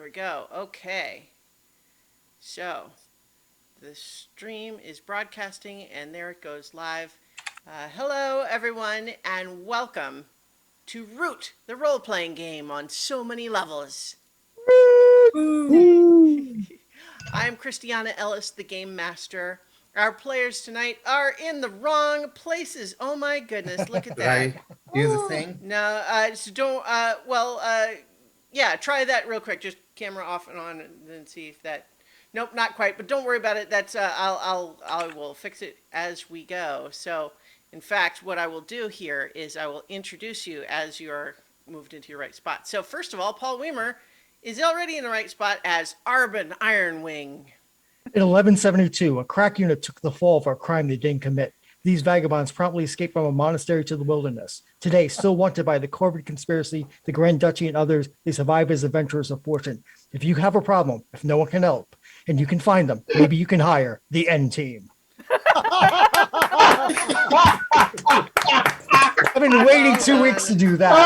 we go. Okay. So, the stream is broadcasting and there it goes live. Hello, everyone, and welcome to Root, the role playing game on so many levels. Woo! I'm Christiana Ellis, the game master. Our players tonight are in the wrong places. Oh my goodness, look at Did that. I do the thing? No, so don't, yeah, try that real quick. Just camera off and on and then see if that, nope, not quite, but don't worry about it. That's, I will fix it as we go. So, in fact, what I will do here is I will introduce you as you're moved into your right spot. So, first of all, Paul Weimer is already in the right spot as Arbin Ironwing. In 1172, a crack unit took the fall for a crime they didn't commit. These vagabonds promptly escaped from a monastery to the wilderness. Today, still wanted by the Corvid conspiracy, the Grand Duchy, and others, they survive as adventurers of fortune. If you have a problem, if no one can help, and you can find them, maybe you can hire the N team. I've been waiting 2 weeks to do that. Oh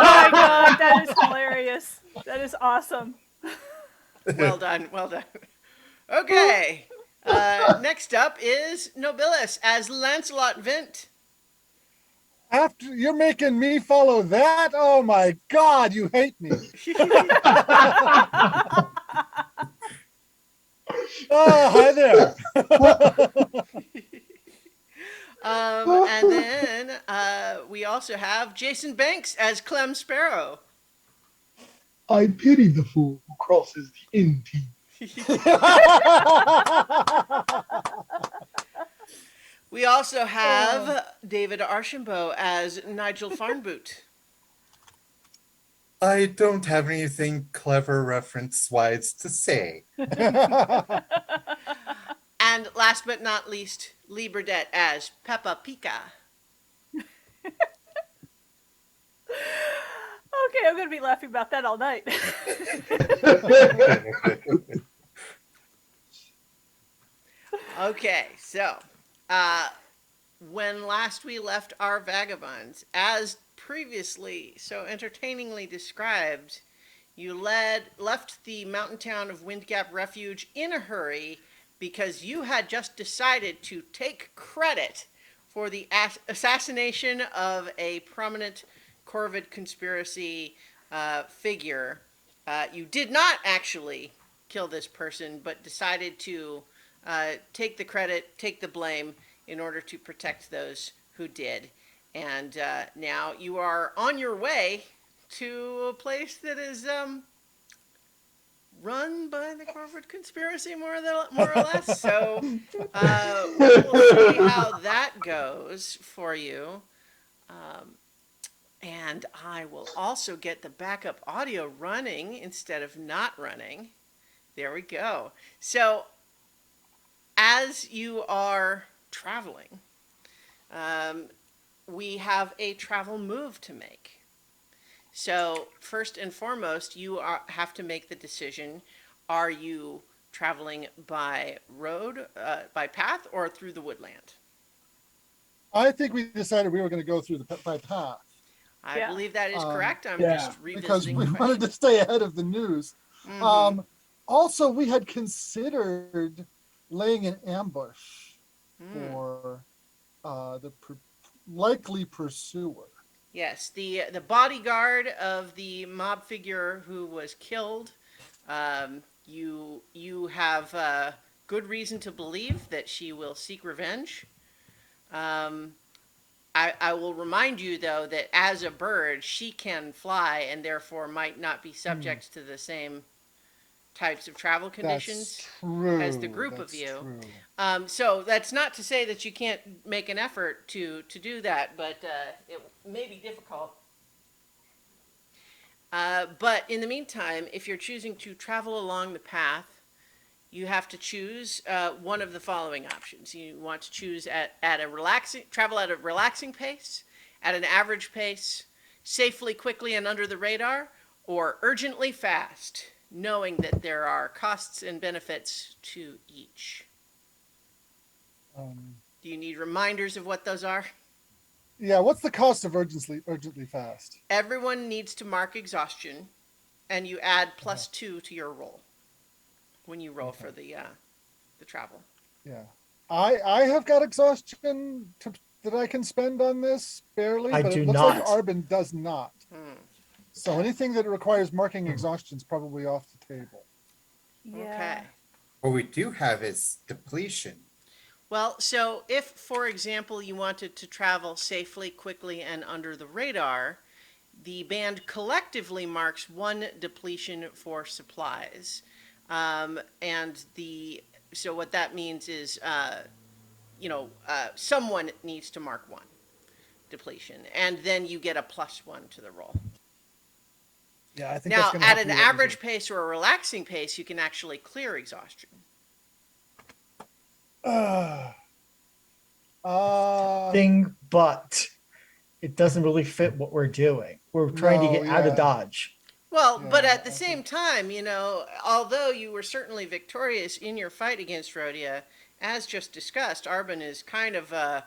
my god, that is hilarious. That is awesome. Well done, well done. Okay. Next up is Nobilis as Lancelot Vint. After you're making me follow that, oh my god, you hate me. Oh, hi there. And then we also have Jason Banks as Clem Sparrow. I pity the fool who crosses the N team. We also have David Archambault as Nigel Farnboot. I don't have anything clever reference-wise to say. And last but not least, Lee Burdett as Peppa Pika. Okay, I'm going to be laughing about that all night. Okay, so when last we left our vagabonds, as previously so entertainingly described, you left the mountain town of Windgap Refuge in a hurry because you had just decided to take credit for the assassination of a prominent Corvid conspiracy figure. You did not actually kill this person, but decided to take the credit, take the blame in order to protect those who did. And now you are on your way to a place that is run by the Corvid conspiracy, more or less. So we'll see how that goes for you. And I will also get the backup audio running instead of not running. There we go. So as you are traveling, we have a travel move to make. So first and foremost, you have to make the decision, are you traveling by road, by path, or through the woodland? I think we decided we were going to go through by path I believe that is correct. I'm yeah, just because revisiting we the wanted to stay ahead of the news. Mhm. Also, we had considered laying an ambush for the likely pursuer. Yes, the bodyguard of the mob figure who was killed. You have good reason to believe that she will seek revenge. I will remind you, though, that as a bird, she can fly and therefore might not be subject to the same types of travel conditions That's true. as the group of That's you. true. So that's not to say that you can't make an effort to do that, but it may be difficult. But in the meantime, if you're choosing to travel along the path, you have to choose one of the following options. You want to choose travel at a relaxing pace, at an average pace, safely, quickly, and under the radar, or urgently fast, knowing that there are costs and benefits to each. Do you need reminders of what those are? Yeah, what's the cost of urgently fast? Everyone needs to mark exhaustion. and you add +2 to your roll when you roll for the travel. Yeah. I have got exhaustion that I can spend on this barely, I but do it looks not. like Arbin does not. Hmm. So anything that requires marking exhaustion is probably off the table. Yeah. Okay. What we do have is depletion. Well, so if, for example, you wanted to travel safely, quickly, and under the radar, the band collectively marks 1 depletion for supplies. So what that means is, someone needs to mark 1 depletion, and then you get a +1 to the roll. Yeah, I think Now, that's gonna at have to an be what we average do. pace or a relaxing pace, you can actually clear exhaustion. Thing, but it doesn't really fit what we're doing. We're trying to No, get out of yeah. Dodge. Well, but Yeah, at the I same think- time, although you were certainly victorious in your fight against Rhodia, as just discussed, Arbin is kind of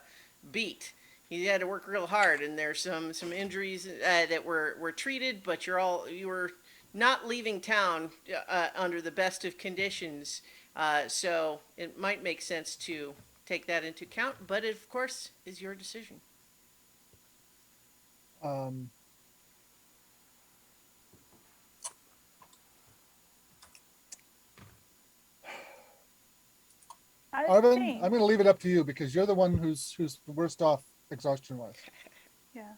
beat. He had to work real hard, and there's some injuries that were treated, but you were not leaving town under the best of conditions. So it might make sense to take that into account, but it, of course, is your decision. Um, I Arvin, think. I'm going to leave it up to you because you're the one who's worst off exhaustion wise. Yeah.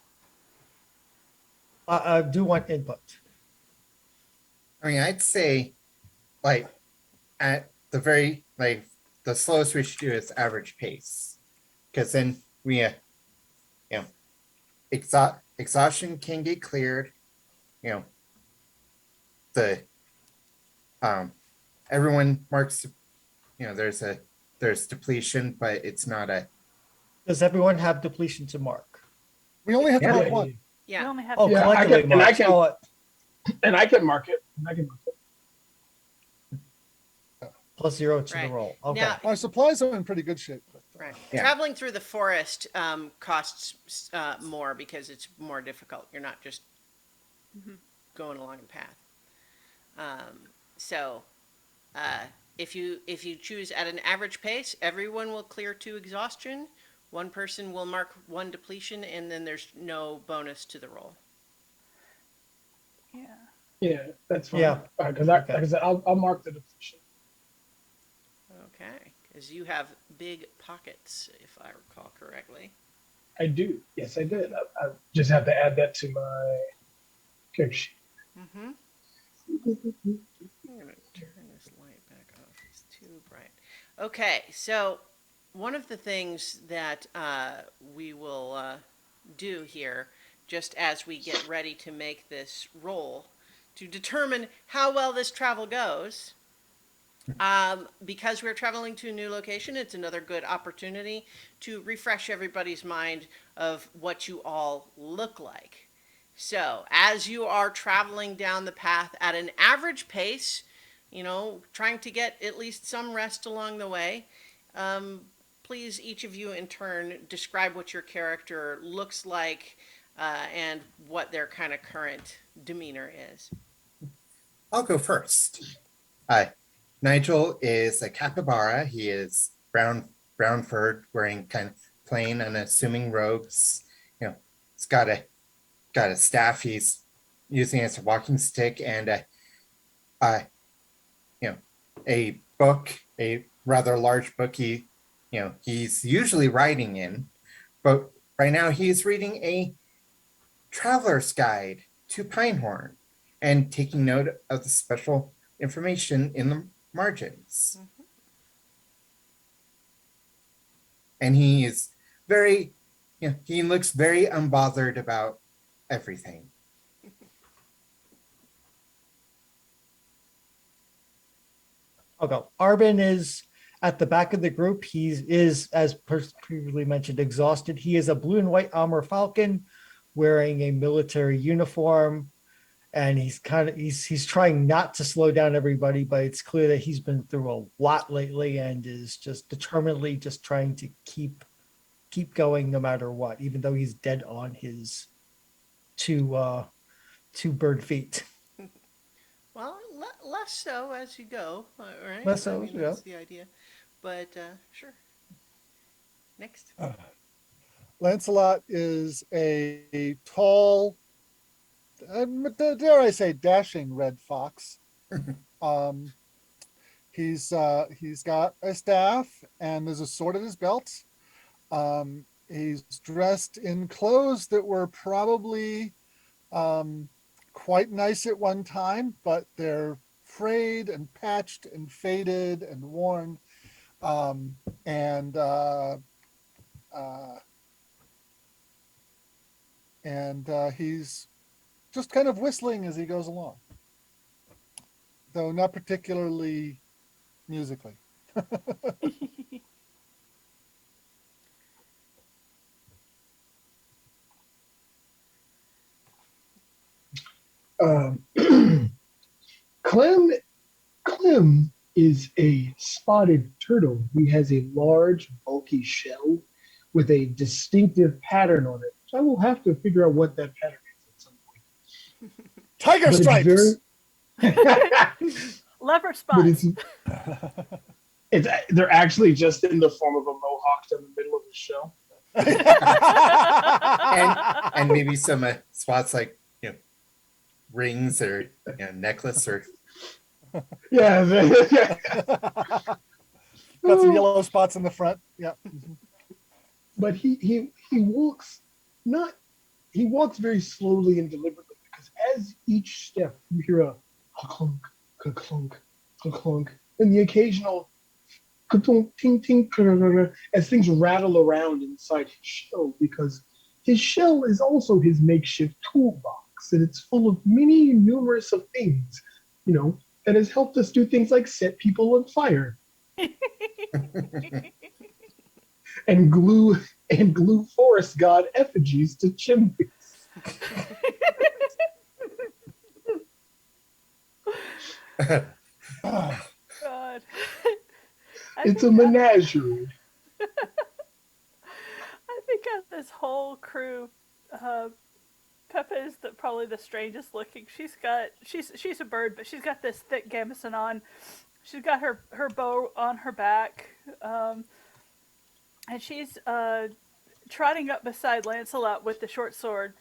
I do want input. I mean, I'd say, like, at the very, like, the slowest we should do is average pace. Because then we, exhaustion can get cleared. The, everyone marks, there's depletion, but it's not a, Does everyone have depletion to mark? We only have to Yeah. mark one. We Yeah. only have Oh, to Yeah, I collectively can- and I mark. can- Oh, And I can mark it. I can mark it. +0 to Right. the roll. Okay. Now, Our supplies are in pretty good shape. right. Yeah. Traveling through the forest costs more because it's more difficult. You're not just going along a path. If you choose at an average pace, everyone will clear 2 exhaustion. One person will mark 1 depletion, and then there's no bonus to the roll. Yeah. Yeah, that's fine. Yeah. Because Okay. like I said, I'll mark the depletion. Okay, because you have big pockets, if I recall correctly. I do. Yes, I did. I just have to add that to my character sheet. Mm-hmm. I'm going to turn this light back off. It's too bright. Okay, so one of the things that we will do here, just as we get ready to make this roll, to determine how well this travel goes, because we're traveling to a new location, it's another good opportunity to refresh everybody's mind of what you all look like. So, as you are traveling down the path at an average pace, trying to get at least some rest along the way, please, each of you in turn, describe what your character looks like and what their kind of current demeanor is. I'll go first. Nigel is a capybara. He is brown furred, wearing kind of plain, unassuming robes. He's got a staff he's using as a walking stick, and a book, a rather large book. He's usually writing in, but right now he's reading a traveler's guide to Pinehorn and taking note of the special information in the margins. Mhm. And he is he looks very unbothered about everything. I'll go. Arbin is at the back of the group. He is, as previously mentioned, exhausted. He is a blue and white armor falcon wearing a military uniform. And he's trying not to slow down everybody, but it's clear that he's been through a lot lately and is just determinedly just trying to keep going no matter what, even though he's dead on his two bird feet. less so as you go, right? Less I so, mean, yeah. that's the idea. But sure. Next. Lancelot is a tall, dare I say, dashing red fox. Um, he's got a staff and there's a sword at his belt. He's dressed in clothes that were probably quite nice at one time, but they're frayed and patched and faded and worn. Um, and uh, he's just kind of whistling as he goes along, though not particularly musically. Um, Clem Clem is a spotted turtle. He has a large, bulky shell with a distinctive pattern on it. So I will have to figure out what that pattern is at some point. Tiger But it's stripes. Leopard but spots. it's they're actually just in the form of a mohawk in the middle of the shell. And maybe some spots like rings or necklace or Yeah. Got some yellow spots in the front. Yeah. But he walks not he walks very slowly and deliberately because as each step you hear a clunk, clunk, clunk, and the occasional ting ting as things rattle around inside his shell because his shell is also his makeshift toolbox and it's full of many numerous of things, that has helped us do things like set people on fire and glue forest god effigies to chimneys. God. It's a menagerie. I think of this whole crew, Peppa is probably the strangest looking. She's a bird, but she's got this thick gambeson on. She's got her bow on her back, and she's trotting up beside Lancelot with the short sword,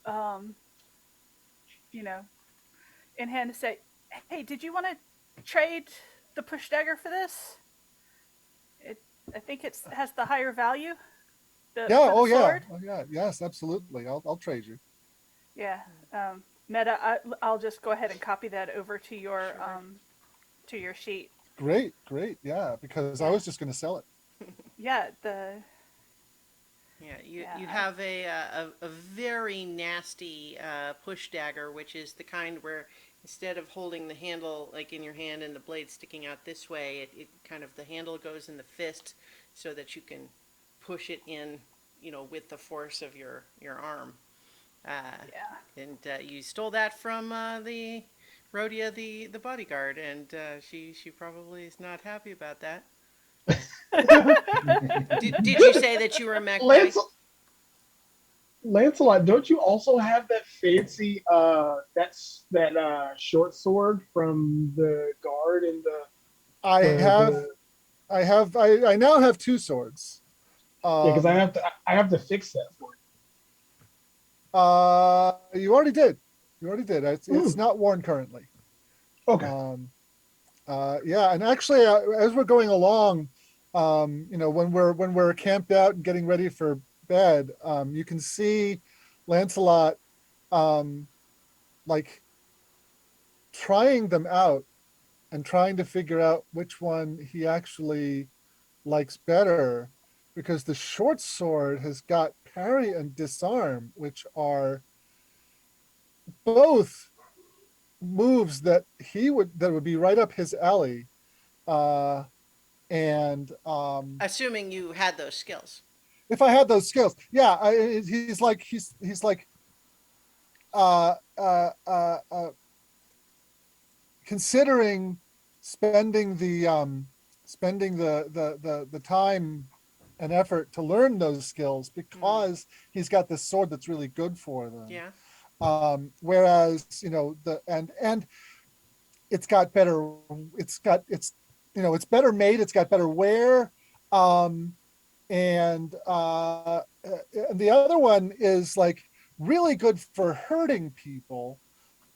you know, in hand to say, "Hey, did you want to trade the push dagger for this? I think it has the higher value." Yeah. For the Oh yeah. sword. Oh yeah. Yes. Absolutely. I'll trade you. Yeah. Meta, I'll just go ahead and copy that over to your sheet. Great. Great. Yeah. Because I was just going to sell it. Yeah. Yeah, you Yeah. have a very nasty push dagger, which is the kind where instead of holding the handle like in your hand and the blade sticking out this way, it kind of the handle goes in the fist so that you can push it in, with the force of your arm. Yeah. And you stole that from the Rhodia, the bodyguard, and she probably is not happy about that. Did you say that you were a magpie? Lancelot, don't you also have that fancy that short sword from the guard and I now have two swords. because I have to fix that for you. You already did. It's not worn currently. Okay. Yeah, and actually, as we're going along, when we're camped out and getting ready for bed, you can see Lancelot, like trying them out and trying to figure out which one he actually likes better, because the short sword has got parry and disarm, which are both moves that would be right up his alley. And Assuming you had those skills. if I had those skills, yeah, he's like considering spending the time and effort to learn those skills because he's got this sword that's really good for them. Yeah. Whereas it's got better, it's it's better made, it's got better wear. And the other one is like really good for hurting people,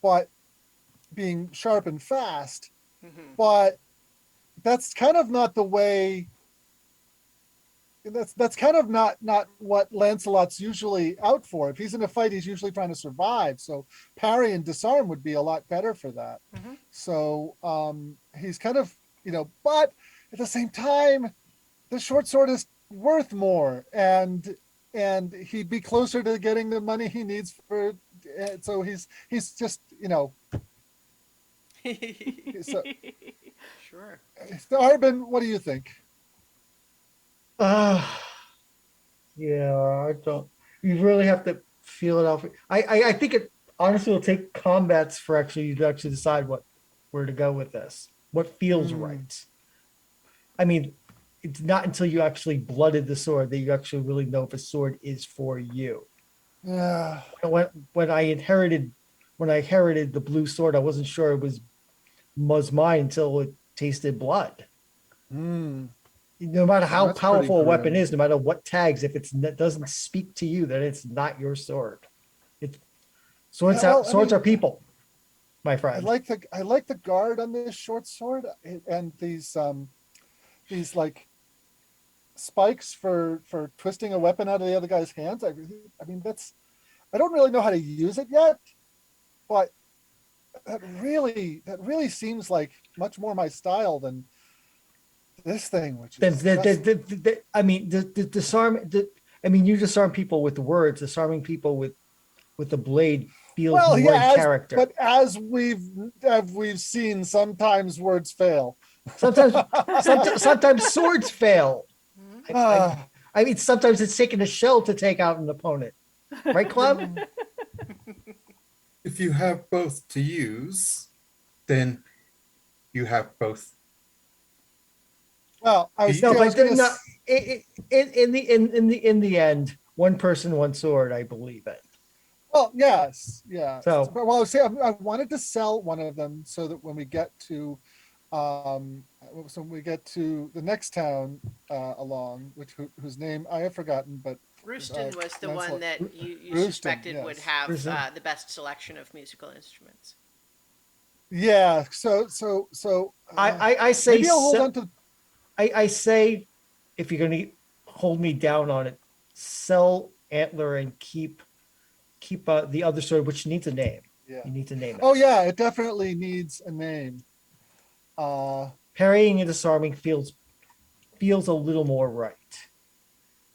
but being sharp and fast. Mhm. But that's kind of not the way. That's kind of not what Lancelot's usually out for. If he's in a fight, he's usually trying to survive. So parry and disarm would be a lot better for that. Mhm. So he's kind of, but at the same time, the short sword is worth more, and he'd be closer to getting the money he needs for. So he's just so, Sure. so Arbin, what do you think? Uh, yeah, I don't. You really have to feel it out. I think it honestly will take combats for actually to actually decide where to go with this. What feels Hmm. right. I mean, it's not until you actually blooded the sword that you actually really know if a sword is for you. Yeah. When I inherited the blue sword, I wasn't sure it was mine until it tasted blood. Hmm. No matter how That's pretty powerful a weapon grim. is, no matter what tags, if it doesn't speak to you, then it's not your sword. It Yeah, well, I swords mean, are people, my friend. I like the guard on this short sword, and these like spikes for twisting a weapon out of the other guy's hands. I mean, I don't really know how to use it yet, but that really seems like much more my style than this thing, which Then is just I mean the disarm I mean you disarm people with words, disarming people with the blade feels well, more in yeah. character. But as we've seen, sometimes words fail. Sometimes swords fail. Mhm. Ah, I mean sometimes it's taking a shell to take out an opponent. Right, Clem? mm, If you have both to use, then you have both. well, I was No, I but was gonna. no, in the end, one person, one sword, I believe it. Well, yes, yeah. So Well, I was saying I wanted to sell one of them so that when we get to, the next town along, whose name I have forgotten, but Rooston was the one Lancelot. that you Rooston, suspected would yes. have Rooston. the best selection of musical instruments. Yeah. So I say maybe I'll hold se- on to. I say if you're gonna hold me down on it, sell Antler and keep the other sword, which needs a name. Yeah. You need to name it. Oh yeah, it definitely needs a name. Parrying and disarming feels a little more right.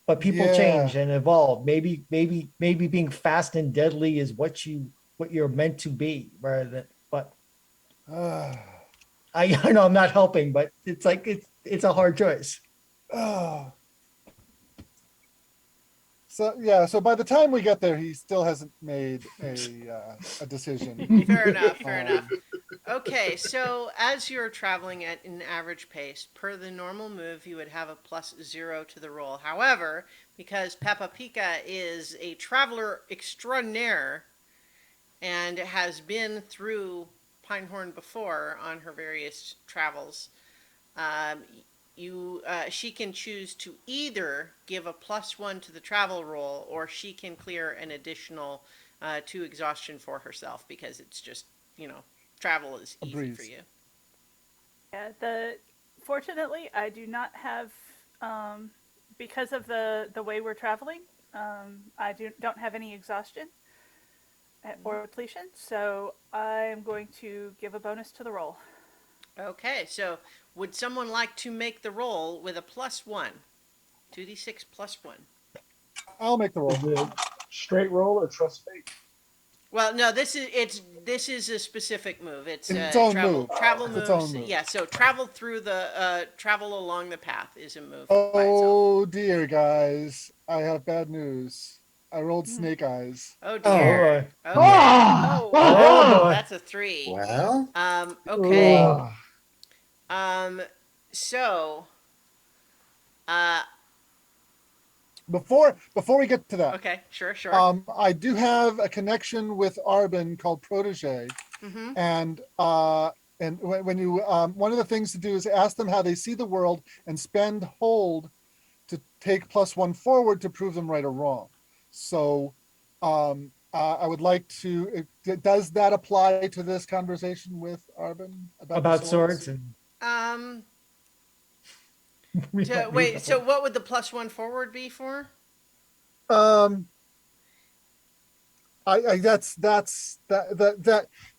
But people change Yeah. and evolve. Maybe being fast and deadly is what you're meant to be, rather than. But Uh, I know I'm not helping, but it's like it's a hard choice. oh. So yeah, so by the time we get there, he still hasn't made a decision. Fair enough, fair enough. Um, Okay, so as you're traveling at an average pace, per the normal move, you would have a +0 to the roll. However, because Peppa Pika is a traveler extraordinaire and has been through Pinehorn before on her various travels, um, she can choose to either give a +1 to the travel roll, or she can clear an additional 2 exhaustion for herself because it's just travel is A easy breeze. for you. Yeah, fortunately I do not have because of the way we're traveling, I don't have any exhaustion or depletion, so I'm going to give a bonus to the roll. Okay, so would someone like to make the roll with a +1? 2d6 +1. I'll make the roll. Is it straight roll or trust fate? Well, no, this is a specific move. It's Its own travel move. travel It's moves. its own move. Yeah, so travel through the travel along the path is a move by itself. Oh dear, guys, I have bad news. I rolled snake eyes. Oh Oh dear. boy. Okay. Ah! Oh, Oh boy. That's a 3. Well, Okay. Ugh. So uh Before we get to that, okay, sure. I do have a connection with Arbin called Protege, Mhm. and And when you, one of the things to do is ask them how they see the world and spend hold to take +1 forward to prove them right or wrong. So I would like to, does that apply to this conversation with Arbin about the About swords and Um, we might need wait, the so whole- what would the +1 forward be for?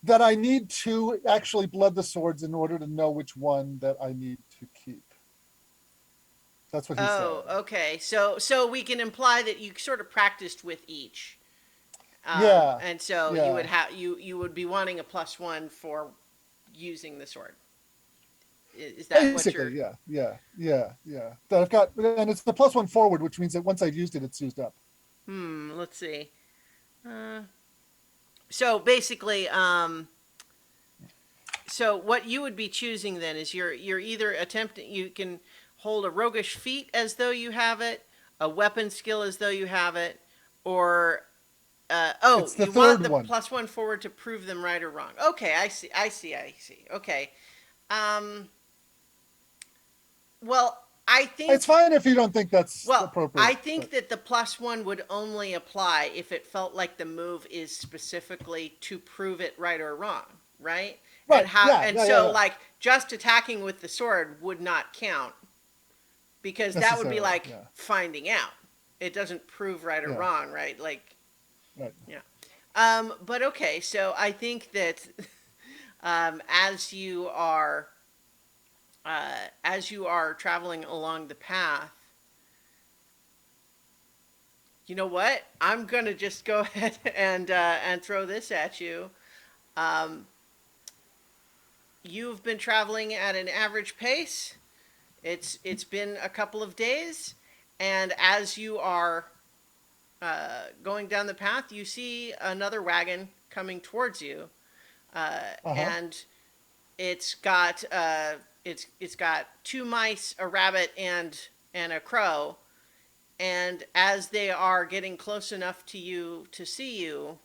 That I need to actually blood the swords in order to know which one that I need to keep. That's what he Oh, said. okay. So we can imply that you sort of practiced with each. Yeah, And so you yeah. would have you would be wanting a +1 for using the sword. Is that what Basically, you're? yeah. That I've got, and it's the +1 forward, which means that once I've used it, it's used up. Let's see. So basically, so what you would be choosing then is you're either attempting, you can hold a roguish feat as though you have it, a weapon skill as though you have it, or It's the you want third the one. +1 forward to prove them right or wrong. Okay, I see. Okay. Well, I think It's fine if you don't think that's well, appropriate. I think but- that the +1 would only apply if it felt like the move is specifically to prove it right or wrong, right? Right, And how yeah, and yeah, so yeah. like just attacking with the sword would not count because that would be Necessarily, like yeah. finding out. It doesn't prove right or Yeah. wrong, right? Like Right. yeah. But okay, so I think that as you are traveling along the path, you know what? I'm gonna just go ahead and throw this at you. You've been traveling at an average pace. It's been a couple of days, and as you are going down the path, you see another wagon coming towards you, and it's got it's got two mice, a rabbit, and a crow. And as they are getting close enough to you to see you,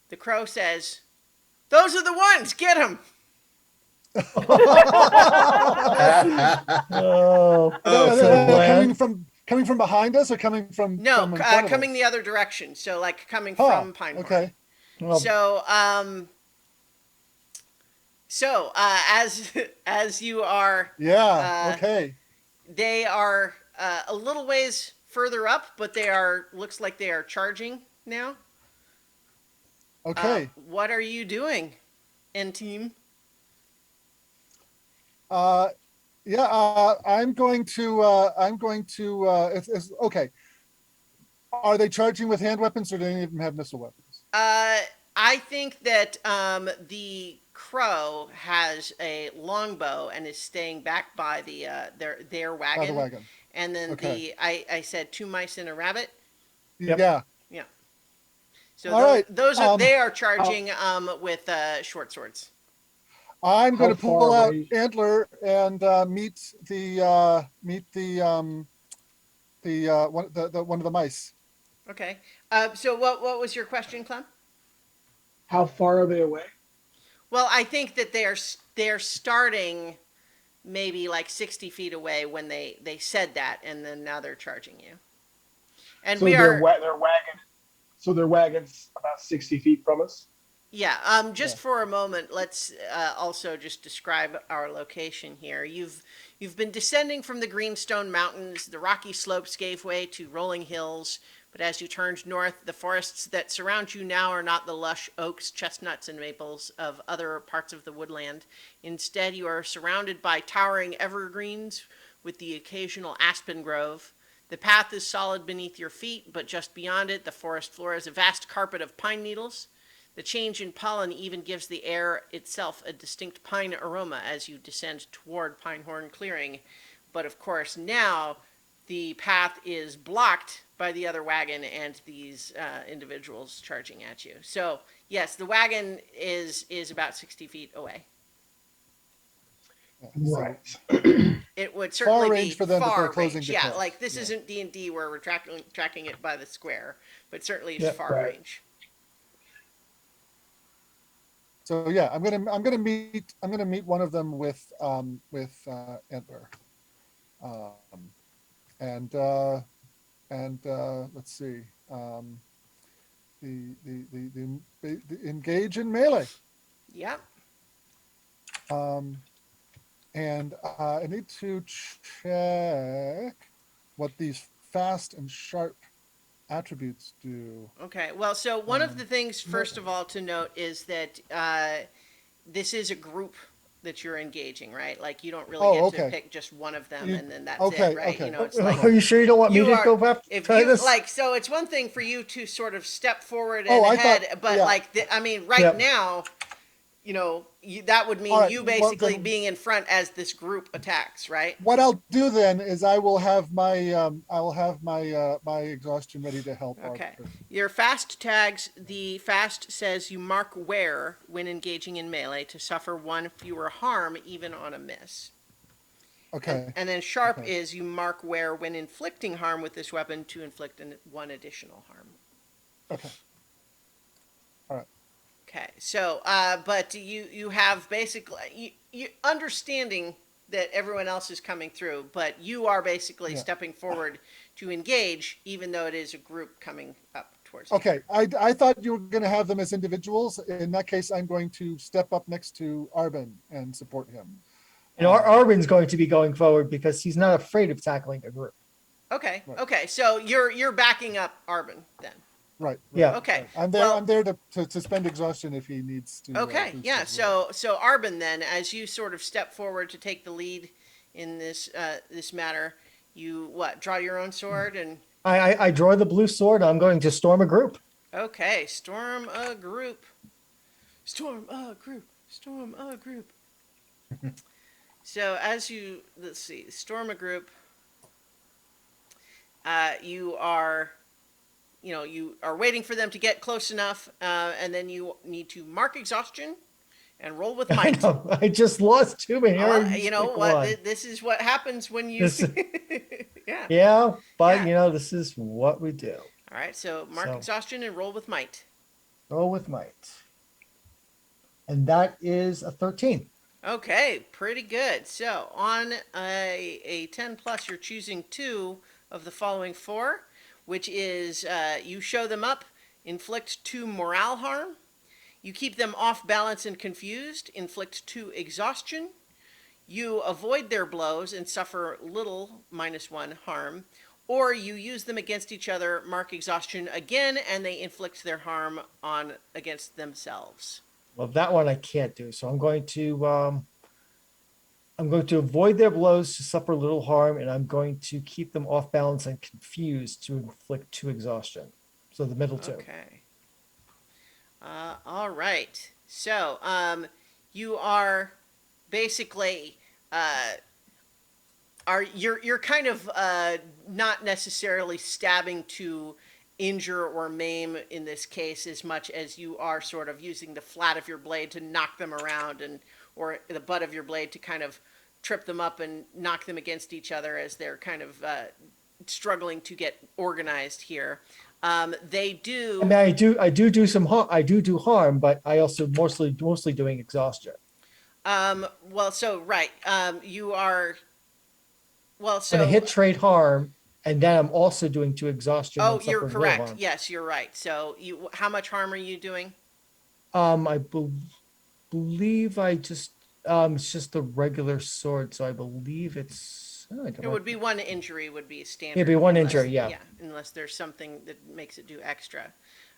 the crow says, "Those are the ones. Get them." Oh, Oh, so coming bland. coming from behind us or coming from No, from in front of coming us? the other direction. So like coming Huh, from Pinehorn. okay. Well, So as you are, Yeah. Uh, Okay. they are a little ways further up, but they are looks like they are charging now. Okay. What are you doing, N team? Yeah. I'm going to. It's okay. Are they charging with hand weapons, or do any of them have missile weapons? I think that the crow has a longbow and is staying back by the their wagon. By the wagon. And then Okay. I said two mice and a rabbit. Yep. Yeah. Yeah. So All right, those are they are charging with short swords. I'm going How to pull far out away- Antler and meet the one of the mice. Okay. So what was your question, Clem? How far are they away? Well, I think that they're starting maybe like 60 feet away when they said that, and then now they're charging you. And So we are their wagon. So their wagon's about 60 feet from us. yeah. Just Yeah. for a moment, let's also just describe our location here. You've been descending from the Greenstone Mountains. The rocky slopes gave way to rolling hills. But as you turned north, the forests that surround you now are not the lush oaks, chestnuts, and maples of other parts of the woodland. Instead, you are surrounded by towering evergreens with the occasional aspen grove. The path is solid beneath your feet, but just beyond it, the forest floor is a vast carpet of pine needles. The change in pollen even gives the air itself a distinct pine aroma as you descend toward Pinehorn Clearing. But of course, now the path is blocked by the other wagon and these individuals charging at you. So yes, the wagon is about 60 feet away. Right. It would certainly range be for them, but far they're closing range. to Yeah, close. like this Yeah. isn't D&D where we're tracking it by the square, but certainly it's Yeah, far right. range. So yeah, I'm gonna meet one of them with Antler, um, and let's see, the engage in melee. Yep. And I need to check what these fast and sharp attributes do. Okay. Well, so one of the things, first of all, to note is that this is a group that you're engaging, right? Like you don't really Oh, get to okay. pick just one of them You- and then that's okay, it, right? okay. You know, it's like Are you sure you don't want me you to are, go back? if try you this? like, so it's one thing for you to sort of step forward Oh, and I ahead, thought- but yeah. like, I mean, right Yep. now, you know, that would mean All right, you well, basically then- being in front as this group attacks, right? What I'll do then is I will have my my exhaustion ready to help. Okay. Arthur. Your fast tags, the fast says you mark where when engaging in melee to suffer one fewer harm even on a miss. Okay. And then sharp Okay. is you mark where when inflicting harm with this weapon to inflict one additional harm. Okay. All right. Okay, so but you have basically you understanding that everyone else is coming through, but you are basically Yeah. stepping forward to engage, even though it is a group coming up towards you. Okay. I thought you were going to have them as individuals. In that case, I'm going to step up next to Arbin and support him. And Arvin's going to be going forward because he's not afraid of tackling a group. Okay, Right. okay, so you're backing up Arbin then. Right. Yeah. Okay, Right. I'm there. well- I'm there to spend exhaustion if he needs to. Okay, do yeah. stuff. So Arbin, then, as you sort of step forward to take the lead in this matter, you draw your own sword and I draw the blue sword. I'm going to storm a group. okay, storm a group, storm a group, storm a group. So as you let's see, storm a group, you are waiting for them to get close enough, and then you need to mark exhaustion and roll with I might. know. I just lost two, but here Well, I you know pick what? one. This is what happens when you. This- Yeah. Yeah, but Yeah. you know, this is what we do. All right. So mark So- exhaustion and roll with might. Roll with might. And that is a 13. Okay, pretty good. So on a 10 plus, you're choosing two of the following four, which is you show them up, inflict 2 morale harm. You keep them off balance and confused, inflict 2 exhaustion. You avoid their blows and suffer little -1 harm. Or you use them against each other, mark exhaustion again, and they inflict their harm against themselves. Well, that one I can't do. So I'm going to avoid their blows to suffer little harm, and I'm going to keep them off balance and confused to inflict 2 exhaustion. So the middle two. Okay. All right. So, you are basically you're kind of not necessarily stabbing to injure or maim in this case as much as you are sort of using the flat of your blade to knock them around or the butt of your blade to kind of trip them up and knock them against each other as they're kind of struggling to get organized here. They do. I mean, I do some harm. I do harm, but I also mostly doing exhaustion. Well, so right. You are. Well, so. And I hit trade harm, and then I'm also doing 2 exhaustion. Oh, and you're suffering little correct. harm. Yes, you're right. So how much harm are you doing? I believe I just it's just the regular sword, so I believe it's. Oh, I don't It would be 1 injury would be standard. It'd be 1 unless- injury, yeah. Yeah, unless there's something that makes it do extra.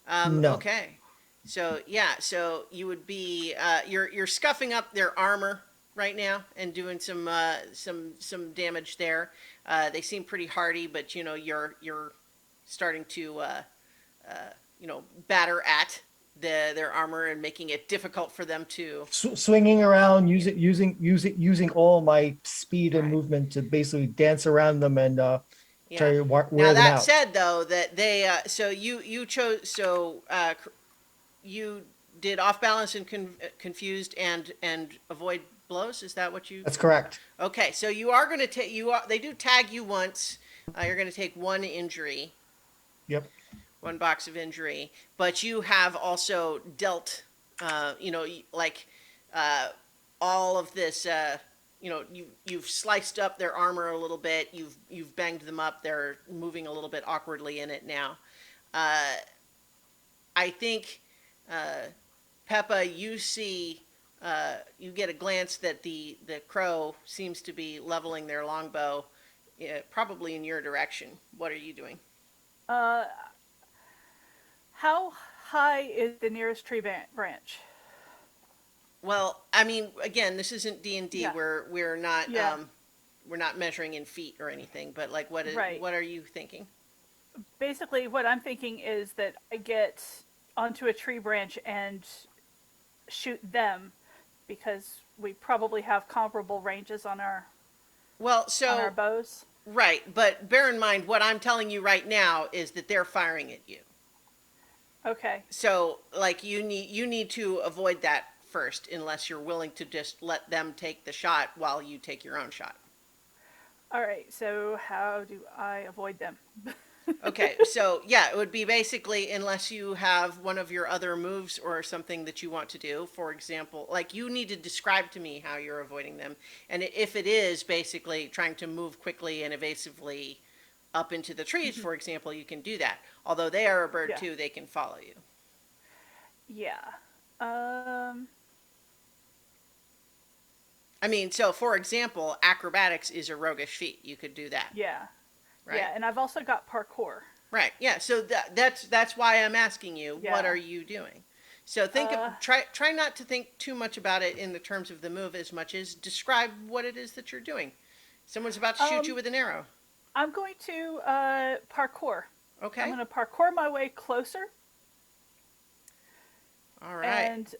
No. Okay. So yeah, so you would be you're scuffing up their armor right now and doing some damage there. They seem pretty hardy, but you know you're starting to batter at their armor and making it difficult for them to. Swinging around, using all my speed and Right. movement to basically dance around them and try Yeah. to wear Now them that out. said, though, that they so you chose you did off balance and confused and avoid blows. Is that what you? That's correct. Okay, so you are going to take they do tag you once. You're going to take 1 injury. Yep. 1 box of injury, but you have also dealt like all of this. You've sliced up their armor a little bit. You've banged them up. They're moving a little bit awkwardly in it now. I think Peppa, you see, you get a glance that the crow seems to be leveling their longbow, probably in your direction. What are you doing? Uh, how high is the nearest tree branch? Well, I mean, again, this isn't D&D. Yeah. We're not Yeah. we're not measuring in feet or anything. But like, Right. what are you thinking? Basically, what I'm thinking is that I get onto a tree branch and shoot them because we probably have comparable ranges on our Well, so bows. right, but bear in mind what I'm telling you right now is that they're firing at you. Okay. So like you need to avoid that first unless you're willing to just let them take the shot while you take your own shot. All right. So how do I avoid them? Okay, so yeah, it would be basically unless you have one of your other moves or something that you want to do. For example, like you need to describe to me how you're avoiding them. And if it is basically trying to move quickly and evasively up into the trees, for example, you can do that. Although they are a bird Yeah. too, they can follow you. Yeah. Um. I mean, so for example, acrobatics is a roguish feat. You could do that, Yeah. right? Yeah. And I've also got parkour. Right. Yeah. So that's why I'm asking you, what Yeah. are you doing? So think try not to think too much about it in the terms of the move as much as describe what it is that you're doing. Someone's about to shoot you with an arrow. I'm going to parkour. Okay. I'm going to parkour my way closer. All right. And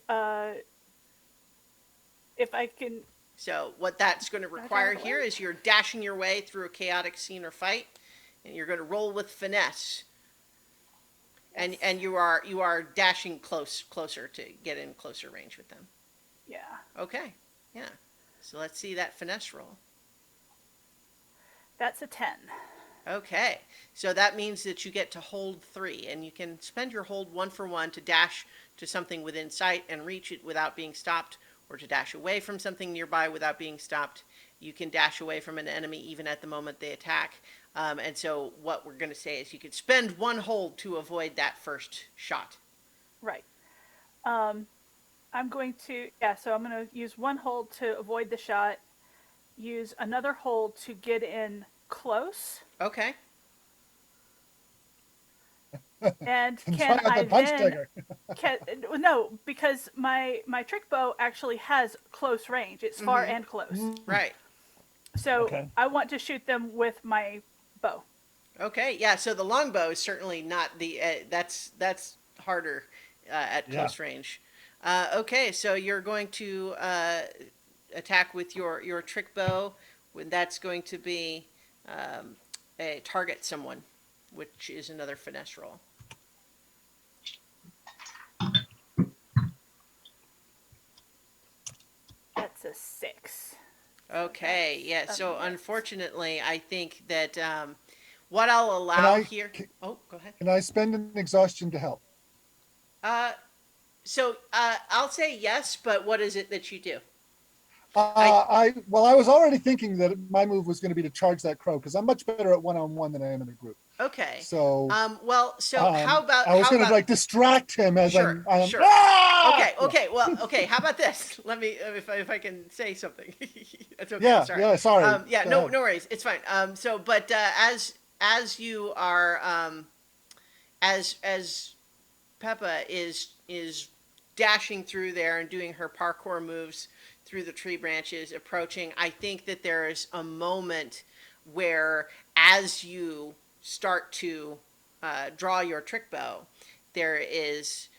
if I can. So what that's going to require the here way. is you're dashing your way through a chaotic scene or fight, and you're going to roll with finesse. And you are dashing closer to get in closer range with them. Yeah. Okay. Yeah. So let's see that finesse roll. That's a 10. Okay, so that means that you get to hold 3, and you can spend your hold 1 for 1 to dash to something within sight and reach it without being stopped, or to dash away from something nearby without being stopped. You can dash away from an enemy even at the moment they attack. And so what we're going to say is you could spend 1 hold to avoid that first shot. Right. I'm going to. Yeah, so I'm going to use 1 hold to avoid the shot, use another hold to get in close. Okay. And And can try out I the punch then dagger. no, because my trick bow actually has close range. It's far and close. Right. So Okay. I want to shoot them with my bow. Okay. Yeah. So the longbow is certainly not the. That's harder at Yeah. close range. Okay. So you're going to attack with your trick bow. When that's going to be a target someone, which is another finesse roll. That's a 6. Okay. Yeah. That's So a miss. unfortunately, I think that what I'll Can allow I, here. can, Oh, go ahead. can I spend an exhaustion to help? So I'll say yes, but what is it that you do? I was already thinking that my move was going to be to charge that crow because I'm much better at one-on-one than I am in a group. Okay. So Well, so how about I was how going to about, like distract him as Sure, I'm sure. "Ah!" Okay, okay, well, okay. How about this? Let me, if I can say something. That's okay. Yeah, sorry. yeah, sorry. Yeah, Go no, ahead. no worries. It's fine. But as you are, as Peppa is dashing through there and doing her parkour moves through the tree branches, approaching, I think that there is a moment where, as you start to draw your trick bow, there is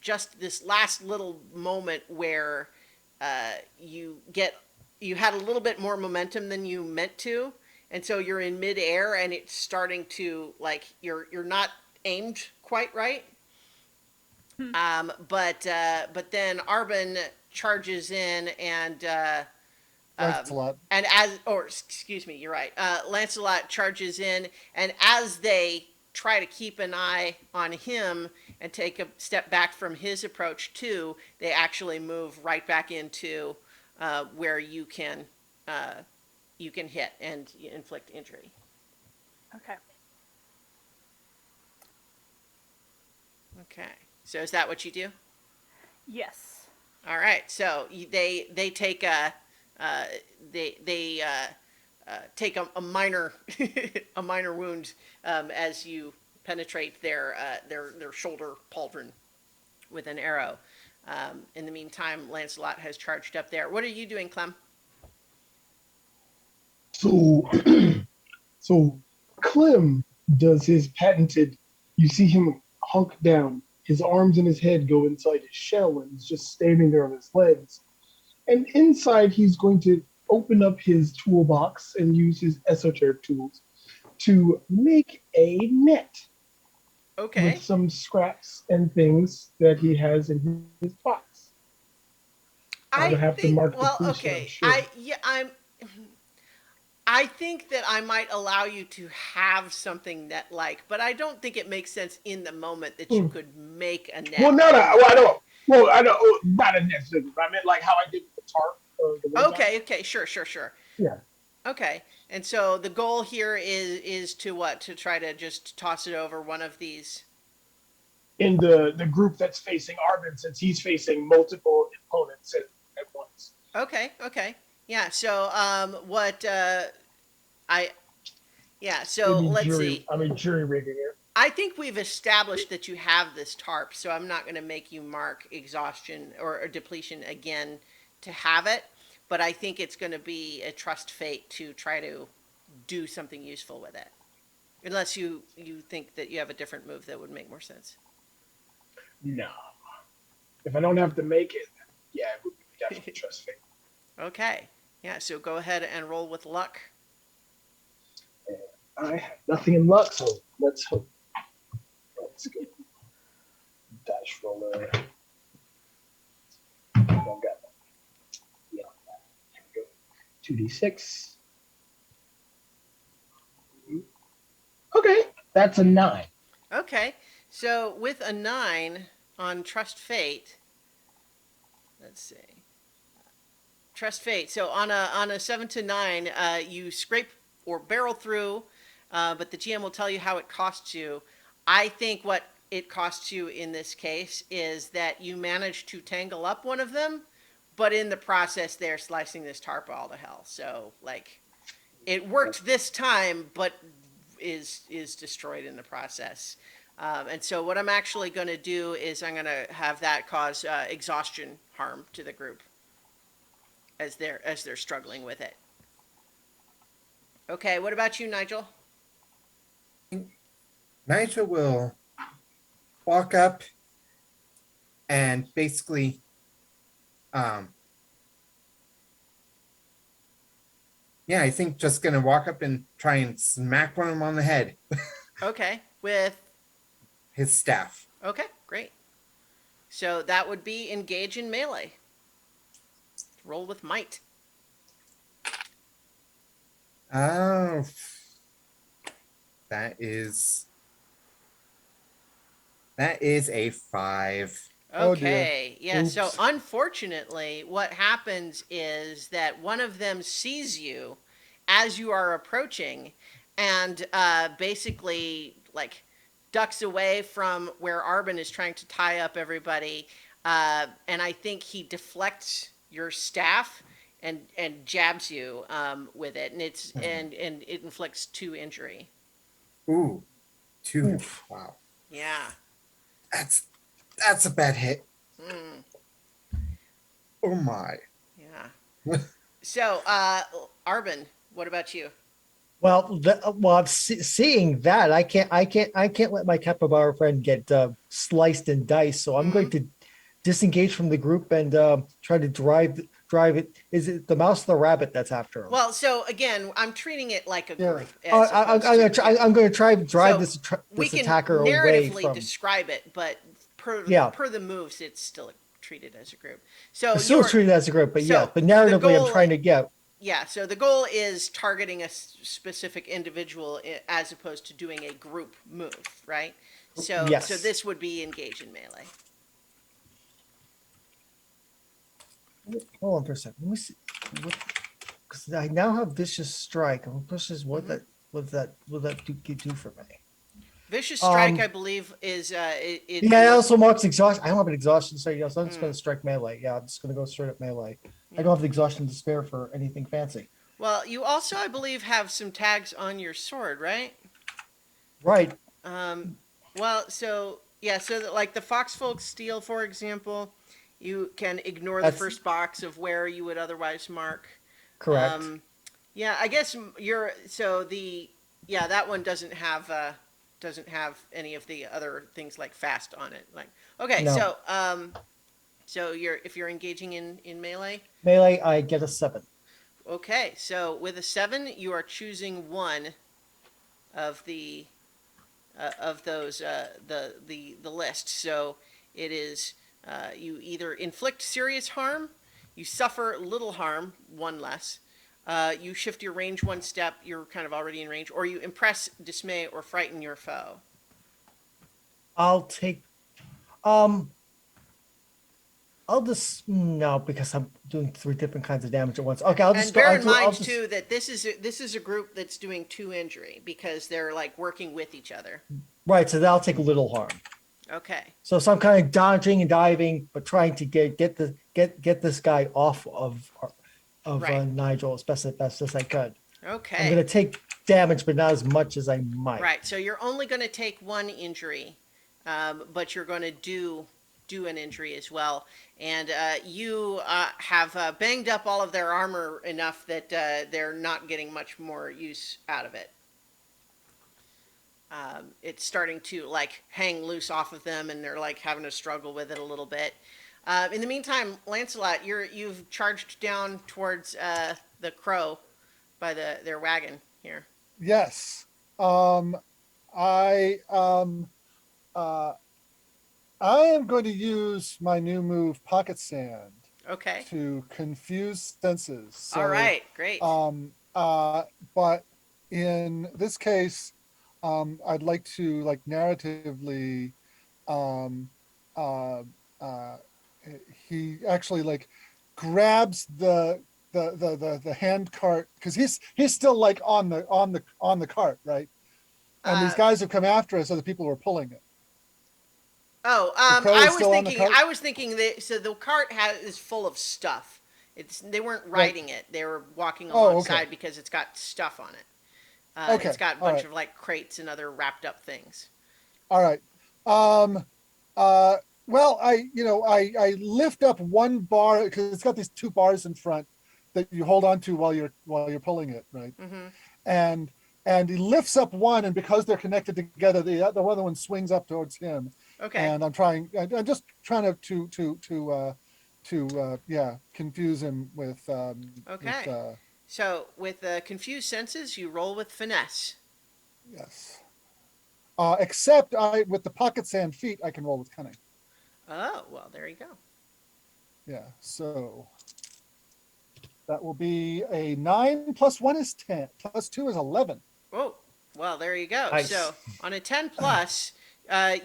just this last little moment where you had a little bit more momentum than you meant to, and so you're in midair and it's starting to like you're not aimed quite right. But then Arbin charges in and Lancelot. excuse me, you're right. Lancelot charges in, and as they try to keep an eye on him and take a step back from his approach too, they actually move right back into where you can hit and inflict injury. Okay. Okay, so is that what you do? Yes. All right, so they take a take a minor a minor wound as you penetrate their shoulder pauldron with an arrow. In the meantime, Lancelot has charged up there. What are you doing, Clem? So, so Clem does his patented. You see him hunk down, his arms and his head go inside his shell, and he's just standing there on his legs. And inside, he's going to open up his toolbox and use his esoteric tools to make a net Okay. with some scraps and things that he has in his box. I would have to mark the well, completion, I'm okay. sure. I think that I might allow you to have something net-like, but I don't think it makes sense in the moment that you could make a net. Well, no. Well, I don't. Well, I don't. Not a net. I meant like how I did with the tarp. The one time. Okay, sure. Yeah. Okay, and so the goal here is to what? To try to just toss it over one of these. In the group that's facing Arvin, since he's facing multiple opponents at once. Okay. Yeah, so so Maybe let's jury, see. I mean, jury rigging it. I think we've established that you have this tarp, so I'm not going to make you mark exhaustion or depletion again to have it, but I think it's going to be a trust fate to try to do something useful with it. Unless you think that you have a different move that would make more sense. No. If I don't have to make it, yeah, it would be definitely trust fate. Okay. Yeah, so go ahead and roll with luck. I have nothing in luck, so let's hope. Let's go. Dice roller. Don't got that. Yeah. Here we go. 2d6. Okay, that's a 9. Okay. So with a 9 on Trust Fate, let's see. Trust Fate. So on a 7 to 9, you scrape or barrel through, but the GM will tell you how it costs you. I think what it costs you in this case is that you manage to tangle up one of them, but in the process they're slicing this tarp all to hell. So like, it worked this time, but is destroyed in the process. And so what I'm actually going to do is I'm going to have that cause exhaustion harm to the group as they're struggling with it. Okay, what about you, Nigel? Nigel will walk up and basically I think just gonna walk up and try and smack one of them on the head. Okay, with His staff. okay, great. So that would be engage in melee. Roll with might. Oh, that is a 5. Oh, dear. Okay, yeah, so Oops. unfortunately, what happens is that one of them sees you as you are approaching and basically, like, ducks away from where Arbin is trying to tie up everybody, and I think he deflects your staff and jabs you with it, and and it inflicts 2 injury. Ooh, 2. Oof. Wow, Yeah. that's a bad hit. Mm. Oh my. Yeah. So, Arbin, what about you? Well, seeing that, I can't let my capybara friend get sliced and diced. So I'm going to disengage from the group and try to drive it. Is it the mouse or the rabbit that's after him? Well, so again, I'm treating it like a Yeah. group. as opposed to- I'm going to try to drive So, this we can attacker away narratively from. describe it, but per the moves, it's still treated as a group. So It's still you're- treated as a group, but so yeah, but the narratively, goal- I'm trying to get. yeah, so the goal is targeting a specific individual as opposed to doing a group move, right? So Yes. so this would be engage in melee. Hold on for a second. Let me see. Because I now have vicious strike. I'm pushes what Mhm. that do for me? Vicious strike, Um, I believe, is it Yeah, it also marks exhaustion. I don't have an exhaustion so so I'm just Mm. going to strike melee. Yeah, I'm just going to go straight up melee. Yeah. I don't have the exhaustion to spare for anything fancy. Well, you also, I believe, have some tags on your sword, right? Right. Um, well, so yeah, so that, like the Foxfolk steel, for example, you can ignore the That's- first box of where you would otherwise mark. Correct. Yeah, I guess you're so the yeah that one doesn't have any of the other things like fast on it. Like okay, No. so you're if you're engaging in melee. Melee, I get a 7. Okay, so with a 7, you are choosing one of the of those the list. So it is you either inflict serious harm, you suffer little harm, one less. You shift your range one step, you're kind of already in range, or you impress, dismay, or frighten your foe. I'll take. Um. I'll just no because I'm doing 3 different kinds of damage at once. Okay, I'll just And go. bear in I'll mind just, too that this is a group that's doing 2 injury because they're like working with each other. Right, so that'll take little harm. Okay. So I'm kind of dodging and diving, but trying to get this guy off of Right. Nigel as best as I could. Okay. I'm gonna take damage, but not as much as I might. Right. So you're only going to take 1 injury, but you're going to do an injury as well. And you have banged up all of their armor enough that they're not getting much more use out of it. It's starting to like hang loose off of them, and they're like having to struggle with it a little bit. In the meantime, Lancelot, you've charged down towards the crow by their wagon here. Yes. I I am going to use my new move, Pocket Sand, Okay. to confuse senses. So, All right. Great. But in this case, I'd like to like narratively, um, uh, uh, he actually like grabs the hand cart because he's still like on the cart, right? And these Uh, guys have come after us, so the people who are pulling it. Oh, crow is still on the cart? I was thinking that so the cart is full of stuff. They weren't riding it; they were walking Oh, alongside okay. because it's got stuff on it. Okay, It's got a all bunch right. of like crates and other wrapped up things. All right. Um, well, I lift up one bar because it's got these 2 bars in front that you hold on to while you're pulling it, right? Mm-hmm. And he lifts up one, and because they're connected together, the other one swings up towards him. Okay. And I'm just trying to confuse him with Okay. with, So with confused senses, you roll with finesse. yes. Except with the pocket sand feat, I can roll with cunning. Oh well, there you go. Yeah, so that will be a 9 plus 1 is 10, plus 2 is 11. Oh well, there you go. Nice. So on a 10 plus,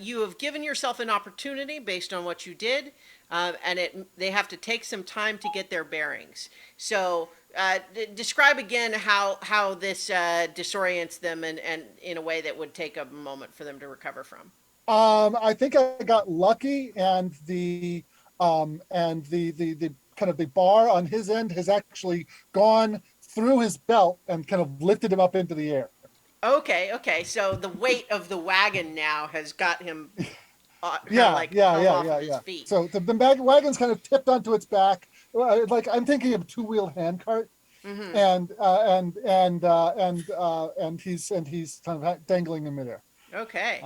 you have given yourself an opportunity based on what you did, and they have to take some time to get their bearings. So describe again how this disorients them and in a way that would take a moment for them to recover from. I think I got lucky, and the kind of the bar on his end has actually gone through his belt and kind of lifted him up into the air. Okay. So the weight of the wagon now has got him hung off of his feet. So the wagon's kind of tipped onto its back. Like I'm thinking of a 2-wheel handcart, Mm-hmm. and he's kind of dangling in midair. Okay.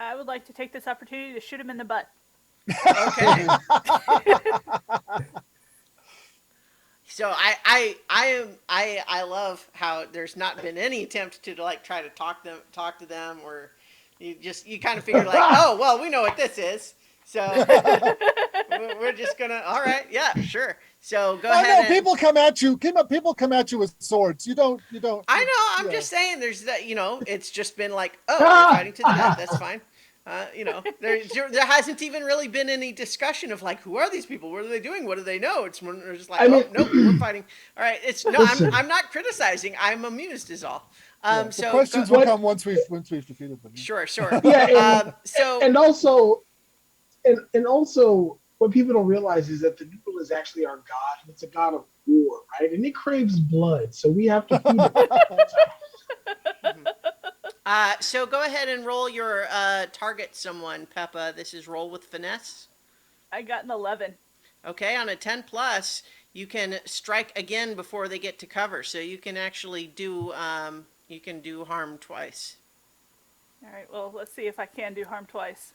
I would like to take this opportunity to shoot him in the butt. Okay. So I love how there's not been any attempt to like try to talk to them, or you kind of figure like, oh well, we know what this is. So we're just gonna. All right, yeah, sure. So go Oh ahead. no, And, people come at you. People come at you with swords. You don't. I know. I'm yeah. just saying. There's that. It's just been like, oh, we're fighting to the death. That's fine. There hasn't even really been any discussion of like, who are these people? What are they doing? What do they know? It's we're just like, I mean- nope, we're fighting. All right, it's no. Listen. I'm not criticizing. I'm amused, is all. The So questions will come once we've defeated them. Sure. Yeah, So and also, and also, what people don't realize is that the noodle is actually our god. And it's a god of war, right? And it craves blood, so we have to feed it. So go ahead and roll your target someone, Peppa. This is roll with finesse. I got an 11. Okay, on a 10 plus, you can strike again before they get to cover. So you can actually do harm twice. All right, well, let's see if I can do harm twice.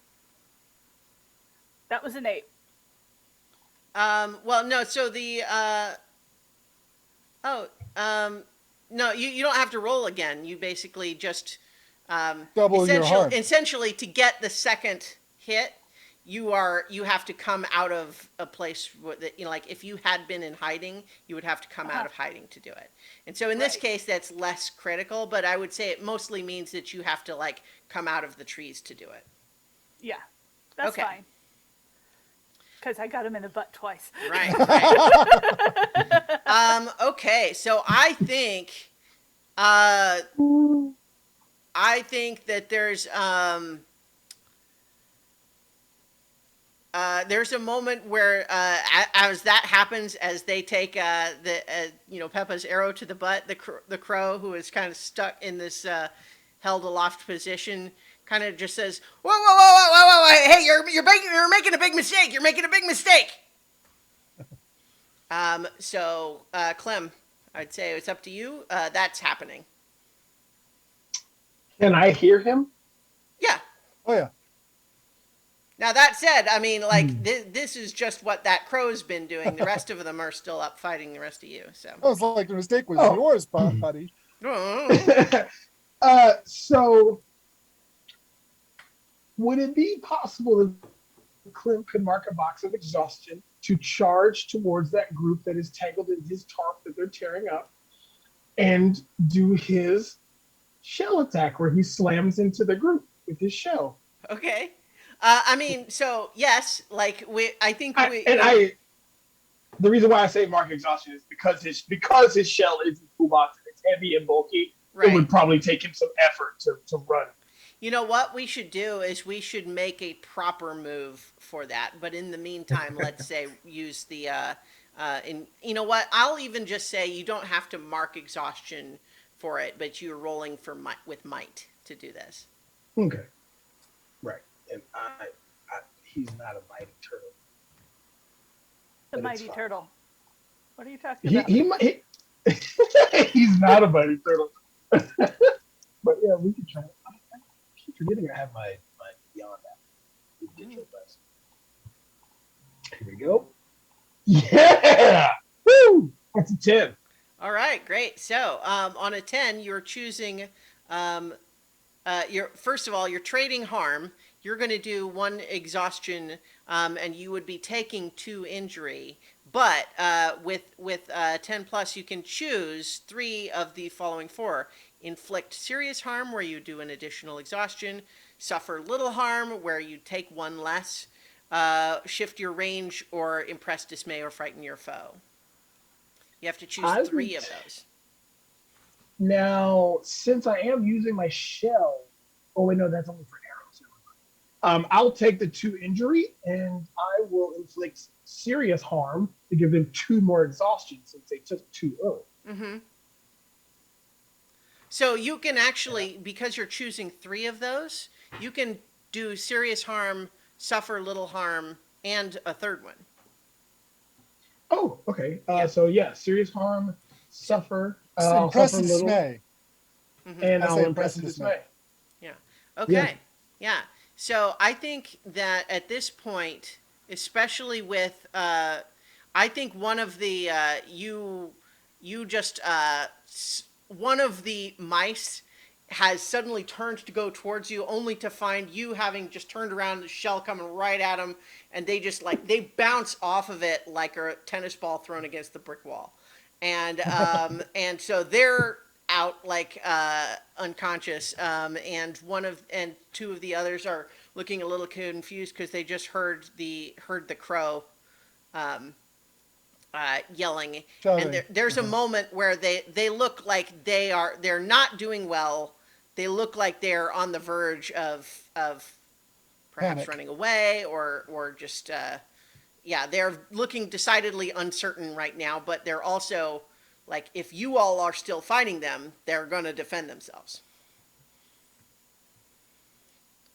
That was an 8. Well, no. So no, you don't have to roll again. You basically just Double your harm. essentially to get the second hit. You have to come out of a place that like if you had been in hiding, you would have to come out of hiding to do it. And so in this Right. case, that's less critical. But I would say it mostly means that you have to like come out of the trees to do it. Yeah, that's Okay. fine. Because I got him in the butt twice. Right. Okay. So I think that there's a moment where as that happens, as they take Peppa's arrow to the butt, the crow who is kind of stuck in this held aloft position kind of just says, whoa, hey, you're making a big mistake. You're making a big mistake. So Clem, I'd say it's up to you. That's happening. Can I hear him? Yeah. Oh yeah. Now that said, I mean, like this is just what that crow's been doing. The rest of them are still up fighting the rest of you. So. I was like the mistake was Oh. yours, buddy. So, would it be possible that Clint could mark a box of exhaustion to charge towards that group that is tangled in his tarp that they're tearing up and do his shell attack where he slams into the group with his shell? Okay. I mean, so yes, like The reason why I say mark exhaustion is because his shell is toolbox and it's heavy and bulky. Right. It would probably take him some effort to run. You know what we should do is we should make a proper move for that. But in the meantime, let's say use the you know what? I'll even just say you don't have to mark exhaustion for it, but you're rolling for with might to do this. Okay. Right. And he's not a mighty turtle. The But it's mighty fine. turtle. What are you talking about? He's not a mighty turtle. But yeah, we could try. I keep forgetting I have my Beyond app. We did your best. Here we go. Yeah! Woo! That's a 10. All right, great. So on a 10, you're choosing. First of all, you're trading harm. You're going to do 1 exhaustion, and you would be taking 2 injury. But with 10 plus, you can choose 3 of the following 4: inflict serious harm, where you do an additional exhaustion; suffer little harm, where you take 1 less; shift your range, or impress, dismay, or frighten your foe. You have to choose 3 of those. Now, since I am using my shell, oh wait, no, that's only for arrows. I'll take the 2 injury and I will inflict serious harm to give them 2 more exhaustion since they took 2 early. Mm-hmm. So you can actually, because you're choosing 3 of those, you can do serious harm, suffer little harm, and a 3rd one. Oh, okay. Yeah. So yeah, serious harm, suffer, Impress suffer and little, dismay. Mm-hmm. and I I'll say impress and dismay. Okay. Yeah. So I think that at this point, especially with, I think one of the one of the mice has suddenly turned to go towards you, only to find you having just turned around, the shell coming right at them, and they just like they bounce off of it like a tennis ball thrown against the brick wall, and so they're out like unconscious, and two of the others are looking a little confused because they just heard the crow yelling, Shouting. and there's a moment where they look like they're not doing well. They look like they're on the verge of perhaps Panic. running away or just yeah, they're looking decidedly uncertain right now, but they're also like, if you all are still fighting them, they're going to defend themselves.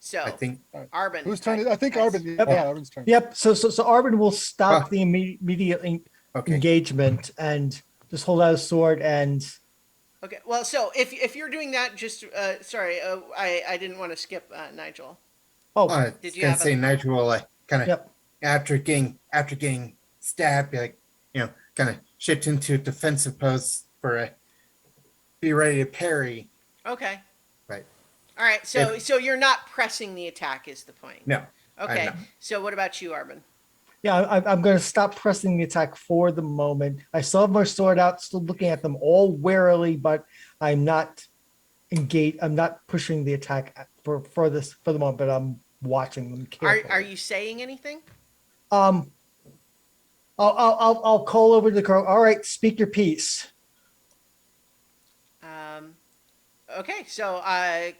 So I think Arbin, Whose turn? I think has- Arbin. Yep. Yeah, Arbin's turn. Yep. So Arvin will stop Ah. the immediate okay. engagement and just hold out his sword and Okay, well, so if you're doing that, just sorry, I didn't want to skip Nigel. oh I Did was you gonna have a- say Nigel will like kind of yep. after getting stabbed, like kind of shift into a defensive pose for a be ready to parry. Okay. Right. All right. So If- so you're not pressing the attack is the point. No. Okay. not. So what about you, Arbin? Yeah, I'm going to stop pressing the attack for the moment. I still have my sword out, still looking at them all warily, but I'm not engaged. I'm not pushing the attack for the moment, but I'm watching them carefully. Are you saying anything? I'll call over to the crow. All right, speak your piece. Okay. So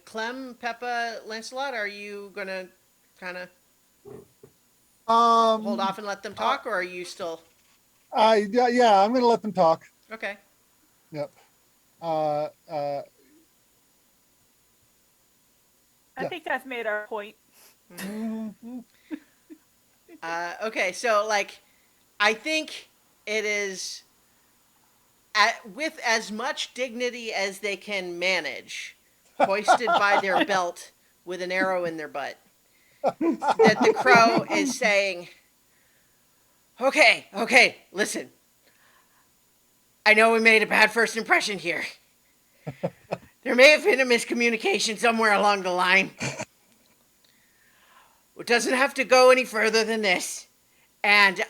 Clem, Peppa, Lancelot, are you gonna kind of hold off and let them talk, or are you still Yeah, I'm gonna let them talk. okay? Yep. I Yeah. think I've made our point. Okay, so like, I think it is with as much dignity as they can manage, hoisted by their belt with an arrow in their butt, that the crow is saying, okay, listen. I know we made a bad first impression here. There may have been a miscommunication somewhere along the line. It doesn't have to go any further than this. And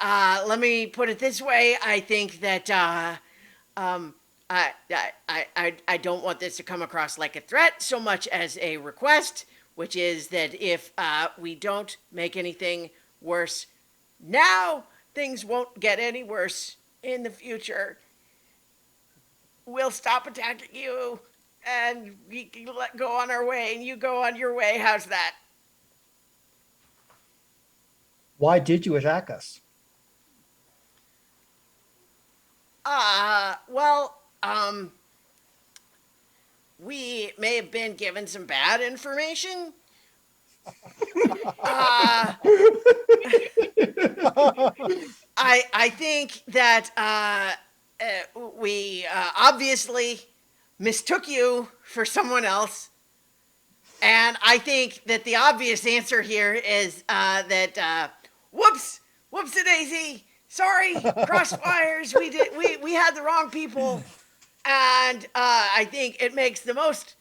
let me put it this way: I think that I don't want this to come across like a threat so much as a request, which is that if we don't make anything worse now, things won't get any worse in the future. We'll stop attacking you, and we can go on our way, and you go on your way. How's that? Why did you attack us? We may have been given some bad information. I think that we obviously mistook you for someone else. And I think that the obvious answer here is that whoopsie-daisy, sorry, crossfires, we had the wrong people. And I think it makes the most,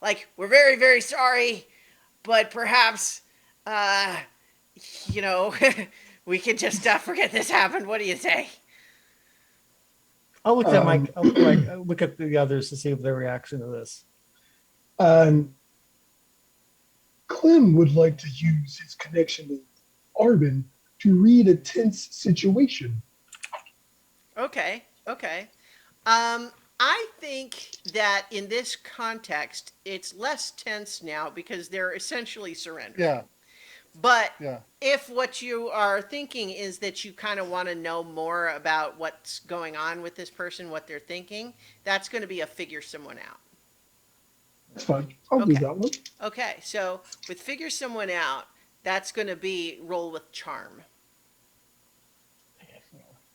like, we're very, very sorry, but perhaps, we could just forget this happened. What do you say? I'll look at I'll look at the others to see if their reaction to this. Clem would like to use his connection with Arbin to read a tense situation. Okay. I think that in this context, it's less tense now because they're essentially surrendered. Yeah, But yeah. if what you are thinking is that you kind of want to know more about what's going on with this person, what they're thinking, that's going to be a figure someone out. That's fine. I'll do Okay. that one. Okay, so with figure someone out, that's going to be roll with charm.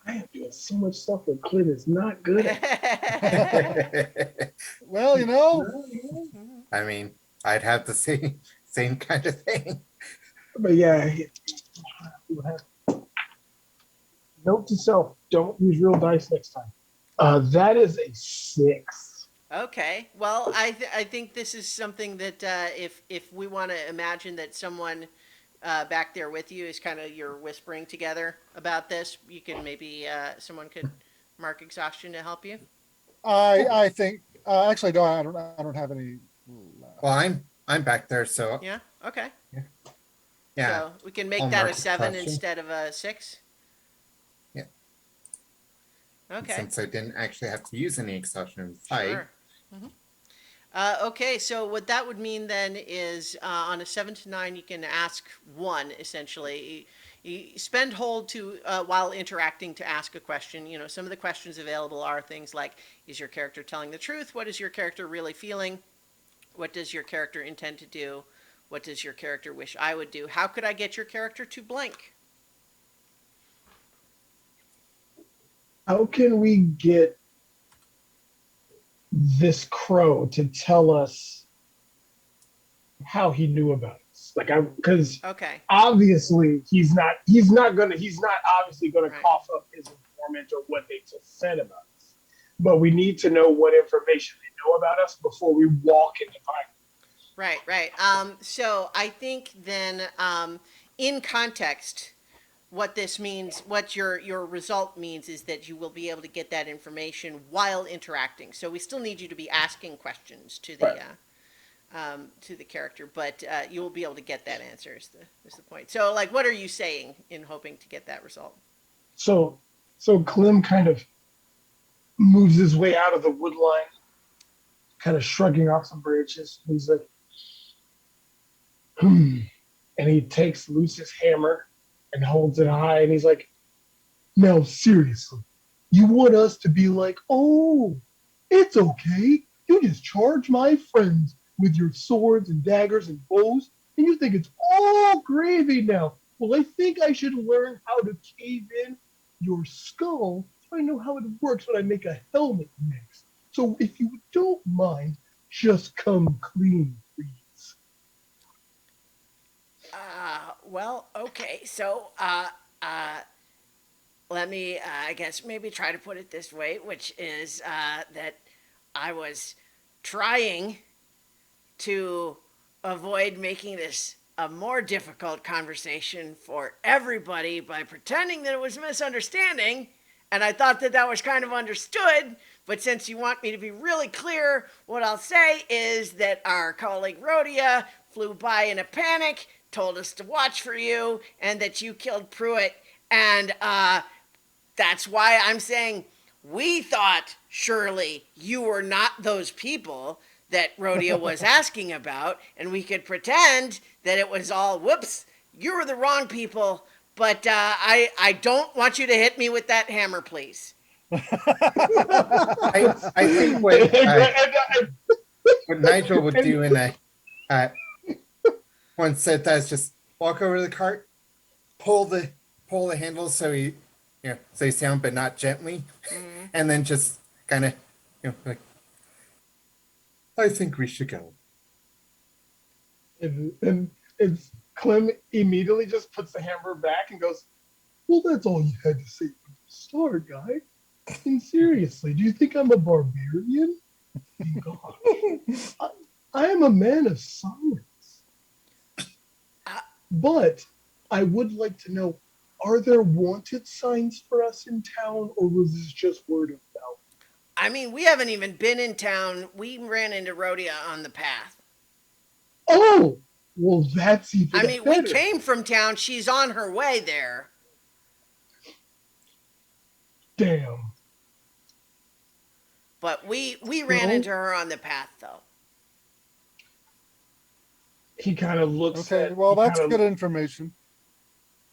I am doing so much stuff that Clint is not good at. Well, I mean, I'd have the same kind of thing. But yeah, note to self: don't use real dice next time. That is a 6. Okay. Well, I think this is something that if we want to imagine that someone back there with you is kind of you're whispering together about this, you can maybe someone could mark exhaustion to help you. I think actually no, I don't have any. Well, I'm back there, so Yeah. Okay. yeah. So we can make I'll that a mark 7 exhaustion. instead of a 6. Yeah. Okay. Since I didn't actually have to use any exhaustion in the fight. Sure. Okay, so what that would mean then is on a 7 to 9, you can ask one essentially. You spend hold to while interacting to ask a question. You know, some of the questions available are things like: Is your character telling the truth? What is your character really feeling? What does your character intend to do? What does your character wish I would do? How could I get your character to blank? How can we get this crow to tell us how he knew about us? Like, because Okay. obviously he's not obviously gonna Right. cough up his informant or what they just said about us. But we need to know what information they know about us before we walk into fight. Right, right. So I think then, in context, what this means, what your result means, is that you will be able to get that information while interacting. So we still need you to be asking questions Right. to the character, but you will be able to get that answer. Is the point? So, like, what are you saying in hoping to get that result? So Clem kind of moves his way out of the wood line, kind of shrugging off some branches. He's like, and he takes Luce's hammer and holds it high, and he's like, now seriously, you want us to be like, oh, it's okay. You just charge my friends with your swords and daggers and bows, and you think it's all gravy now. Well, I think I should learn how to cave in your skull so I know how it works when I make a helmet next. So if you don't mind, just come clean, please. Well, okay. So, let me, I guess, maybe try to put it this way, which is that I was trying to avoid making this a more difficult conversation for everybody by pretending that it was a misunderstanding. And I thought that that was kind of understood. But since you want me to be really clear, what I'll say is that our colleague Rhodia flew by in a panic, told us to watch for you, and that you killed Pruitt. And that's why I'm saying we thought surely you were not those people that Rhodia was asking about, and we could pretend that it was all, whoops, you were the wrong people, but I don't want you to hit me with that hammer, please. I think what Nigel would do in a one set that is just walk over to the cart, pull the handle so so he's down but not gently, and then just kind of like, I think we should go. And it's Clem immediately just puts the hammer back and goes, well, that's all you had to say from the start, guy. And seriously, do you think I'm a barbarian? Gosh, I am a man of silence. But I would like to know, are there wanted signs for us in town, or was this just word of mouth? I mean, we haven't even been in town. We ran into Rhodia on the path. Oh, well, that's even I mean, better. we came from town. She's on her way there. Damn. But we ran Well, into her on the path, though. he kind of looks Okay, at. well, he that's kinda- good information.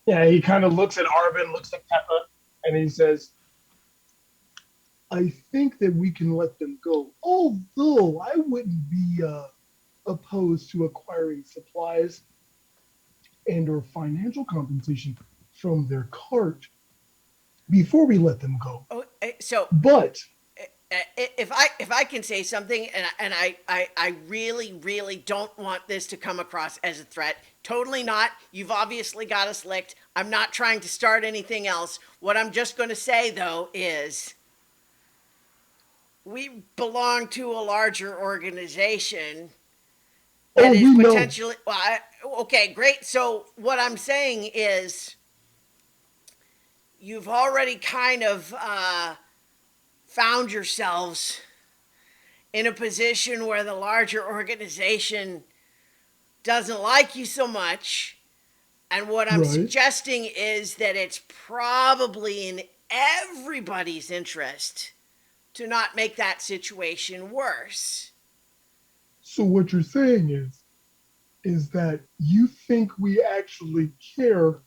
Yeah, he kind of looks at Arvin, looks at Peppa, and he says, I think that we can let them go. Although I wouldn't be opposed to acquiring supplies and or financial compensation from their cart before we let them go. Oh, so But if I can say something, and I really don't want this to come across as a threat. Totally not. You've obviously got us licked. I'm not trying to start anything else. What I'm just going to say though is, we belong to a larger organization Oh, that is we know. potentially. Well, okay, great. So what I'm saying is, you've already kind of found yourselves in a position where the larger organization doesn't like you so much. And what I'm Right. suggesting is that it's probably in everybody's interest to not make that situation worse. So what you're saying is that you think we actually care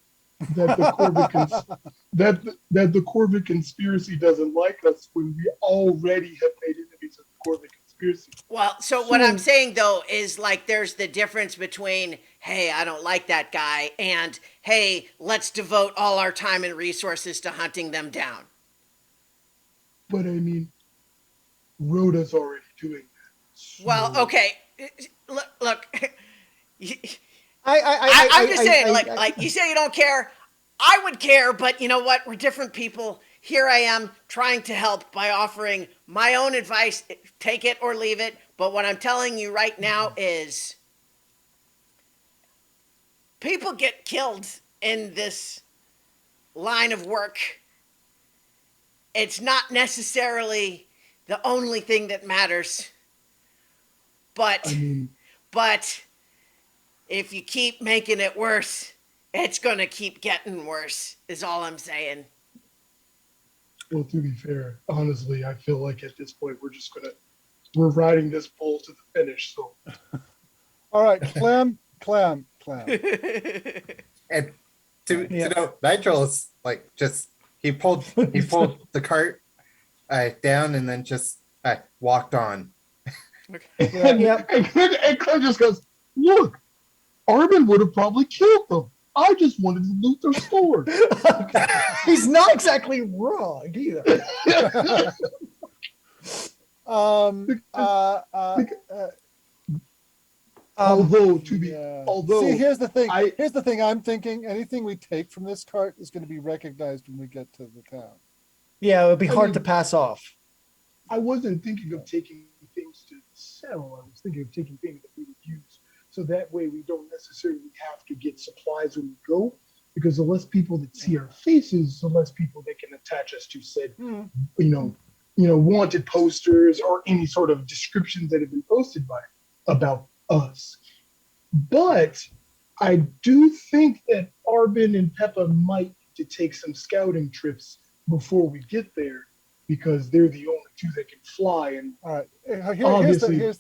that the Corbett that the Corbett conspiracy doesn't like us when we already have made enemies of the Corbett conspiracy. Well, so what So- I'm saying though is like there's the difference between, hey, I don't like that guy, and hey, let's devote all our time and resources to hunting them down. But I mean, Rhoda's already doing that. So- Well, okay. Look, I I'm just saying, I- like you say you don't care. I would care, but you know what? We're different people. Here I am trying to help by offering my own advice. Take it or leave it. But what I'm telling you right now is people get killed in this line of work. It's not necessarily the only thing that matters. But I mean, But if you keep making it worse, it's going to keep getting worse, is all I'm saying. well, to be fair, honestly, I feel like at this point we're riding this bull to the finish. So All right, Clem. And to Yeah. know, Nigel is like just he pulled the cart down and then just walked on. and, Yep. and Clint just goes, look, Armin would have probably killed them. I just wanted to loot their store. He's not exactly wrong either. although to be Yeah. although See, here's the thing. I- Here's the thing. I'm thinking anything we take from this cart is going to be recognized when we get to the town. Yeah, it would be I hard mean- to pass off. I wasn't thinking of taking things to sell. I was thinking of taking things that we would use. So that way we don't necessarily have to get supplies when we go. Because the less people that see our faces, the less people they can attach us to said, you know, wanted posters or any sort of descriptions that have been posted by about us. But I do think that Arbin and Peppa might need to take some scouting trips before we get there, because they're the only two that can fly. And All right. Obviously. Here's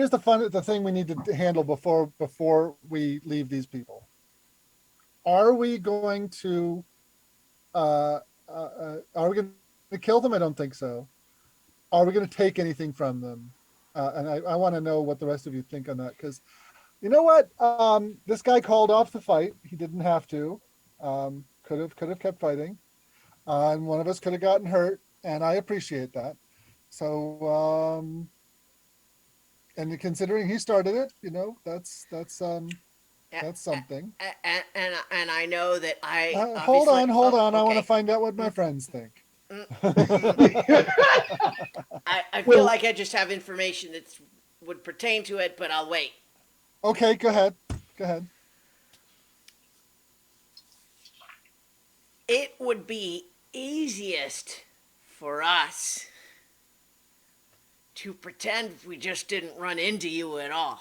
the thing we need to handle before we leave these people. Are we going to are we going to kill them? I don't think so. Are we going to take anything from them? And I want to know what the rest of you think on that, because you know what? This guy called off the fight. He didn't have to. Could have kept fighting. And one of us could have gotten hurt, and I appreciate that. So, and considering he started it, you know, that's something. And I know that I Hold on. obviously- I want okay. to find out what my friends think. I feel Well- like I just have information that would pertain to it, but I'll wait. Okay, go ahead. It would be easiest for us to pretend we just didn't run into you at all.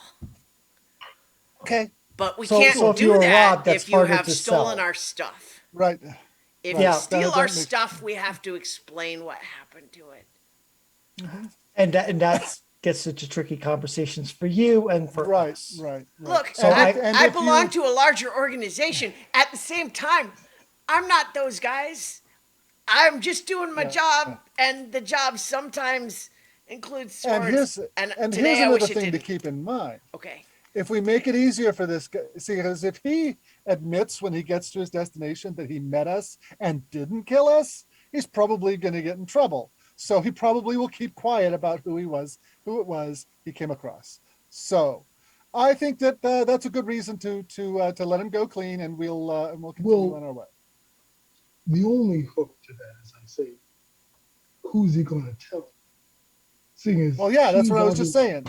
Okay, But we So- can't so if you do were that robbed, that's if you harder have to stolen sell. our stuff. right. If Yeah, you steal that our makes- stuff, we have to explain what happened to it. And that gets into tricky conversations for you and for Right. us. Look, So I if belong you- to a larger organization. At the same time, I'm not those guys. I'm just doing my job, and the job sometimes includes swords. And today here's I another wish it thing to didn't. keep in mind. Okay. If we make it easier for this guy, see, because if he admits when he gets to his destination that he met us and didn't kill us, he's probably going to get in trouble. So he probably will keep quiet about who it was he came across. So I think that that's a good reason to let him go clean, and we'll continue Well- on our way. the only hook to that is I say, who's he going to tell? Seeing as Well, yeah, that's she's what I was just obvious- saying.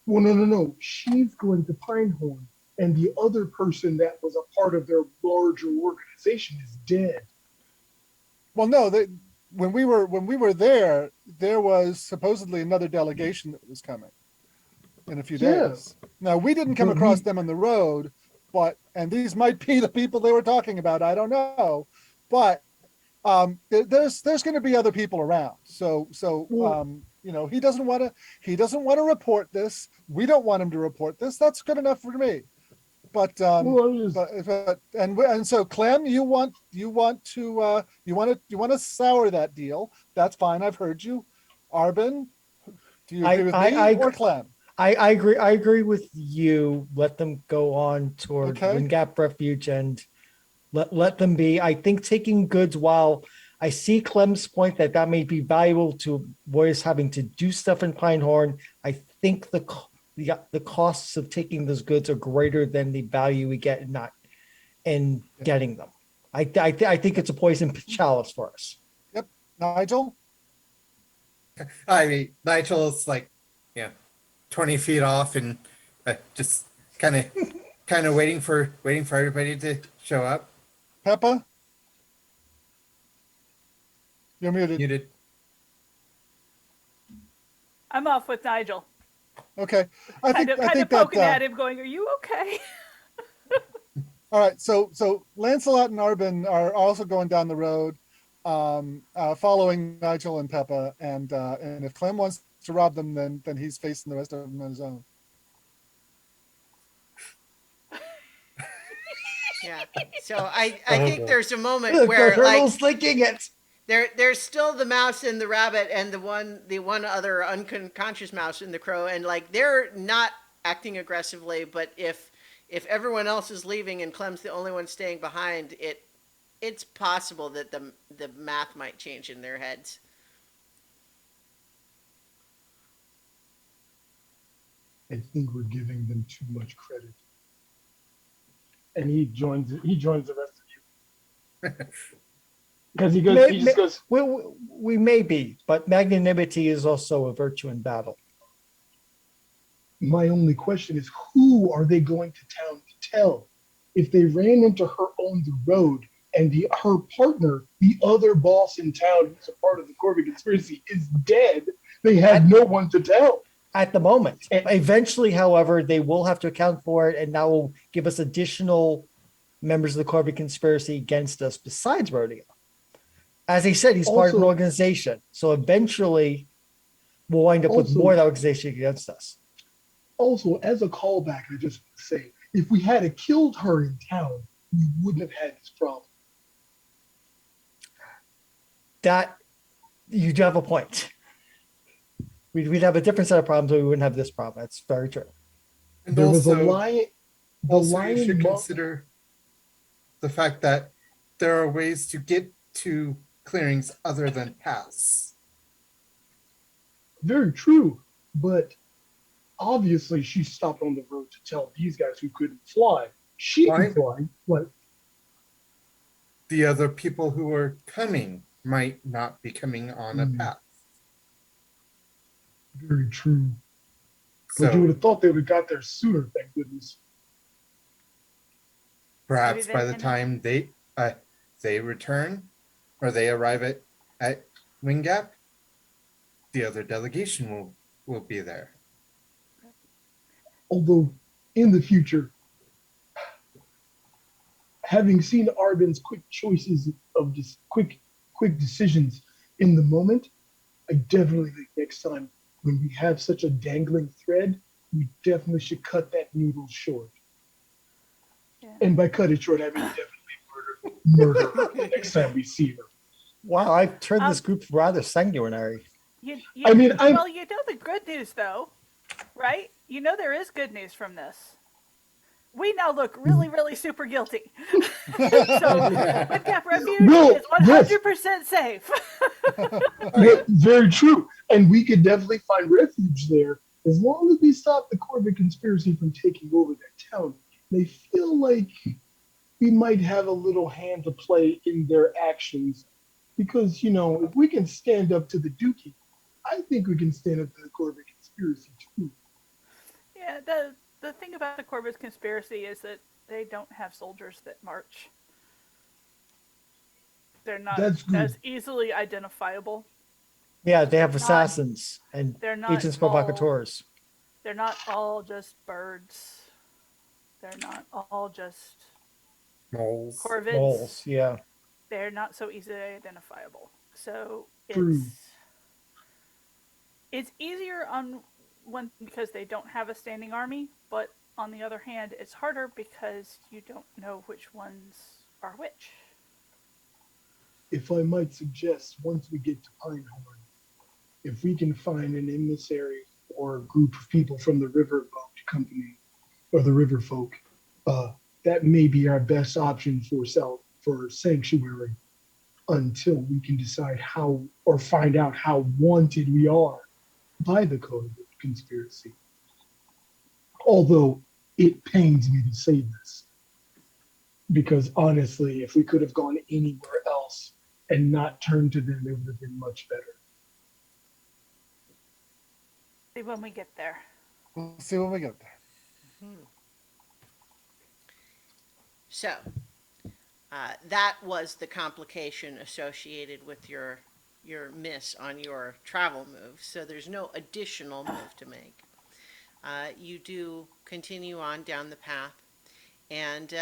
Well, no. She's going to Pinehorn, and the other person that was a part of their larger organization is dead. Well, no, when we were there was supposedly another delegation that was coming in a few Yeah. days. Now we didn't come But across we- them on the road, and these might be the people they were talking about. I don't know, but there's going to be other people around. So Well- he doesn't want to report this. We don't want him to report this. That's good enough for me. But Well, I was just, and so Clem, you want to sour that deal. That's fine. I've heard you. Arbin, do you agree with me or Clem? I agree. I agree with you. Let them go on toward Okay. Wind Gap Refuge and let them be. I think taking goods, while I see Clem's point that may be valuable to boys having to do stuff in Pinehorn, I think the costs of taking those goods are greater than the value we get in getting them. I think it's a poison chalice for us. Nigel? I mean, Nigel's like, 20 feet off and just kind of waiting for everybody to show up. Peppa? You're muted. Muted. I'm off with Nigel. Okay. I think poking that, at him, going, "Are you okay?" all right. So Lancelot and Arbin are also going down the road, following Nigel and Peppa. And if Clem wants to rob them, then he's facing the rest of them on his own. Yeah. So I think there's a moment Look, where the like turtle's thinking it. there's still the mouse and the rabbit and the one other unconscious mouse and the crow, and like they're not acting aggressively, but if everyone else is leaving and Clem's the only one staying behind, it's possible that the math might change in their heads. I think we're giving them too much credit. And he joins the rest of you. Because he just goes, We may be, but magnanimity is also a virtue in battle. my only question is, who are they going to town to tell? If they ran into her on the road and her partner, the other boss in town who's a part of the Corbett conspiracy, is dead, they have no one to tell. At the moment. Eventually, however, they will have to account for it, and that will give us additional members of the Corbett conspiracy against us besides Rodeo. As I said, he's part of an Also- organization. So eventually, we'll wind up with Also- more of that organization against us. Also, as a callback, I just want to say, if we had killed her in town, we wouldn't have had this problem. That, you do have a point. We'd have a different set of problems, but we wouldn't have this problem. That's very true. And There was a also, lion. The also you lion should monk- consider the fact that there are ways to get to clearings other than paths. Very true, but obviously she stopped on the road to tell these guys who couldn't fly. She Why? can fly. What? The other people who are coming might not be coming on a Hmm. path. Very true. But you would So have thought they would have got there sooner. Thank goodness. perhaps Maybe by they the can- time they return or they arrive at Wing Gap, the other delegation will be there. Although in the future, having seen Arbin's quick choices of just quick decisions in the moment, I definitely think next time when we have such a dangling thread, we definitely should cut that noodle short. Yeah. And by cut it short, I mean definitely murder her next time we see her. Wow, I've turned this group rather sanguinary. I mean, well, you know the good news, though, right? You know there is good news from this. We now look really, really super guilty. So, Wind Gap Refuge Well, is 100% safe. Yeah, very true. And we could definitely find refuge there as long as we stop the Corbett conspiracy from taking over that town. They feel like we might have a little hand to play in their actions because, if we can stand up to the Dookie, I think we can stand up to the Corbett conspiracy too. Yeah, the thing about the Corvus conspiracy is that they don't have soldiers that march. They're not That's good. as easily identifiable. Yeah, they have They're not. assassins and They're not agents all. provocateurs. They're not all just birds. They're not all just Moles. corvids. Moles, yeah. They're not so easily identifiable. So True. it's easier on one because they don't have a standing army, but on the other hand, it's harder because you don't know which ones are which. If I might suggest, once we get to Pinehorn, if we can find an emissary or a group of people from the Riverboat Company or the River Folk, that may be our best option for sanctuary until we can decide how or find out how wanted we are by the Code conspiracy. Although it pains me to say this, because honestly, if we could have gone anywhere else and not turned to them, it would have been much better. See when we get there. We'll see when we get there. So, that was the complication associated with your miss on your travel move. So there's no additional move to make. You do continue on down the path, and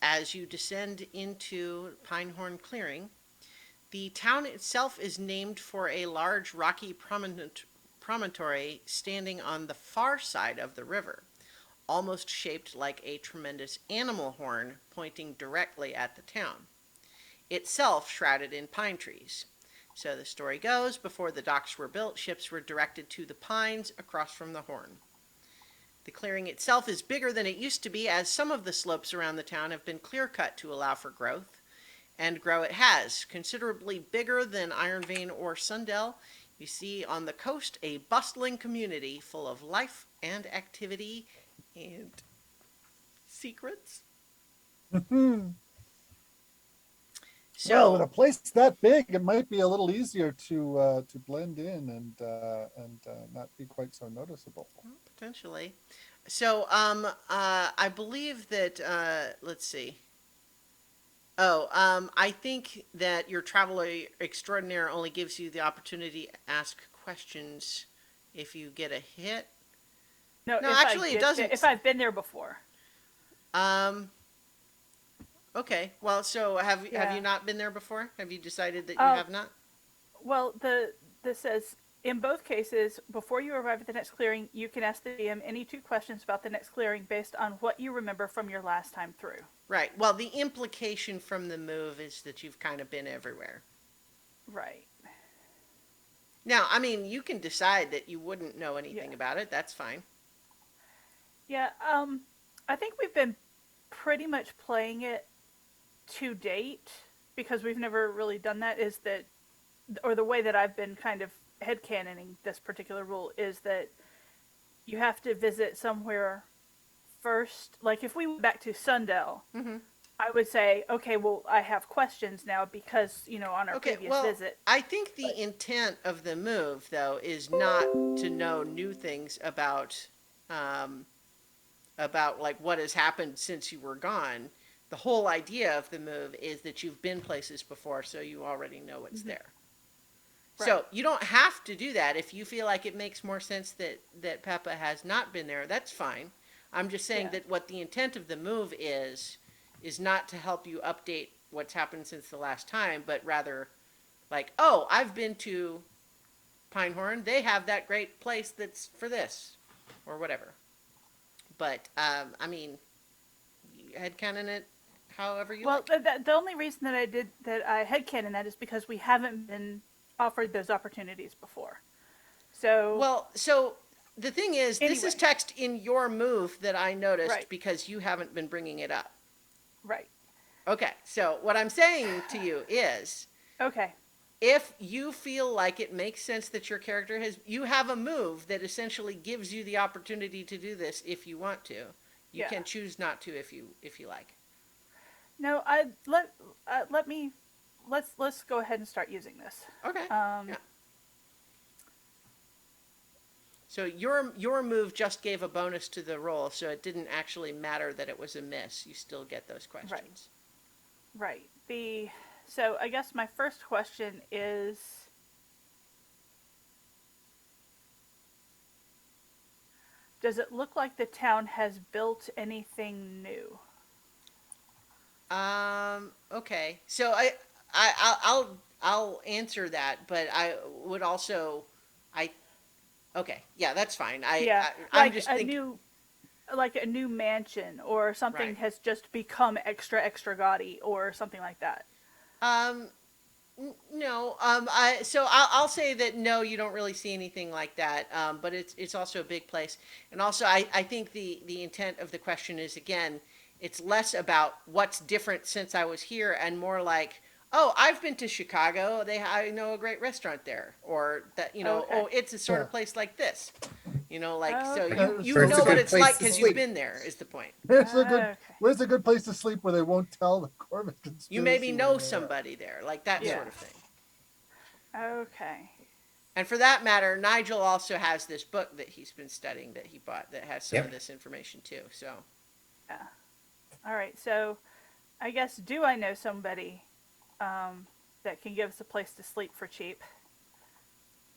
as you descend into Pinehorn Clearing, the town itself is named for a large rocky promontory standing on the far side of the river, almost shaped like a tremendous animal horn pointing directly at the town, itself shrouded in pine trees. So the story goes, before the docks were built, ships were directed to the pines across from the horn. The clearing itself is bigger than it used to be, as some of the slopes around the town have been clear-cut to allow for growth. And grow it has, considerably bigger than Iron Vein or Sundell. You see on the coast a bustling community full of life and activity and secrets. Well, in a place that big, it might be a little easier to blend in and not be quite so noticeable. Potentially. So, I believe that, let's see. I think that your traveler extraordinaire only gives you the opportunity to ask questions if you get a hit. No, No, if actually, it doesn't. If I've been there before. Okay. Well, so have Yeah. you not been there before? Have you decided that you Oh. have not? Well, this says in both cases, before you arrive at the next clearing, you can ask the DM any 2 questions about the next clearing based on what you remember from your last time through. Right. Well, the implication from the move is that you've kind of been everywhere. Right. Now, I mean, you can decide that you wouldn't know anything Yeah. about it. That's fine. Yeah, I think we've been pretty much playing it to date because we've never really done that, is that, or the way that I've been kind of headcanoning this particular rule is that you have to visit somewhere first. Like if we went back to Sundell, Mm-hmm. I would say, okay, well, I have questions now because, on our Okay, previous well, visit. I think the intent of the move, though, is not to know new things about like what has happened since you were gone. The whole idea of the move is that you've been places before, so you already know what's there. So Right. you don't have to do that. If you feel like it makes more sense that Peppa has not been there, that's fine. I'm just saying Yeah. that what the intent of the move is not to help you update what's happened since the last time, but rather like, oh, I've been to Pinehorn. They have that great place that's for this or whatever. But, I mean, headcanon it however you Well, like. the only reason that I headcanon that is because we haven't been offered those opportunities before. So, Well, so the thing is, this is Anyway. text in your move that I noticed Right. because you haven't been bringing it up. right. Okay, so what I'm saying to you is, Okay. if you feel like it makes sense that your character you have a move that essentially gives you the opportunity to do this if you want to. You Yeah. can choose not to if you like. No, let's go ahead and start using this. Okay. Um, Yeah. So your move just gave a bonus to the roll, so it didn't actually matter that it was a miss. You still get those questions. Right. So I guess my first question is, does it look like the town has built anything new? Okay. So I'll answer that, but I would also, I, okay, yeah, that's fine. Yeah, I'm like just a thinking, new like a new mansion or something Right. has just become extra gaudy or something like that. um, no, I'll say that no, you don't really see anything like that. But it's also a big place, and also I think the intent of the question is again, it's less about what's different since I was here, and more like, oh, I've been to Chicago. I know a great restaurant there, or that Okay. oh, it's a sort of Yeah. place like this. Like so Okay. you Or it's know a what good it's place like to because you've sleep. been there. Is the point? Okay. Where's a good place to sleep where they won't tell the Corbin conspiracy? You maybe where know they are? somebody there, like that Yeah. sort of thing. Okay. And for that matter, Nigel also has this book that he's been studying that he bought that has some Yep. of this information too. So, Yeah. All right. So I guess, do I know somebody that can give us a place to sleep for cheap?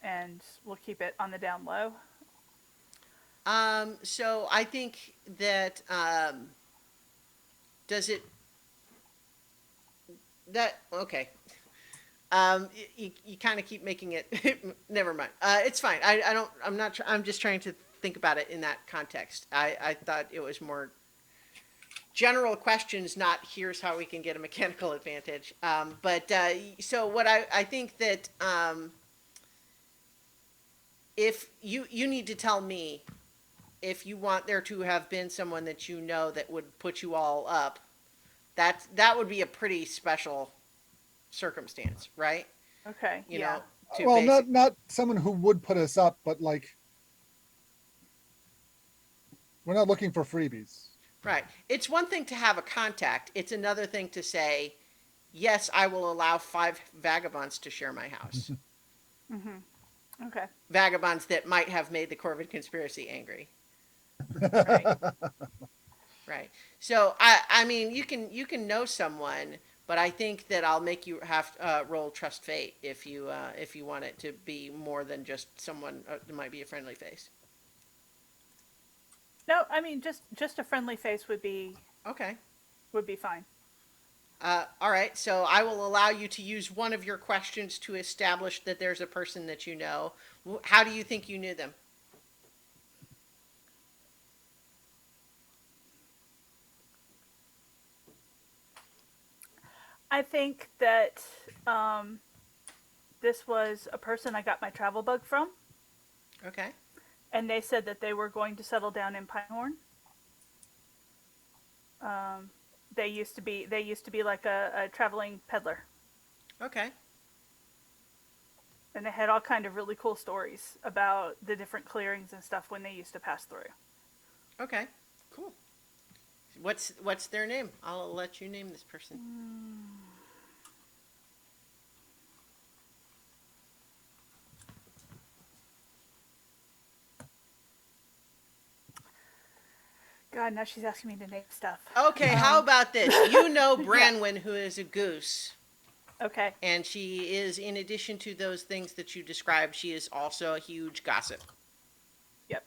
And we'll keep it on the down low. so I think that does it that okay. You kind of keep making it. Never mind. It's fine. I don't. I'm not. I'm just trying to think about it in that context. I thought it was more general questions, not here's how we can get a mechanical advantage. But so what I think that if you need to tell me if you want there to have been someone that you know that would put you all up, that would be a pretty special circumstance, right? Okay. You Yeah. know, to Well, basic, not someone who would put us up, but like we're not looking for freebies. right. It's one thing to have a contact. It's another thing to say, yes, I will allow 5 vagabonds to share my house. Okay. Vagabonds that might have made the Corvid conspiracy angry. Right. Right. So I mean you can know someone, but I think that I'll make you have roll trust fate if you want it to be more than just someone that might be a friendly face. No, I mean just a friendly face would be Okay. fine. All right. So I will allow you to use one of your questions to establish that there's a person that you know. How do you think you knew them? I think that this was a person I got my travel bug from, Okay. and they said that they were going to settle down in Pinehorn. They used to be like a traveling peddler, Okay. and they had all kind of really cool stories about the different clearings and stuff when they used to pass through. Okay. Cool. What's their name? I'll let you name this person. God, now she's asking me to name stuff. Okay, how about this? You know Branwen, who is a goose, Okay. and she is, in addition to those things that you described, she is also a huge gossip. Yep.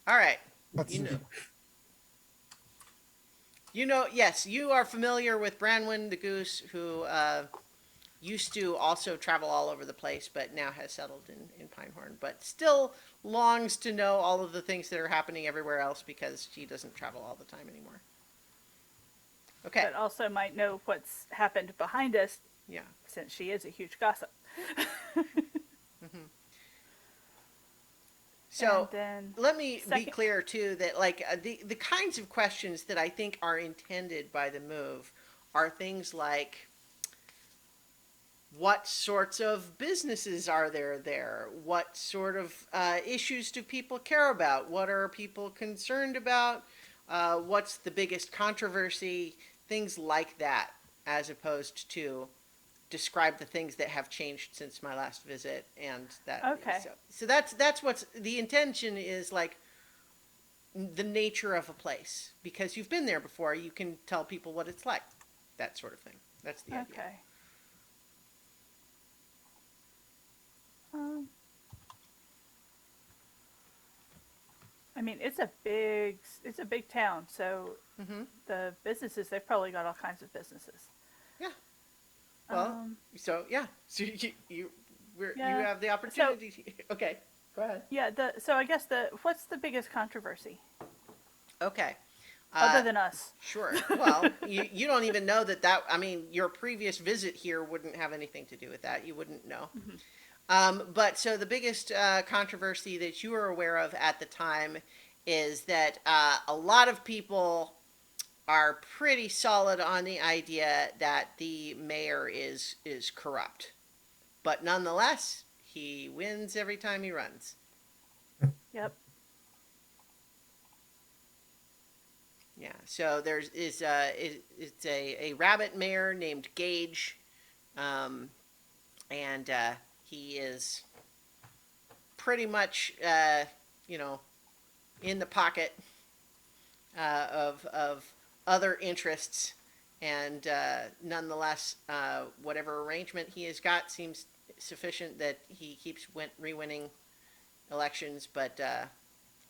All right. That's You know. You know, yes, you are familiar with Branwen the goose, who used to also travel all over the place, but now has settled in Pinehorn, but still longs to know all of the things that are happening everywhere else because she doesn't travel all the time anymore. Okay. But also might know what's happened behind us Yeah. since she is a huge gossip. So and then let me be second- clear too that like the kinds of questions that I think are intended by the move are things like what sorts of businesses are there? What sort of issues do people care about? What are people concerned about? What's the biggest controversy? Things like that, as opposed to describe the things that have changed since my last visit, and that. Okay. So that's what's the intention is, like the nature of a place, because you've been there before. You can tell people what it's like, that sort of thing. That's the idea. Okay. Um, I mean, it's a big town, so Hmm. the businesses, they've probably got all kinds of businesses. Yeah. Well, Um, so yeah, so you Yeah. have the opportunity. Okay, go ahead. yeah. So I guess what's the biggest controversy Okay. other than us? Sure. Well, you don't even know that. I mean, your previous visit here wouldn't have anything to do with that. You wouldn't know. But so the biggest controversy that you were aware of at the time is that a lot of people are pretty solid on the idea that the mayor is corrupt, but nonetheless, he wins every time he runs. Yep. Yeah. So it's a rabbit mayor named Gage, and he is pretty much you know in the pocket of other interests, and nonetheless, whatever arrangement he has got seems sufficient that he keeps re-winning elections. But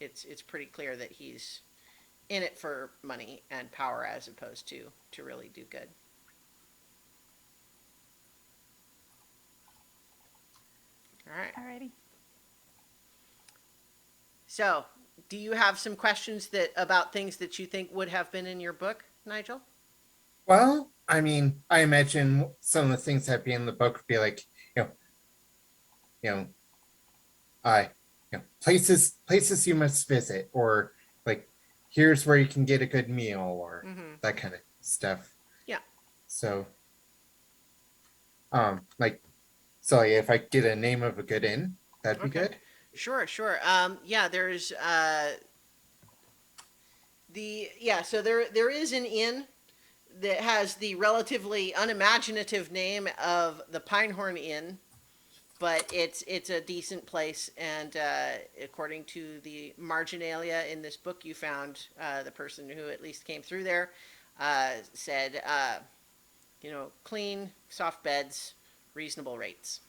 it's pretty clear that he's in it for money and power as opposed to really do good. All right. Alrighty. So, do you have some questions about things that you think would have been in your book, Nigel? Well, I mean, I imagine some of the things that be in the book would be like, you know, I, places you must visit, or like, here's where you can get a good meal, or that kind of stuff. Yeah. So, like, so if I get a name of a good inn, that'd be Okay. good. Sure, sure. Yeah, there's so there is an inn that has the relatively unimaginative name of the Pinehorn Inn, but it's a decent place, and according to the marginalia in this book you found, the person who at least came through there said, clean, soft beds, reasonable rates.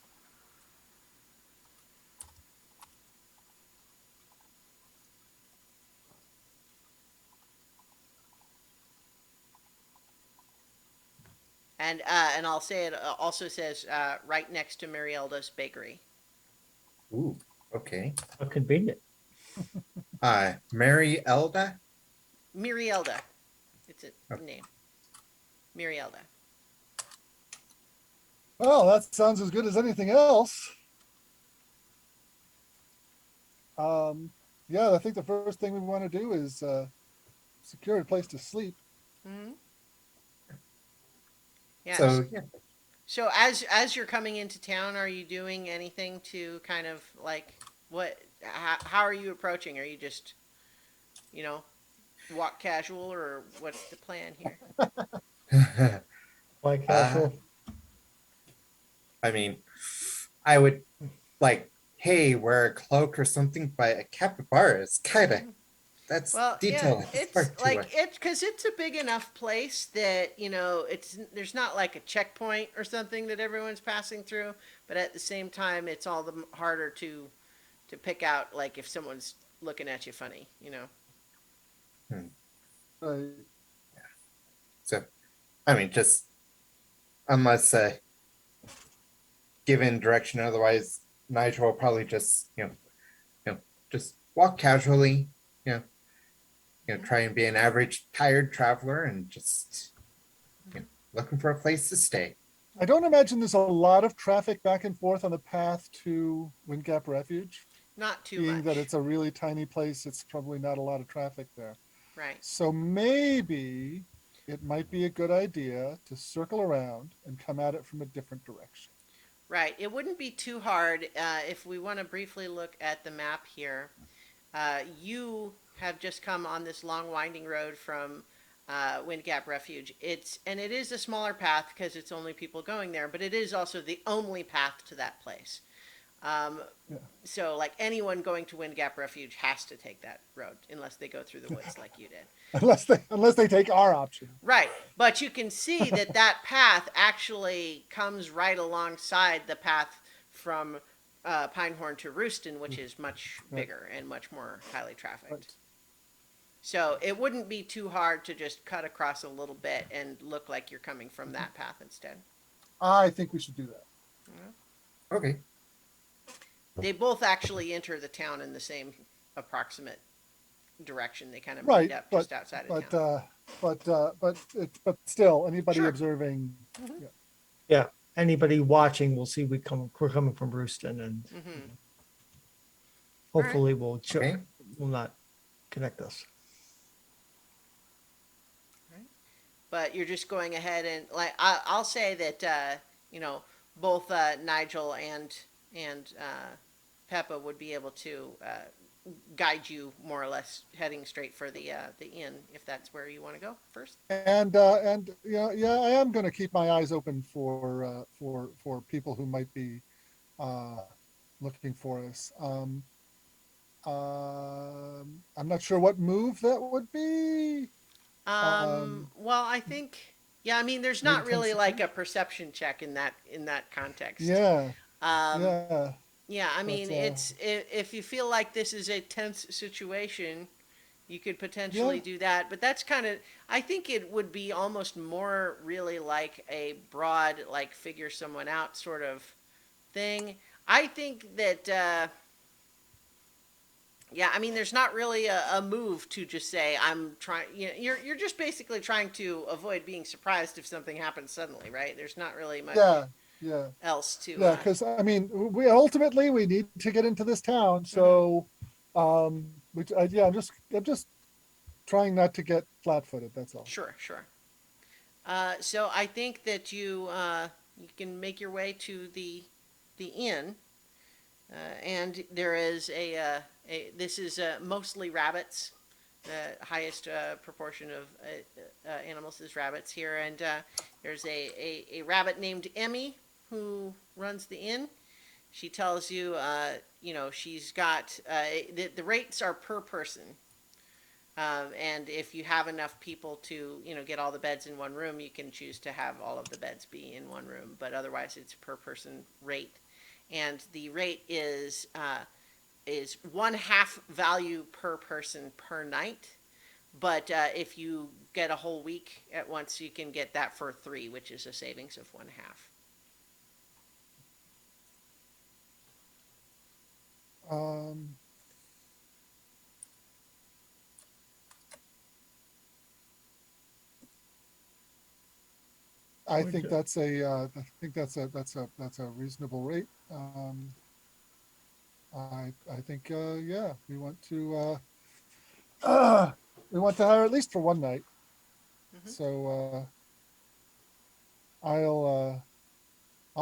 And I'll say it also says right next to Marielda's Bakery. Ooh, okay. How convenient. Mary Elda. Mirielda. It's a Okay. name. Mirielda. Well, that sounds as good as anything else. Yeah, I think the first thing we want to do is secure a place to sleep. Mm-hmm. Yeah. So yeah. So as you're coming into town, are you doing anything to kind of like how are you approaching? Are you just, walk casual, or what's the plan here? Like casual. I mean, I would like, hey, wear a cloak or something, but a capybara is kind of, that's Well, detail. yeah, It's it's far too like much. because it's a big enough place that there's not like a checkpoint or something that everyone's passing through, but at the same time, it's all the harder to pick out, like, if someone's looking at you funny. Right. So, I mean, just unless given direction, otherwise Nigel will probably just just walk casually, try and be an average tired traveler and just looking for a place to stay. I don't imagine there's a lot of traffic back and forth on the path to Wind Gap Refuge. Not too Being much, that it's a really tiny place, it's probably not a lot of traffic there. right? So maybe it might be a good idea to circle around and come at it from a different direction. Right. It wouldn't be too hard if we want to briefly look at the map here. You have just come on this long winding road from Wind Gap Refuge. And it is a smaller path because it's only people going there, but it is also the only path to that place. Um, Yeah. So, like, anyone going to Wind Gap Refuge has to take that road unless they go through the woods like you did. Unless they take our option. Right, but you can see that that path actually comes right alongside the path from Pinehorn to Rooston, which is much Right. bigger and much more highly trafficked. Right. So it wouldn't be too hard to just cut across a little bit and look like you're coming from that path instead. I think we should do that. Okay. They both actually enter the town in the same approximate direction. They kind of Right, meet up but just outside of but town. but still, anybody Sure. observing, Yeah. Anybody watching will see we're coming from Rooston, and Mhm. hopefully will Okay. will not connect us. But you're just going ahead and like I'll say that both Nigel and Peppa would be able to guide you more or less heading straight for the inn if that's where you want to go first. and yeah, I am going to keep my eyes open for people who might be looking for us. I'm not sure what move that would be. Well, I think yeah. I mean, there's Maybe not really 10 like a perception check in that context. Yeah, Um, yeah. Yeah, I mean, But, if you feel like this is a tense situation, you could potentially Yeah. do that. But that's kind of, I think it would be almost more really like a broad, like figure someone out sort of thing. I think that, yeah, I mean, there's not really a move to just say I'm trying. You're just basically trying to avoid being surprised if something happens suddenly, right? There's not really much Yeah, yeah. else to. Yeah, because I mean, we ultimately we need to get into this town, so yeah, I'm just trying not to get flat-footed. That's all. Sure, sure. So I think that you can make your way to the inn, and there is this is mostly rabbits. The highest proportion of animals is rabbits here, and there's a rabbit named Emmy who runs the inn. She tells you, she's got the rates are per person. And if you have enough people to, get all the beds in one room, you can choose to have all of the beds be in one room. But otherwise, it's per person rate, and the rate is 1/2 value per person per night. But if you get a whole week at once, you can get that for 3, which is a savings of 1/2. Um, I Would think you- that's a reasonable rate. I think yeah, we want to hire at least for one night. Mhm. So I'll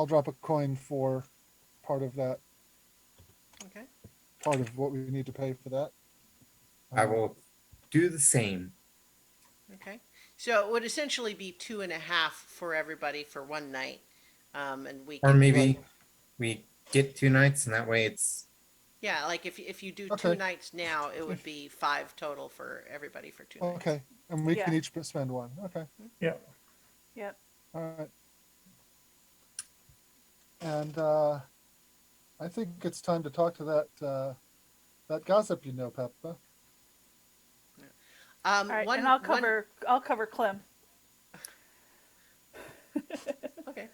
drop a coin for part of that, Okay. part of what we need to pay for that. I will do the same. Okay. So it would essentially be 2.5 for everybody for one night, and we Or can maybe we get 2 nights and that way it's yeah, like if you do Okay. 2 nights now, it would be 5 total for everybody for 2 nights. Okay, and we can Yeah. each spend one. Okay, Yeah. Yep. all right. And I think it's time to talk to that gossip, Peppa. All right, and I'll cover Clem. Okay.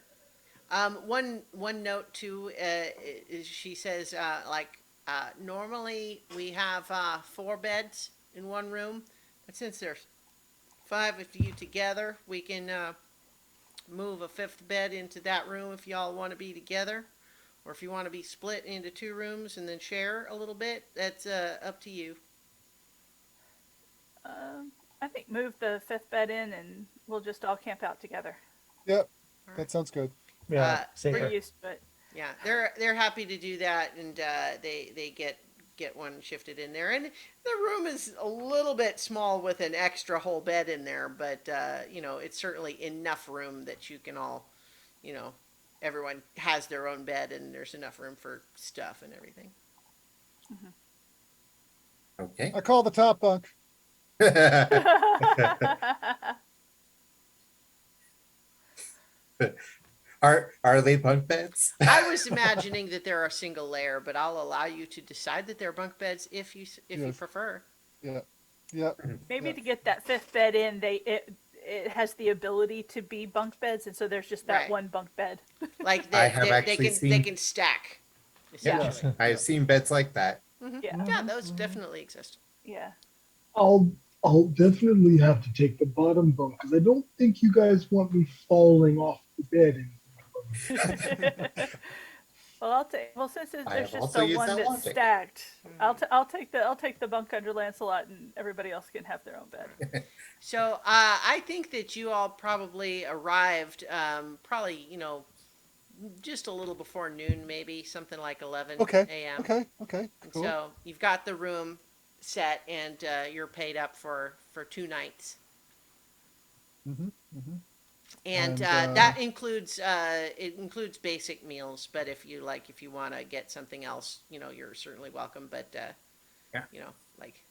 One note too is she says normally we have 4 beds in one room, but since there's 5 of you together, we can move a 5th bed into that room if y'all want to be together, or if you want to be split into 2 rooms and then share a little bit. That's up to you. I think move the 5th bed in, and we'll just all camp out together. Yep, All that sounds good. Yeah. Uh, Same We're here. used to it. Yeah, they're happy to do that, and they get get one shifted in there. And the room is a little bit small with an extra whole bed in there, but it's certainly enough room that you can all, everyone has their own bed and there's enough room for stuff and everything. Okay. I call the top bunk. Are they bunk beds? I was imagining that they're a single layer, but I'll allow you to decide that they're bunk beds if you Yes. prefer. Yeah. Yeah. Maybe Yeah. to get that fifth bed in, it has the ability to be bunk beds, and so there's just that Right. one bunk bed. Like I have they actually can they seen- can stack. Yeah, Essentially. I've seen beds like that. Yeah. Yeah, those definitely exist. Yeah. I'll definitely have to take the bottom bunk because I don't think you guys want me falling off the bed. Well, since I there's have just also the used one that that's logic. stacked, I'll take the bunk under Lancelot, and everybody else can have their own bed. So I think that you all probably arrived, probably just a little before noon, maybe something like 11 Okay. a.m. Okay. Okay. And Cool. so you've got the room set, and you're paid up for 2 nights. Mm-hmm. Mm-hmm. And And, that includes it includes basic meals, but if you want to get something else, you're certainly welcome. But Yeah. like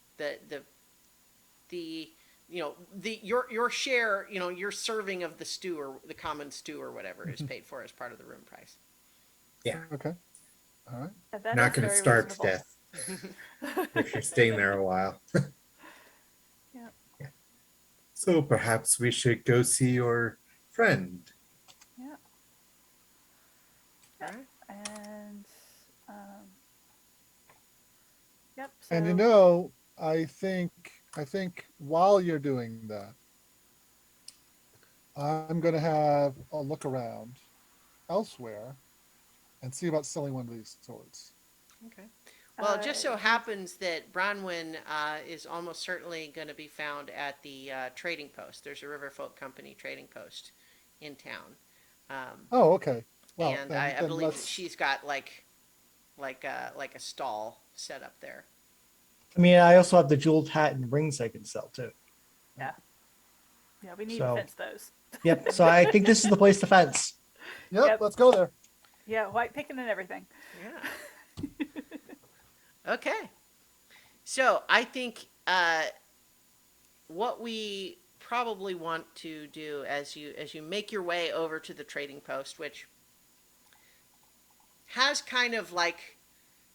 your share, your serving of the stew or the common stew or whatever is paid for as part of the room price. Okay. All right. Yeah, that Not is going to very starve to reasonable. death if you're staying there a while. Yeah. Yeah. So perhaps we should go see your friend. Yeah. All right. And yep. And So I think while you're doing that, I'm gonna have a look around elsewhere and see about selling one of these swords. Okay. Well, it Uh, just so happens that Bronwyn is almost certainly going to be found at the trading post. There's a Riverfolk Company trading post in town. Oh, okay. Well, And then, I then believe that let's- she's got like a stall set up there. I mean, I also have the jeweled hat and rings I can sell too. yeah, we need So- to fence those. Yep. So I think this is the place to fence. Yep, Yep. let's go there. Yeah, white picking and everything. Yeah. Okay. So I think what we probably want to do as you make your way over to the trading post, which has kind of like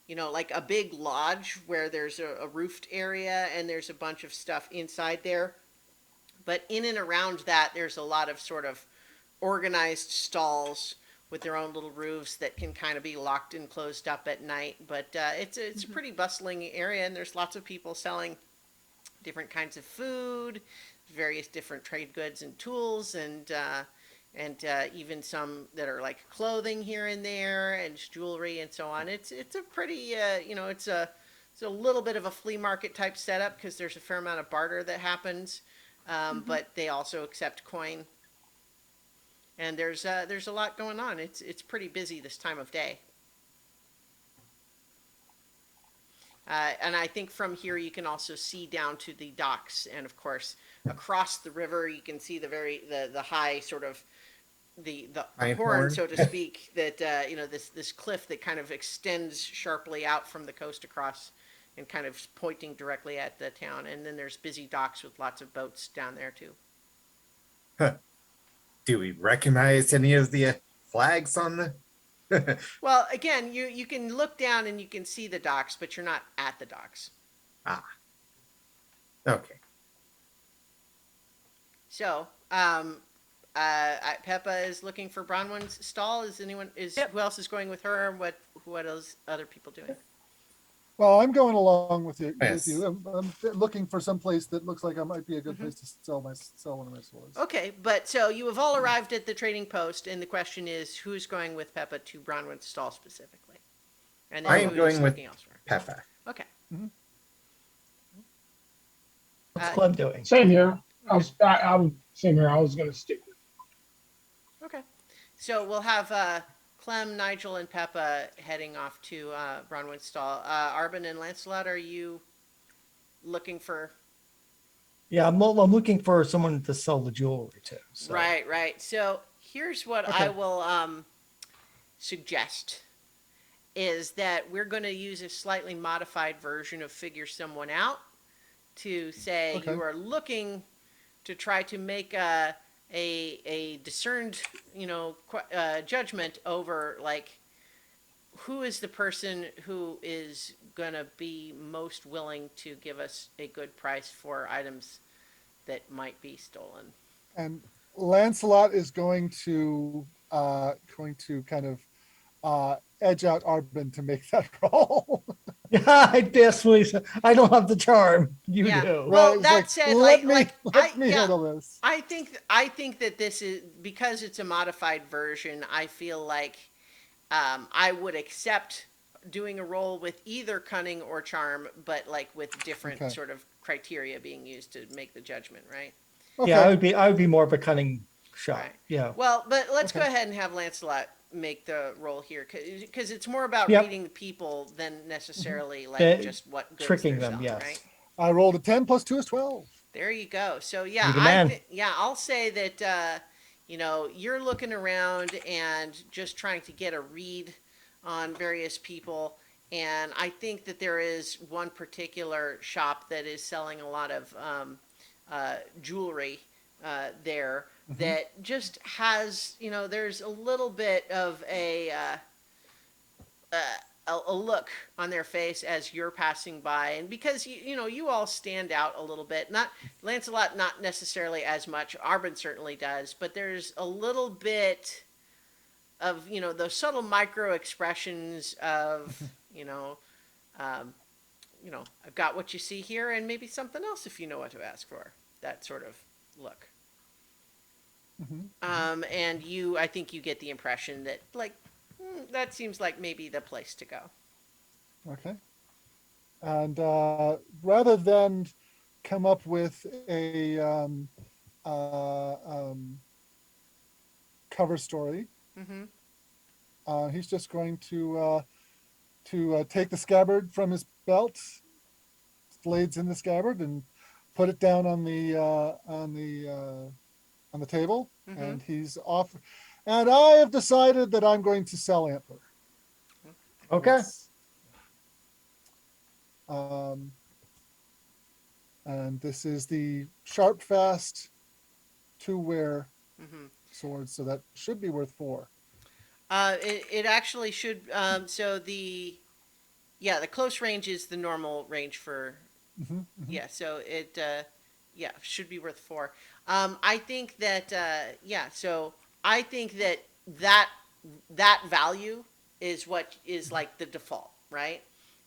like a big lodge where there's a roofed area and there's a bunch of stuff inside there. But in and around that, there's a lot of sort of organized stalls with their own little roofs that can kind of be locked and closed up at night. But it's a pretty bustling area, and there's lots of people selling different kinds of food, various different trade goods and tools, and even some that are like clothing here and there, and jewelry and so on. It's a pretty it's a little bit of a flea market type setup because there's a fair amount of barter that happens, but they also accept coin. And there's a lot going on. It's pretty busy this time of day. And I think from here you can also see down to the docks, and of course across the river you can see the high sort of the High horn, horn. so to speak, that this cliff that kind of extends sharply out from the coast across, and kind of pointing directly at the town. And then there's busy docks with lots of boats down there too. Do we recognize any of the flags on the? Well, again, you can look down and you can see the docks, but you're not at the docks. Okay. So, Peppa is looking for Bronwyn's stall. Yep. Who else is going with her? What else other people doing? Well, I'm going along with you. Yes. I'm looking for some place that looks like I might be a good Mm-hmm. place to sell one of my swords. Okay, but so you have all arrived at the trading post, and the question is, who's going with Peppa to Bronwyn's stall specifically? And then I am who is going with looking elsewhere? Peppa. Okay. What's Clem doing? Same here. Same here. I was gonna stick with. Okay. So we'll have Clem, Nigel, and Peppa heading off to Bronwyn's stall. Arbin and Lancelot, are you looking for? Yeah, I'm looking for someone to sell the jewelry to. So. Right, right. So here's what Okay. I will suggest is that we're going to use a slightly modified version of Figure Someone Out to say Okay. you are looking to try to make a discerned, judgment over like who is the person who is going to be most willing to give us a good price for items that might be stolen. And Lancelot is going to kind of edge out Arbin to make that roll. Yeah, I definitely. I don't have the charm. You Yeah. do. Well, It's that said, let like me handle this. I think that this is because it's a modified version. I feel like I would accept doing a roll with either cunning or charm, but like with different Okay. sort of criteria being used to make the judgment, right? Okay. Yeah, I would be more of a cunning shot. Right. Yeah. Well, but let's go Okay. ahead and have Lancelot make the roll here because it's more about Yep. reading the people than necessarily like The- just what goods tricking they're them, selling, yes. right? I rolled a 10 plus 2 is 12. There you go. So yeah, You're the man. I'll say that you're looking around and just trying to get a read on various people, and I think that there is one particular shop that is selling a lot of jewelry there that just has there's a little bit of a look on their face as you're passing by, and because you all stand out a little bit. Not Lancelot, not necessarily as much. Arbin certainly does, but there's a little bit of those subtle micro expressions of I've got what you see here, and maybe something else if you know what to ask for. That sort of look. Mhm. And I think you get the impression that like that seems like maybe the place to go. Okay. And rather than come up with a cover story, Mm-hmm. he's just going to take the scabbard from his belt, blades in the scabbard, and put it down on the table, Mhm. and he's off. And I have decided that I'm going to sell Antler. Okay. It's, and this is the sharp fast 2-wear Mm-hmm. sword, so that should be worth 4. It actually should. So the close range is the normal range for. Mm-hmm, Yeah, so it should be worth 4. I think that so I think that value is what is like the default, right?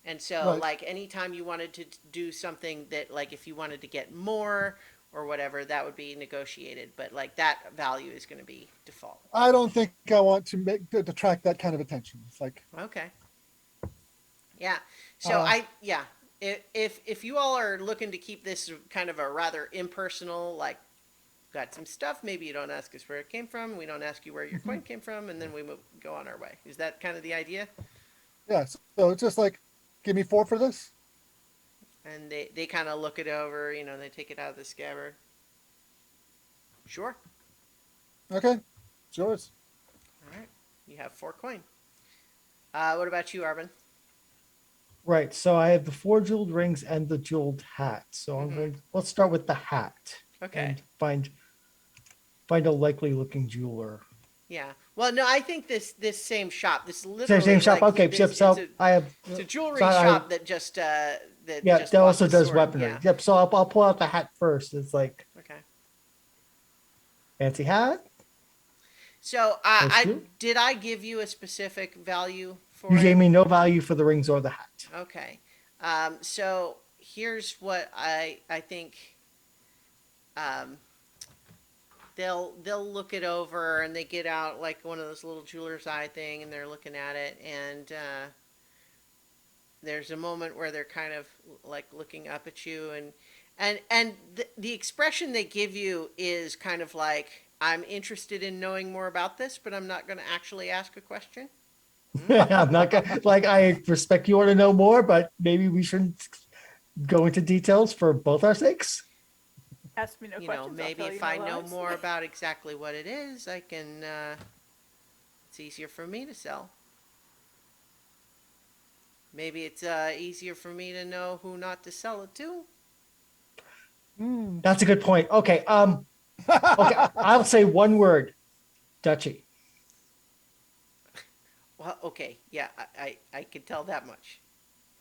And so Right. like anytime you wanted to do something that like if you wanted to get more or whatever, that would be negotiated, but like that value is going to be default. I don't think I want to attract that kind of attention. It's like, Okay. Yeah. So Uh, if you all are looking to keep this kind of a rather impersonal, like got some stuff, maybe you don't ask us where it came from, we don't ask you where your coin came from, and then we go on our way. Is that kind of the idea? yeah. So it's just like, give me 4 for this. And they kind of look it over, they take it out of the scabbard. Sure. Okay, it's yours. All right. You have 4 coin. What about you, Arbin? Right. So I have the 4 jeweled rings and the jeweled hat. So let's start with the hat. Okay. And find a likely looking jeweler. Yeah. Well, no, I think this same shop, this literally Same shop. like, okay. this- Yep. So it's I have. it's a jewelry so I- shop that just Yeah, just that bought also the does sword. weaponry. Yeah. Yep. So I'll pull out the hat first. It's like Okay. fancy hat. So That's good. did I give you a specific value for You it? gave me no value for the rings or the hat. Okay. So here's what I think. They'll look it over and they get out like one of those little jeweler's eye thing and they're looking at it and there's a moment where they're kind of like looking up at you and the expression they give you is kind of like I'm interested in knowing more about this, but I'm not going to actually ask a question. I'm not gonna like. I respect you want to know more, but maybe we shouldn't go into details for both our sakes. Ask me no You know, questions. I'll maybe tell you if no I know lies. more about exactly what it is, I can. It's easier for me to sell. Maybe it's easier for me to know who not to sell it to. Hmm. That's a good point. Okay. Okay. I'll say one word. Duchy. Well, okay, yeah, I can tell that much.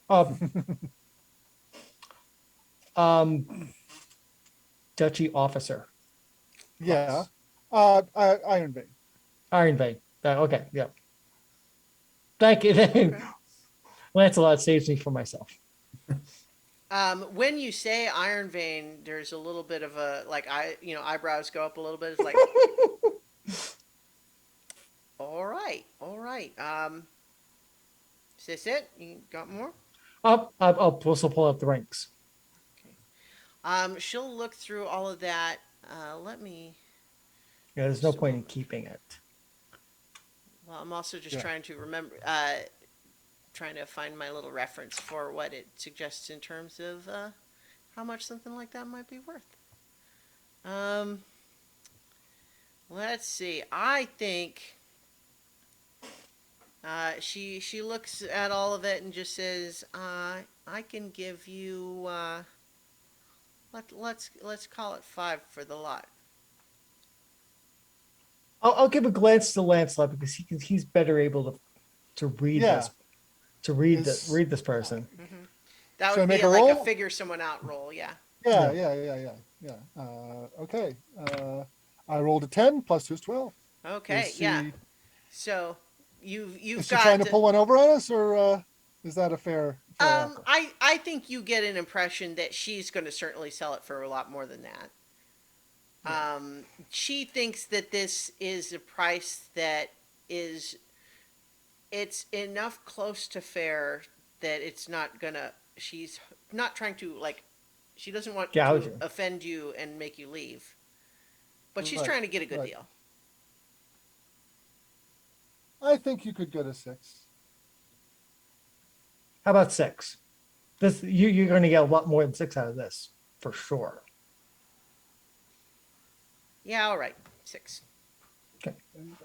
Um. um. Duchy officer. Yeah. Iron Vein. Iron Vein. Okay. Yeah. Thank you. Okay. Lancelot saves me from myself. When you say Iron Vein, there's a little bit of a like eyebrows go up a little bit. It's like, all right, all right. Is this it? You got more? I'll also pull up the ranks. She'll look through all of that. Let me. Yeah, there's no Just a point in moment. keeping it. Well, I'm also just Yeah. trying to remember. Trying to find my little reference for what it suggests in terms of how much something like that might be worth. Let's see. I think she looks at all of it and just says, "I can give you let's call it 5 for the lot." I'll give a glance to Lancelot because he's better able to read Yeah. this, to read Is- this person. That Should I would make be a like a roll? figure someone out roll. Yeah. Yeah. Okay. I rolled a 10 plus 2 is 12. Okay. Is she, Yeah. So you've is she got trying to pull one over on us, or is that a fair offer? I think you get an impression that she's going to certainly sell it for a lot more than that. She thinks that this is a price that is, it's enough close to fair that it's not gonna, she's not trying to like, she doesn't want Gouge to you. offend you and make you leave. But she's Right, trying to get a good right. deal. I think you could get a 6. How about 6? This you're going to get a lot more than 6 out of this for sure. Yeah, all right. 6. There you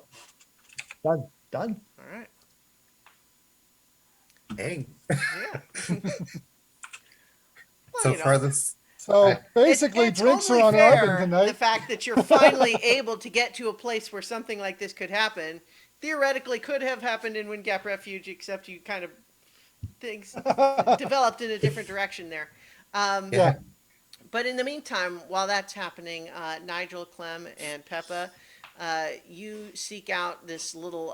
go. Done. All right. Hey, Yeah. Well, so you know, far this. So basically, it's drinks are totally on fair, Arvin tonight. the fact that you're finally able to get to a place where something like this could happen. Theoretically, could have happened in Wind Gap Refuge, except you kind of things developed in a different direction there. Yeah. But in the meantime, while that's happening, Nigel, Clem, and Peppa, you seek out this little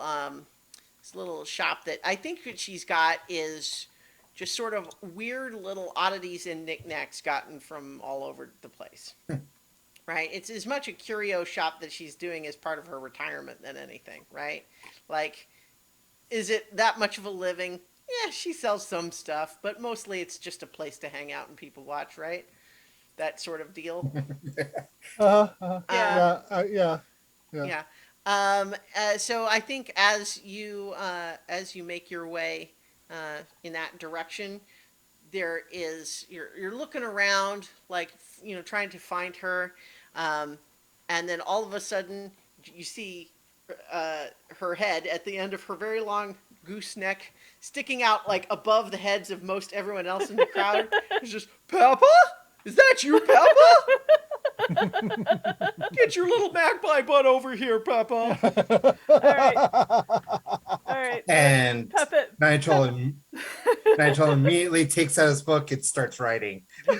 shop that I think that she's got is just sort of weird little oddities and knickknacks gotten from all over the place. Right? It's as much a curio shop that she's doing as part of her retirement than anything, right? Like, is it that much of a living? Yeah, she sells some stuff, but mostly it's just a place to hang out and people watch, right? That sort of deal. Yeah. Yeah. So I think as you make your way in that direction, there is you're looking around like trying to find her, and then all of a sudden you see her head at the end of her very long gooseneck sticking out like above the heads of most everyone else in the crowd. It's just, Peppa? Is that you, Peppa? Get your little magpie butt over here, Peppa. All right. And Peppa. Nigel immediately takes out his book and starts writing. Yeah.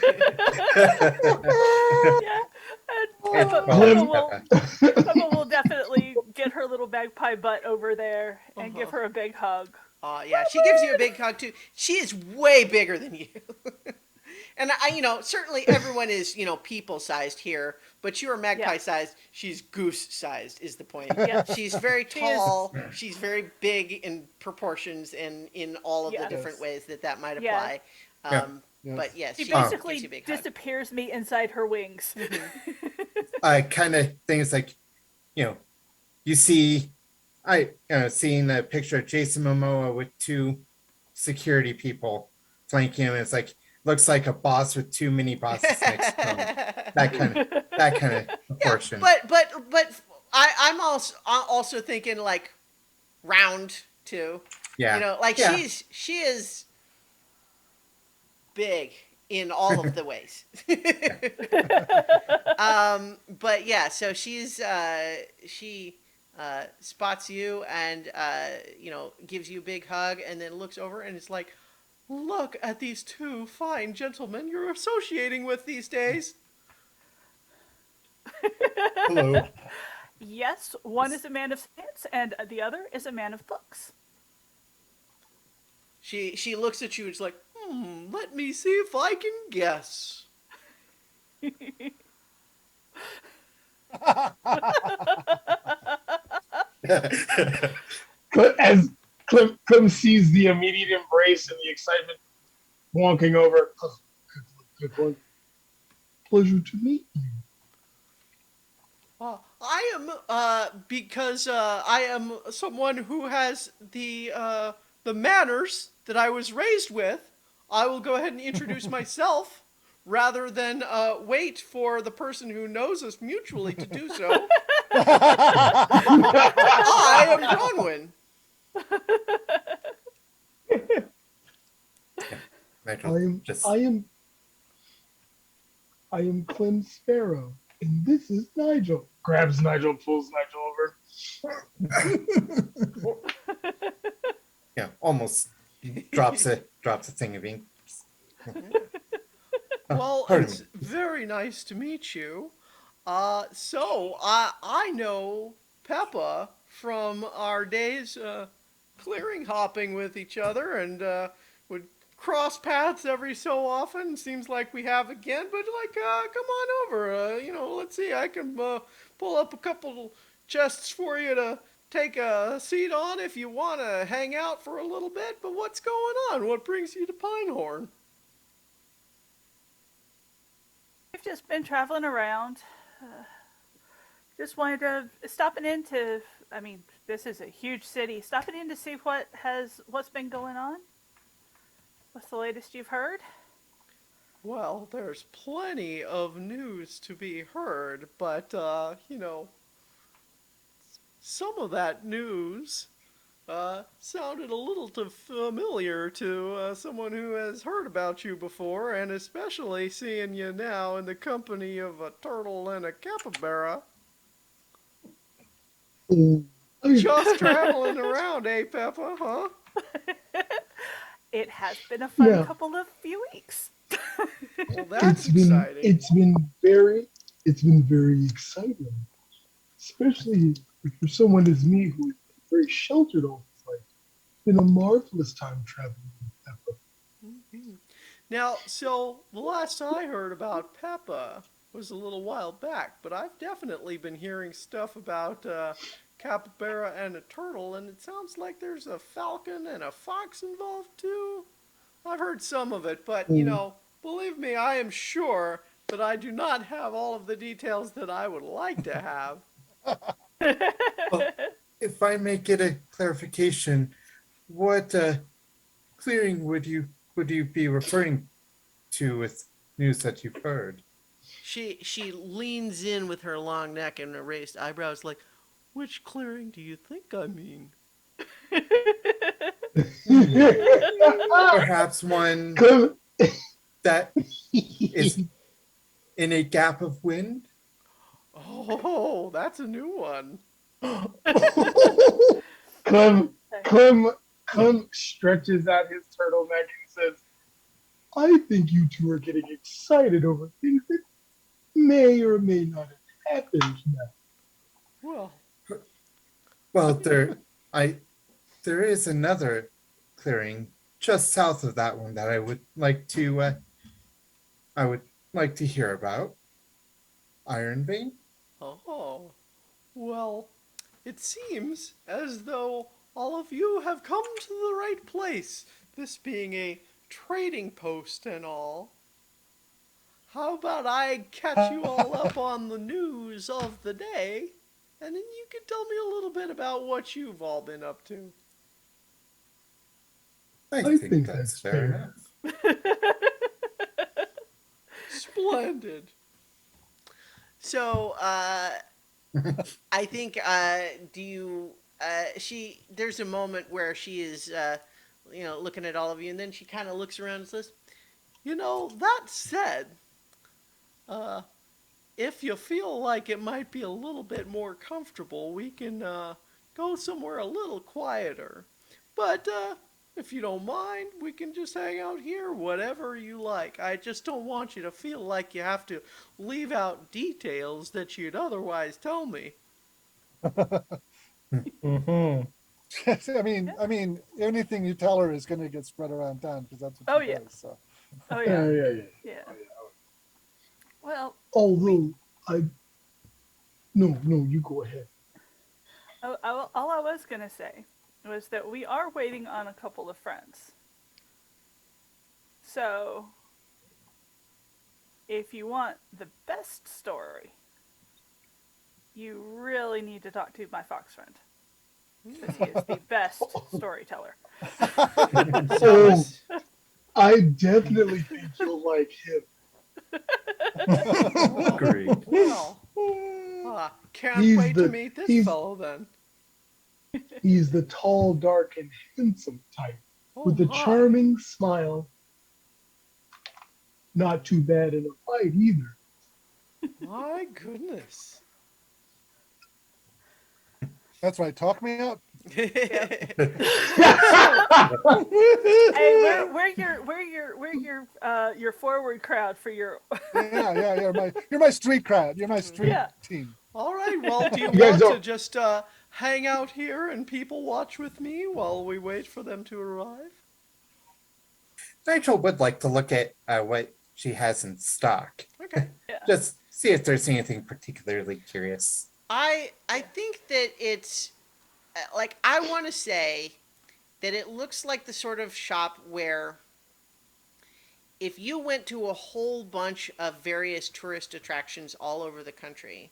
And And Peppa will definitely get her little magpie butt over there and give her a big hug. Yeah, she gives you a big hug too. She is way bigger than you. And certainly everyone is, people-sized here, but you are magpie-sized. She's goose-sized is the point. Yeah. She's very tall. She's very big in proportions and in all of the Yes. different ways that might Yeah. apply. Yeah. Yes. But yes, She she gives basically you a big hug. disappears me inside her wings. I kind of think it's like, you know, you see, seeing the picture of Jason Momoa with two security people flanking him. It's like looks like a boss with two mini bosses next to him. That kind of Yeah, proportion. but I'm also thinking like round too. Yeah. You know, like Yeah. she is big in all of the ways. But yeah, so she spots you and gives you a big hug and then looks over and it's like, look at these two fine gentlemen you're associating with these days. Hello. Yes, one is a man of science, and the other is a man of books. She looks at you and is like, let me see if I can guess. As Clem sees the immediate embrace and the excitement walking over. "Oh, good one. Pleasure to meet you. I am because I am someone who has the manners that I was raised with. I will go ahead and introduce myself rather than wait for the person who knows us mutually to do so. I am Bronwyn. I am Clem Sparrow, and this is Nigel. Grabs Nigel, pulls Nigel over. Yeah, almost drops a thing of ink. Well, pardon it's me. very nice to meet you. So I know Peppa from our days clearing hopping with each other and would cross paths every so often. Seems like we have again, but like, come on over. Let's see. I can pull up a couple chests for you to take a seat on if you want to hang out for a little bit. But what's going on? What brings you to Pinehorn? We've just been traveling around. Just wanted to stopping in to. I mean, this is a huge city. Stopping in to see what's been going on. What's the latest you've heard? Well, there's plenty of news to be heard, but some of that news sounded a little too familiar to someone who has heard about you before, and especially seeing you now in the company of a turtle and a capybara. Oh, Just traveling around, eh, Peppa, huh? It has been a fun Yeah. couple of few weeks. Well, that's exciting. It's been very exciting, especially for someone as me who is very sheltered all his life. It's been a marvelous time traveling with Peppa. Now, so the last I heard about Peppa was a little while back, but I've definitely been hearing stuff about capybara and a turtle, and it sounds like there's a falcon and a fox involved too. I've heard some of it, but believe me, I am sure that I do not have all of the details that I would like to have. Well, if I may get a clarification, what clearing would you be referring to with news that you've heard? She leans in with her long neck and raised eyebrows, like, which clearing do you think I mean? Perhaps one that is in a gap of wind? Oh, that's a new one. Clem stretches out his turtleneck and says, I think you two are getting excited over things that may or may not have happened now. Well, there is another clearing just south of that one that I would like to hear about. Iron Vein? oh, well, it seems as though all of you have come to the right place, this being a trading post and all. How about I catch you all up on the news of the day? and then you can tell me a little bit about what you've all been up to. I I think think that's that's fair fair. enough. Splendid. So, I think, do you, there's a moment where she is, looking at all of you, and then she kind of looks around and says, that said, uh, if you feel like it might be a little bit more comfortable, we can, go somewhere a little quieter. But, if you don't mind, we can just hang out here, whatever you like. I just don't want you to feel like you have to leave out details that you'd otherwise tell me. Hmm. I mean, anything you tell her is going to get spread around town because that's what Oh she yeah. does. So, Oh yeah. Yeah. Yeah. Well, Although I, no, you go ahead. all I was gonna say was that we are waiting on a couple of friends. So, if you want the best story, you really need to talk to my fox friend because he is the best storyteller. So, Oh, I definitely think you'll like him. Agreed. well, can't He's wait to the meet this he's fellow then. he's the tall, dark, and handsome type Oh with a my. charming smile. Not too bad in a fight either. My goodness. that's right. Talk me up. Yep. So, Hey, we're your forward crowd for your Yeah. You're my street crowd. You're my street yeah. team. all right, well, do you You guys want to don't. just hang out here and people watch with me while we wait for them to arrive? Nigel would like to look at what she has in stock. Okay. Yeah. Just see if there's anything particularly curious. I think that it's like I want to say that it looks like the sort of shop where if you went to a whole bunch of various tourist attractions all over the country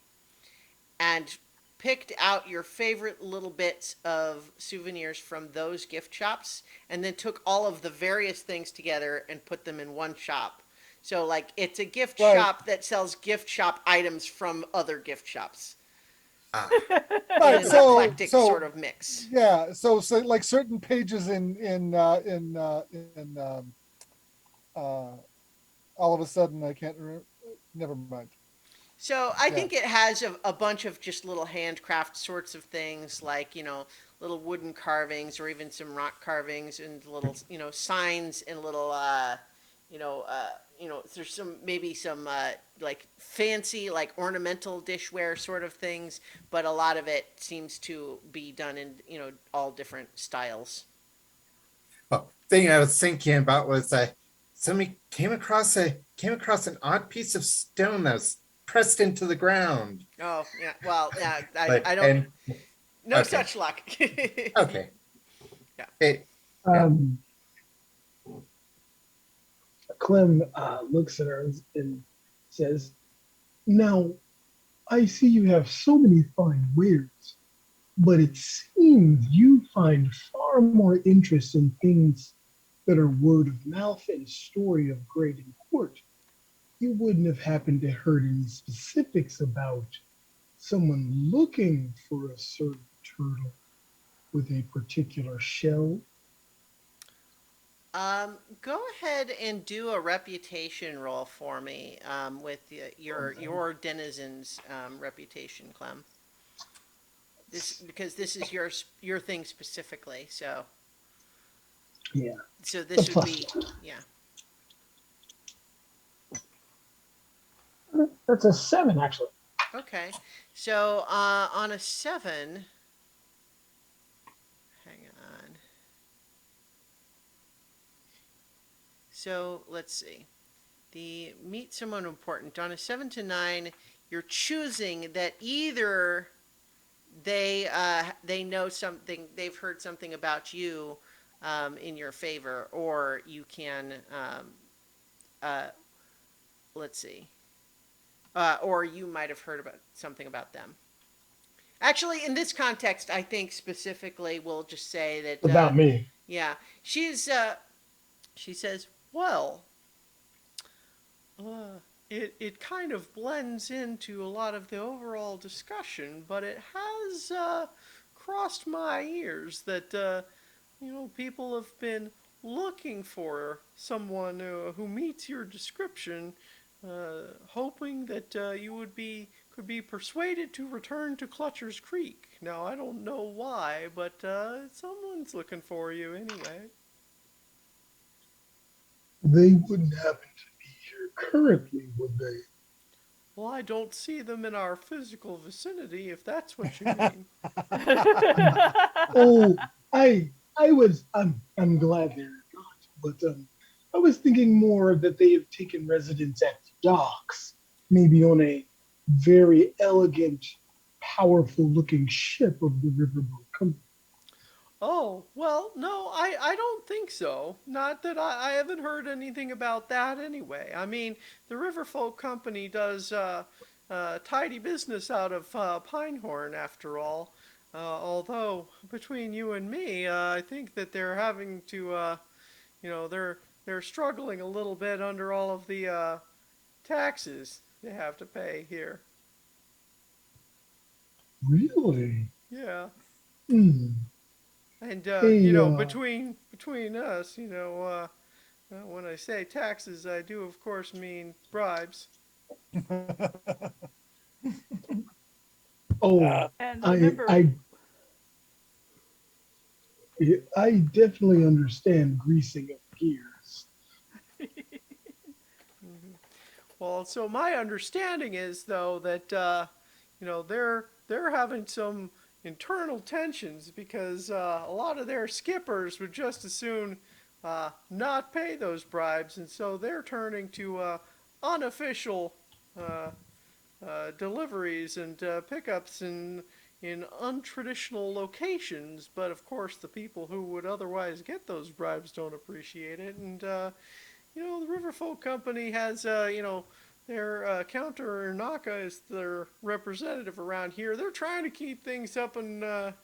and picked out your favorite little bits of souvenirs from those gift shops and then took all of the various things together and put them in one shop. So like it's a gift Right. shop that sells gift shop items from other gift shops. Ah, Right. In an So, eclectic so sort of mix. yeah. So like certain pages in uh, all of a sudden I can't remember. Never mind. So I Yeah. think it has a bunch of just little handcraft sorts of things, like little wooden carvings or even some rock carvings and little signs and little there's some maybe some like fancy like ornamental dishware sort of things, but a lot of it seems to be done in all different styles. well, thing I was thinking about was somebody came across an odd piece of stone that was pressed into the ground. Oh yeah, well yeah, Like, I don't and no okay. such luck. okay, Yeah. it, Um, Clem looks at her and says, "Now, I see you have so many fine wares, but it seems you find far more interest in things that are word of mouth and story of great import. You wouldn't have happened to heard any specifics about someone looking for a certain turtle with a particular shell?" Go ahead and do a reputation roll for me with your denizen's reputation, Clem. Because this is your thing specifically. So Yeah, so the this would plus be one. yeah. That's a 7, actually. Okay. So on a 7, hang on. So let's see. The meet someone important on a 7 to 9. You're choosing that either they know something, they've heard something about you in your favor, or you can uh, let's see, or you might have heard about something about them. Actually, in this context, I think specifically we'll just say that, About me. yeah, she says, well, it kind of blends into a lot of the overall discussion, but it has crossed my ears that people have been looking for someone who meets your description, hoping that you could be persuaded to return to Clutcher's Creek. Now I don't know why, but someone's looking for you anyway. They wouldn't happen to be here currently, would they? Well, I don't see them in our physical vicinity, if that's what you mean. Oh, I'm glad they're not, but I was thinking more that they have taken residence at the docks, maybe on a very elegant, powerful looking ship of the Riverboat Company. Oh, well, no, I don't think so. Not that I haven't heard anything about that anyway. I mean, the Riverfolk Company does tidy business out of Pinehorn, after all. Although, between you and me, I think that they're having to, they're struggling a little bit under all of the taxes they have to pay here. Really? Yeah. Hmm. And Hey, between us, when I say taxes, I do of course mean bribes. oh, And I, remember, I, I definitely understand greasing of gears. Well, so my understanding is though that they're having some internal tensions because a lot of their skippers would just as soon not pay those bribes, and so they're turning to unofficial uh, deliveries and pickups in untraditional locations. But of course, the people who would otherwise get those bribes don't appreciate it. And the Riverfolk Company has their counter Naka is their representative around here. They're trying to keep things up in the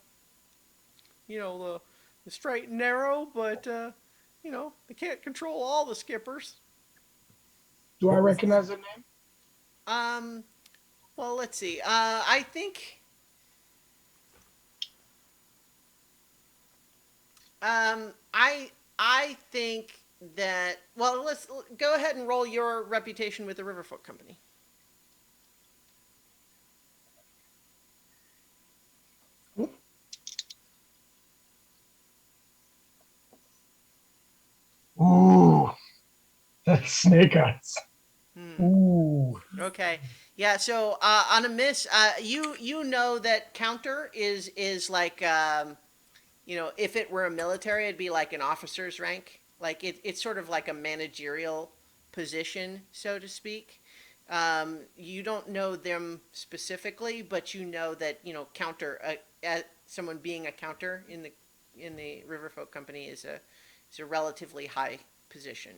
straight and narrow, but they can't control all the skippers. Do I recognize that name? Um, well, let's see. I think I think that, well, let's go ahead and roll your reputation with the Riverfolk Company. Ooh, that's snake eyes. Hmm. Ooh. Okay. Yeah. So on a miss, you know that counter is like if it were a military, it'd be like an officer's rank. Like it's sort of like a managerial position, so to speak. You don't know them specifically, but you know that counter someone being a counter in the Riverfolk Company is a relatively high position,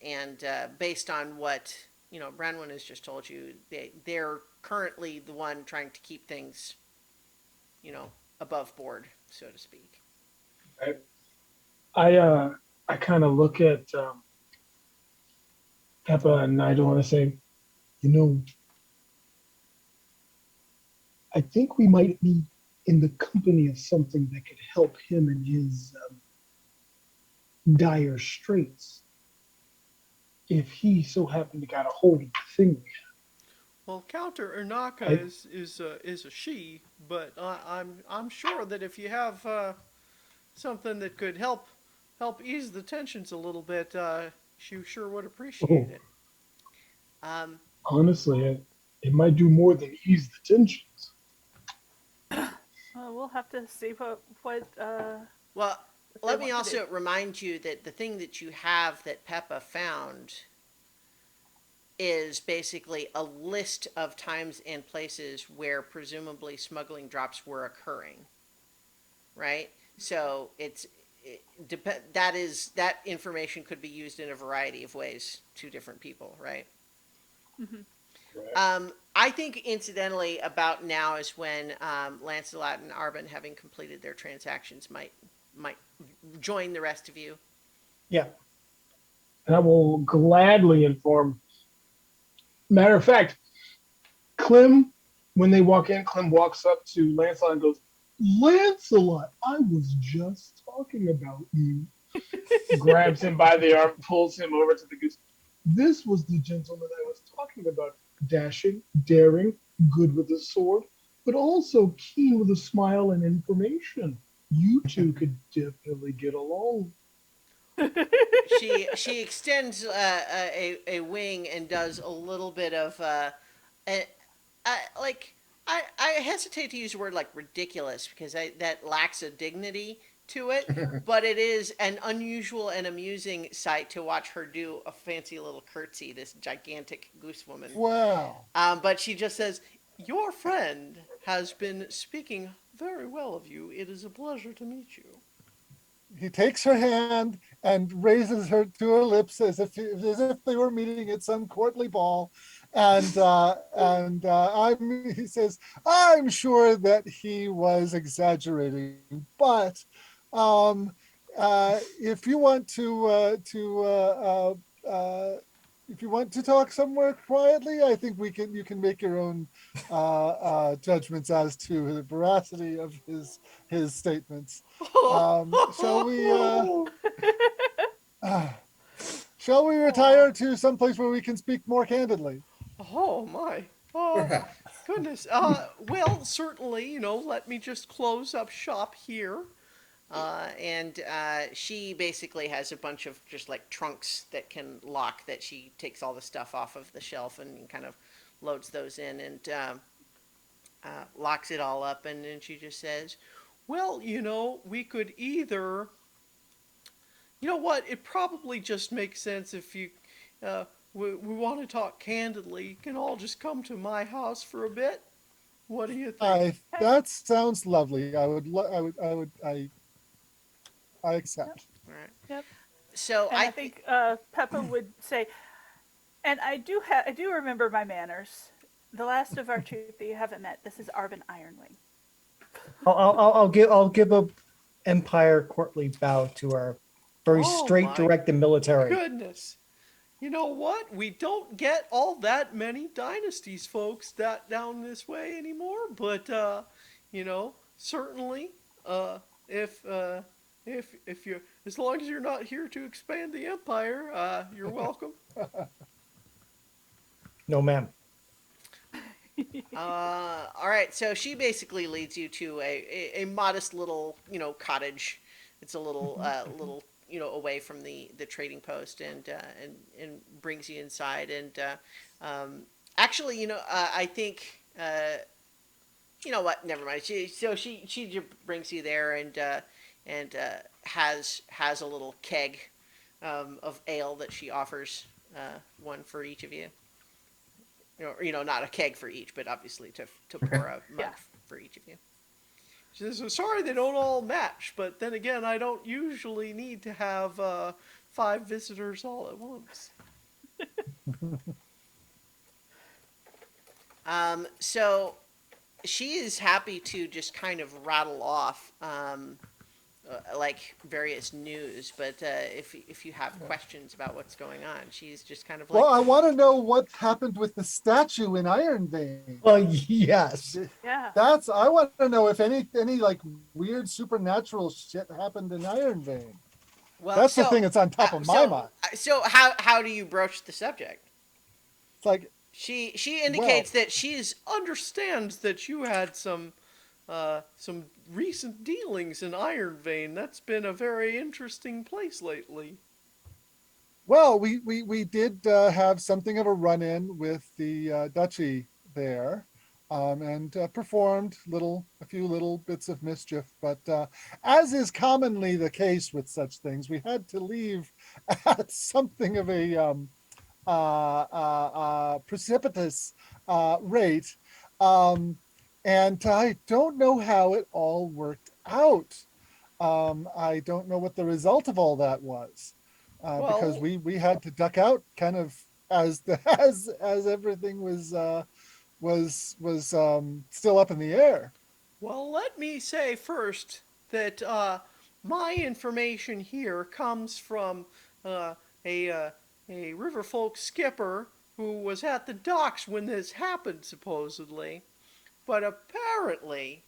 and based on what Branwyn has just told you, they're currently the one trying to keep things above board, so to speak. I I kind of look at Peppa and I don't want to say, you know, I think we might be in the company of something that could help him in his dire straits if he so happened to got a hold of the thing. Well, Counter Ernaka I, is a she, but I'm sure that if you have something that could help ease the tensions a little bit, she sure would appreciate oh, it. Um, honestly, it might do more than ease the tensions. we'll have to see what well, what they let me want to do. also remind you that the thing that you have that Peppa found is basically a list of times and places where presumably smuggling drops were occurring, right? So that information could be used in a variety of ways to different people, right? I think incidentally about now is when Lancelot and Arban, having completed their transactions, might join the rest of you. Yeah. And I will gladly inform. Matter of fact, Clem, when they walk in, Clem walks up to Lancelot and goes, Lancelot, I was just talking about you. Grabs him by the arm, pulls him over to the goose. This was the gentleman I was talking about. Dashing, daring, good with a sword, but also keen with a smile and information. You two could definitely get along. She extends a wing and does a little bit of a, like I hesitate to use the word like ridiculous because that lacks a dignity to it, but it is an unusual and amusing sight to watch her do a fancy little curtsy, this gigantic goose woman. Wow. But she just says, "Your friend has been speaking very well of you. It is a pleasure to meet you." He takes her hand and raises her to her lips as if they were meeting at some courtly ball, and he says, "I'm sure that he was exaggerating, but if you want if you want to talk somewhere quietly, I think you can make your own judgments as to the veracity of his statements. Shall we shall we retire to someplace where we can speak more candidly? Oh my. Oh Perhaps. goodness. Well, certainly, let me just close up shop here. And she basically has a bunch of just like trunks that can lock that she takes all the stuff off of the shelf and kind of loads those in and locks it all up. And then she just says, well, we could either, what? It probably just makes sense if we want to talk candidly. You can all just come to my house for a bit. What do you think? That sounds lovely. I accept. All right. Yep. So And I think Peppa would say, and I do remember my manners. The last of our troop that you haven't met. This is Arban Ironwing. I'll give a empire courtly bow to our very Oh straight, my direct, and military. goodness. You know what? We don't get all that many dynasties, folks, that down this way anymore. But certainly, if you, as long as you're not here to expand the empire, you're welcome. No, ma'am. All right. So she basically leads you to a modest little cottage. It's a little away from the trading post and brings you inside and actually I think you know what, never mind. She just brings you there and has a little keg of ale that she offers, one for each of you. Not a keg for each, but obviously to pour a mug Yeah. for each of you. She says, sorry they don't all match, but then again, I don't usually need to have 5 visitors all at once. So she is happy to just kind of rattle off like various news, but if you have questions about what's going on, she's just kind of like, Well, I want to know what happened with the statue in Iron Vein. Well, yes. Yeah. I want to know if any like weird supernatural shit happened in Iron Vein. well, That's the so- thing that's on top of my mind. So how do you broach the subject? It's like, She indicates that she understands that you had some recent dealings in Iron Vein. That's been a very interesting place lately. well, we did have something of a run-in with the duchy there, and performed a few little bits of mischief. But as is commonly the case with such things, we had to leave at something of a precipitous rate. And I don't know how it all worked out. I don't know what the result of all that was, because Well- we had to duck out kind of as the as everything was still up in the air. Well, let me say first that my information here comes from uh, a riverfolk skipper who was at the docks when this happened, supposedly. But apparently,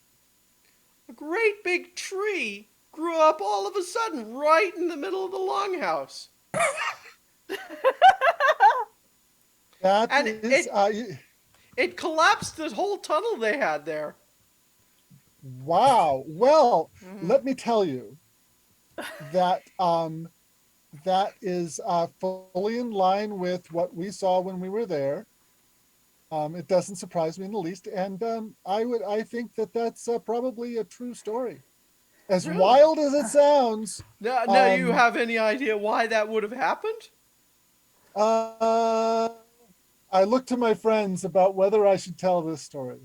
a great big tree grew up all of a sudden right in the middle of the longhouse. That And is, it collapsed the whole tunnel they had there. wow. Well, Mhm. let me tell you that that is fully in line with what we saw when we were there. It doesn't surprise me in the least, and I think that that's probably a true story. As Really? wild as it sounds, Now, you um, have any idea why that would have happened? uh, I look to my friends about whether I should tell this story.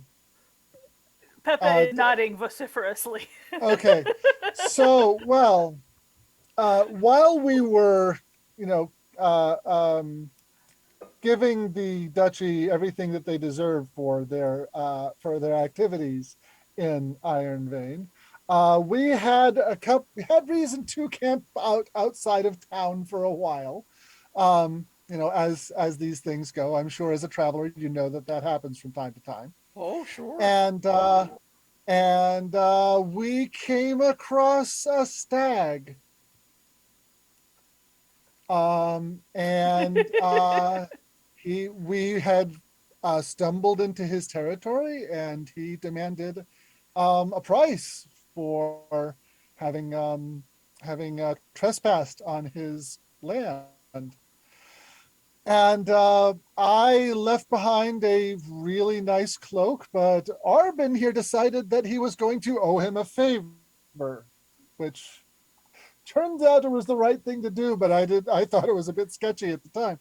Pepe Uh, is nodding vociferously. okay, so well, while we were, you know, giving the duchy everything that they deserve for their activities in Iron Vein, we had we had reason to camp out outside of town for a while. You know, as these things go, I'm sure as a traveler, you know that that happens from time to time. Oh, sure. And we came across a stag. And we had stumbled into his territory, and he demanded a price for having trespassed on his land. And I left behind a really nice cloak, but Arbin here decided that he was going to owe him a favor, which turns out it was the right thing to do, but I thought it was a bit sketchy at the time.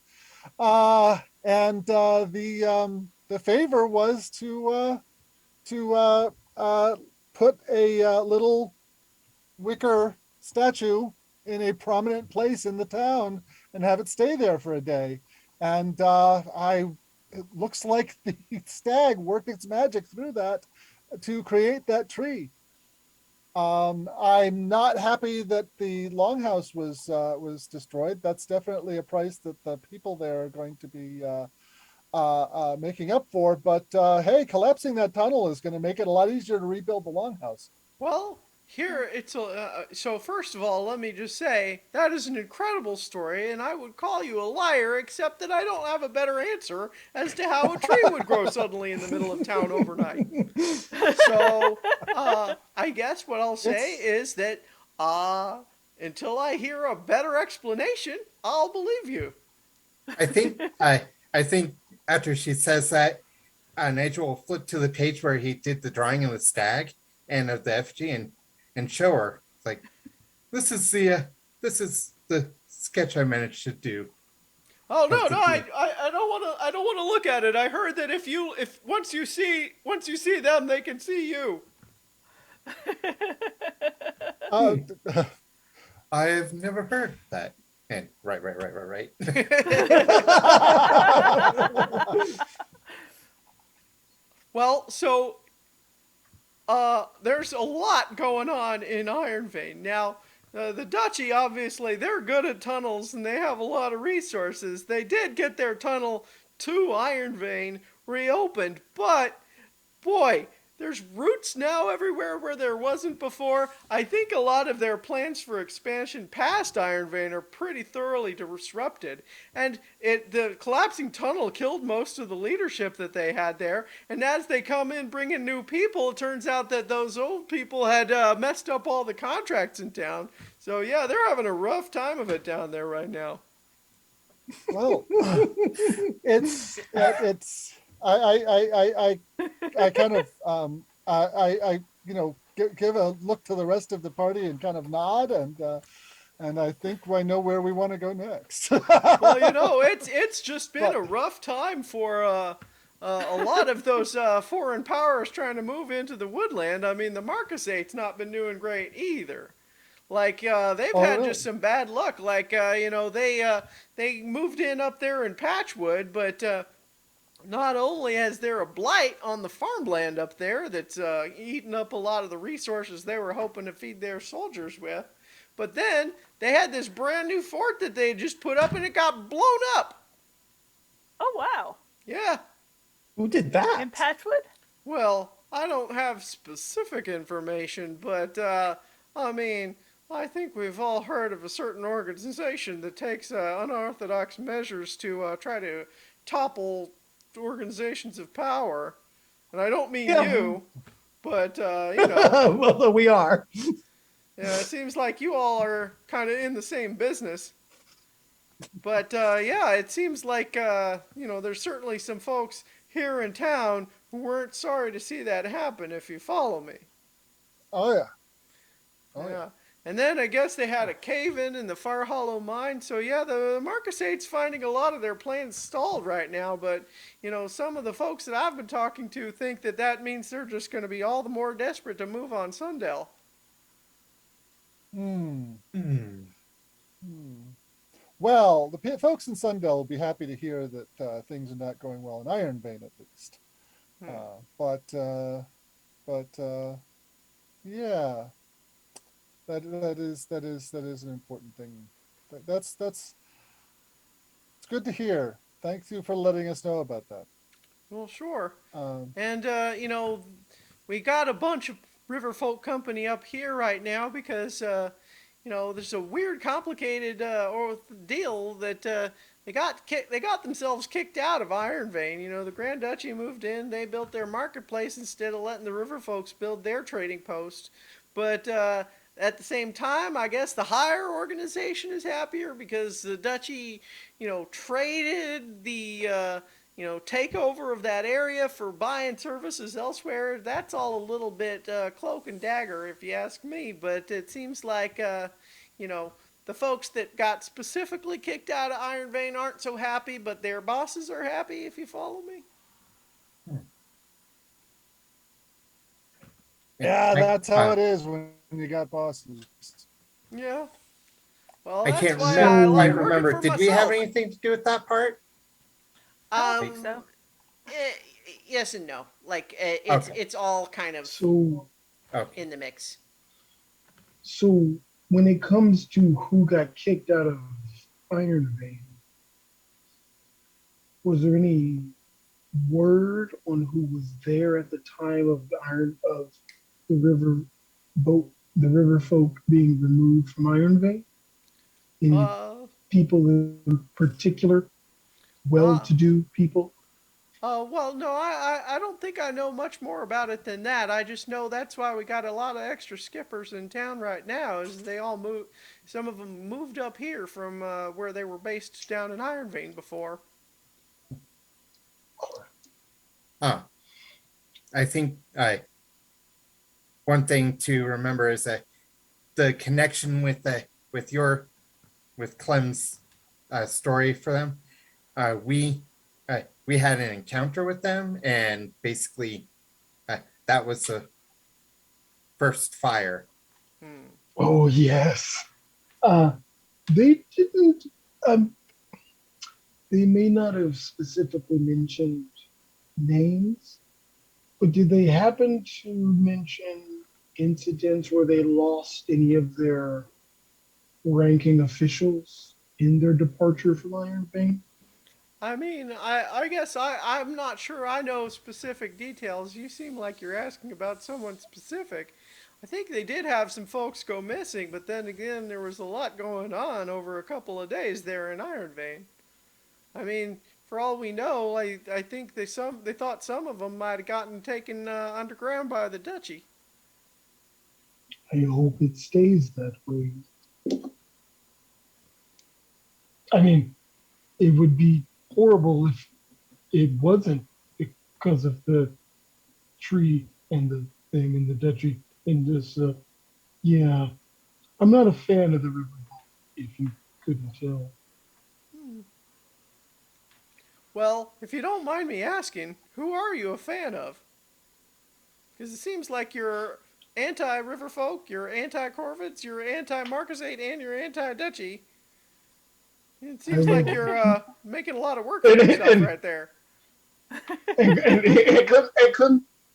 And the favor was to put a little wicker statue in a prominent place in the town and have it stay there for a day. And it looks like the stag worked its magic through that to create that tree. I'm not happy that the longhouse was destroyed. That's definitely a price that the people there are going to be making up for. But hey, collapsing that tunnel is going to make it a lot easier to rebuild the longhouse. Well, here it's so. First of all, let me just say that is an incredible story, and I would call you a liar, except that I don't have a better answer as to how a tree would grow suddenly in the middle of town overnight. So, I guess what I'll say is that until I hear a better explanation, I'll believe you. I think I think after she says that, Nigel will flip to the page where he did the drawing of the stag and of the effigy and show her. It's like this is the sketch I managed to do. Oh no, Of the no, I don't want to look at it. I heard that if once you see them, they can see you. Uh, I've never heard that. And right. Well, so there's a lot going on in Iron Vein. Now, the Duchy, obviously, they're good at tunnels and they have a lot of resources. They did get their tunnel to Iron Vein reopened, but boy, there's roots now everywhere where there wasn't before. I think a lot of their plans for expansion past Iron Vein are pretty thoroughly disrupted. And the collapsing tunnel killed most of the leadership that they had there. And as they come in bringing new people, it turns out that those old people had messed up all the contracts in town. So yeah, they're having a rough time of it down there right now. well, it's I kind of I you know give a look to the rest of the party and kind of nod, and I think I know where we want to go next. Well, you know, it's just been a rough time for a lot of those foreign powers trying to move into the woodland. I mean, the Marquisate's not been doing great either. Like they've Oh, had really? just some bad luck. Like they moved in up there in Patchwood, but not only is there a blight on the farmland up there that's eating up a lot of the resources they were hoping to feed their soldiers with, but then they had this brand new fort that they just put up and it got blown up. Oh wow. Yeah. Who did that? In Patchwood? Well, I don't have specific information, but I mean, I think we've all heard of a certain organization that takes unorthodox measures to try to topple organizations of power. And I don't mean Yeah. you, but you know, Well, we are. yeah, it seems like you all are kind of in the same business. But yeah, it seems like you know, there's certainly some folks here in town who weren't sorry to see that happen. If you follow me. Oh yeah. Oh Yeah. yeah. And then I guess they had a cave in the Far Hollow mine. So yeah, the Marquesade's finding a lot of their plans stalled right now. But you know, some of the folks that I've been talking to think that that means they're just going to be all the more desperate to move on Sundell. Hmm. Hmm. Hmm. Well, the folks in Sundell will be happy to hear that things are not going well in Iron Vein, at least. Hmm. But yeah, that is an important thing. That's it's good to hear. Thank you for letting us know about that. Well, sure. Um, And you know, we got a bunch of Riverfolk Company up here right now because you know, there's a weird, complicated or deal that they got themselves kicked out of Iron Vein. You know, the Grand Duchy moved in, they built their marketplace instead of letting the river folks build their trading post. But at the same time, I guess the higher organization is happier because the duchy, you know, traded the you know, takeover of that area for buying services elsewhere. That's all a little bit cloak and dagger, if you ask me. But it seems like, you know, the folks that got specifically kicked out of Iron Vein aren't so happy, but their bosses are happy, if you follow me. yeah, I, that's how it is when you got bosses. Yeah. Well, I that's can't why I So- quite like working remember. for Did we have myself. anything to do with that part? I don't think Um, so. eh, yes and no. Like Okay. it's all kind of So, Okay. in the mix. so when it comes to who got kicked out of Iron Vein, was there any word on who was there at the time of the river boat, the river folk being removed from Iron Vein? Any Uh, people in particular, uh, well-to-do people? well, no, I don't think I know much more about it than that. I just know that's why we got a lot of extra skippers in town right now. Is they all moved? Some of them moved up here from where they were based down in Iron Vein before. Huh. I think one thing to remember is that the connection with with Clem's story for them. We had an encounter with them, and basically that was the first fire. Hmm. Oh yes. They didn't. Um, they may not have specifically mentioned names, but did they happen to mention incidents where they lost any of their ranking officials in their departure from Iron Vein? I mean, I guess I'm not sure I know specific details. You seem like you're asking about someone specific. I think they did have some folks go missing, but then again, there was a lot going on over a couple of days there in Iron Vein. I mean, for all we know, I think they thought some of them might have gotten taken underground by the Duchy. I hope it stays that way. I mean, it would be horrible if it wasn't because of the tree and the thing and the duchy and this. Yeah, I'm not a fan of the riverboat. If you couldn't tell. Well, if you don't mind me asking, who are you a fan of? Because it seems like you're anti-river folk, you're anti-corvids, you're anti-marquisate, and you're anti-duchy. It seems like you're making a lot of work for yourself right there. and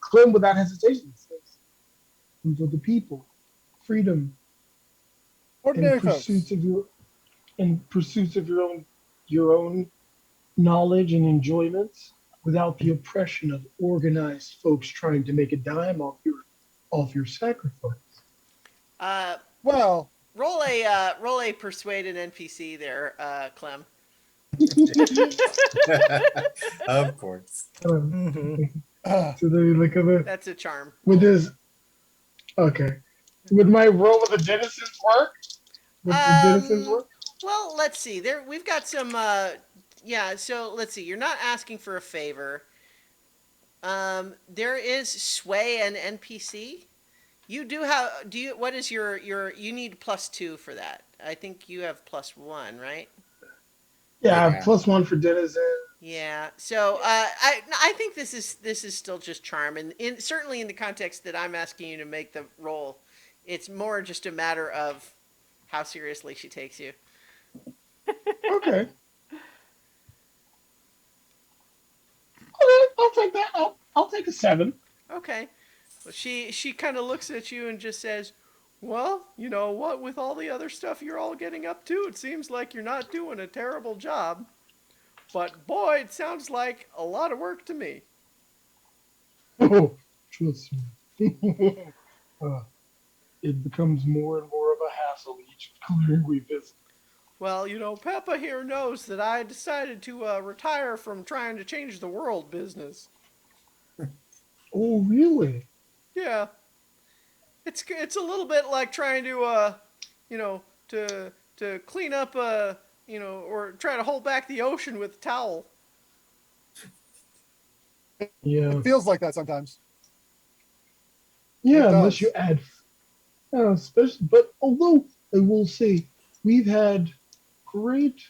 Clem without hesitation says, "And for the people, freedom, Ordinary and folks. pursuits of your own knowledge and enjoyments, without the oppression of organized folks trying to make a dime off your sacrifice." Uh, Well, roll a persuade an NPC there, Clem. Of course. Mhm. So they look at it That's a charm. with his. Okay, would my roll with the denizens work? Would the denizens Um, work? well, let's see. There, we've got some. Yeah. So let's see. You're not asking for a favor. There is sway and NPC. You do have. Do you? What is your? You need +2 for that. I think you have +1, right? Yeah, Yeah. +1 for denizen. Yeah. So I think this is still just charm, and certainly in the context that I'm asking you to make the roll, it's more just a matter of how seriously she takes you. Okay. I'll take that. I'll take a 7. Okay. Well, she kind of looks at you and just says, "Well, you know what? With all the other stuff you're all getting up to, it seems like you're not doing a terrible job. But boy, it sounds like a lot of work to me." Oh, trust me. uh, it becomes more and more of a hassle each clearing we visit. Well, you know, Peppa here knows that I decided to retire from trying to change the world business. Oh, really? Yeah, it's a little bit like trying to you know, to clean up you know, or try to hold back the ocean with a towel. Yeah. it feels like that sometimes. Yeah, It unless does. you add, especially. But although I will say, we've had great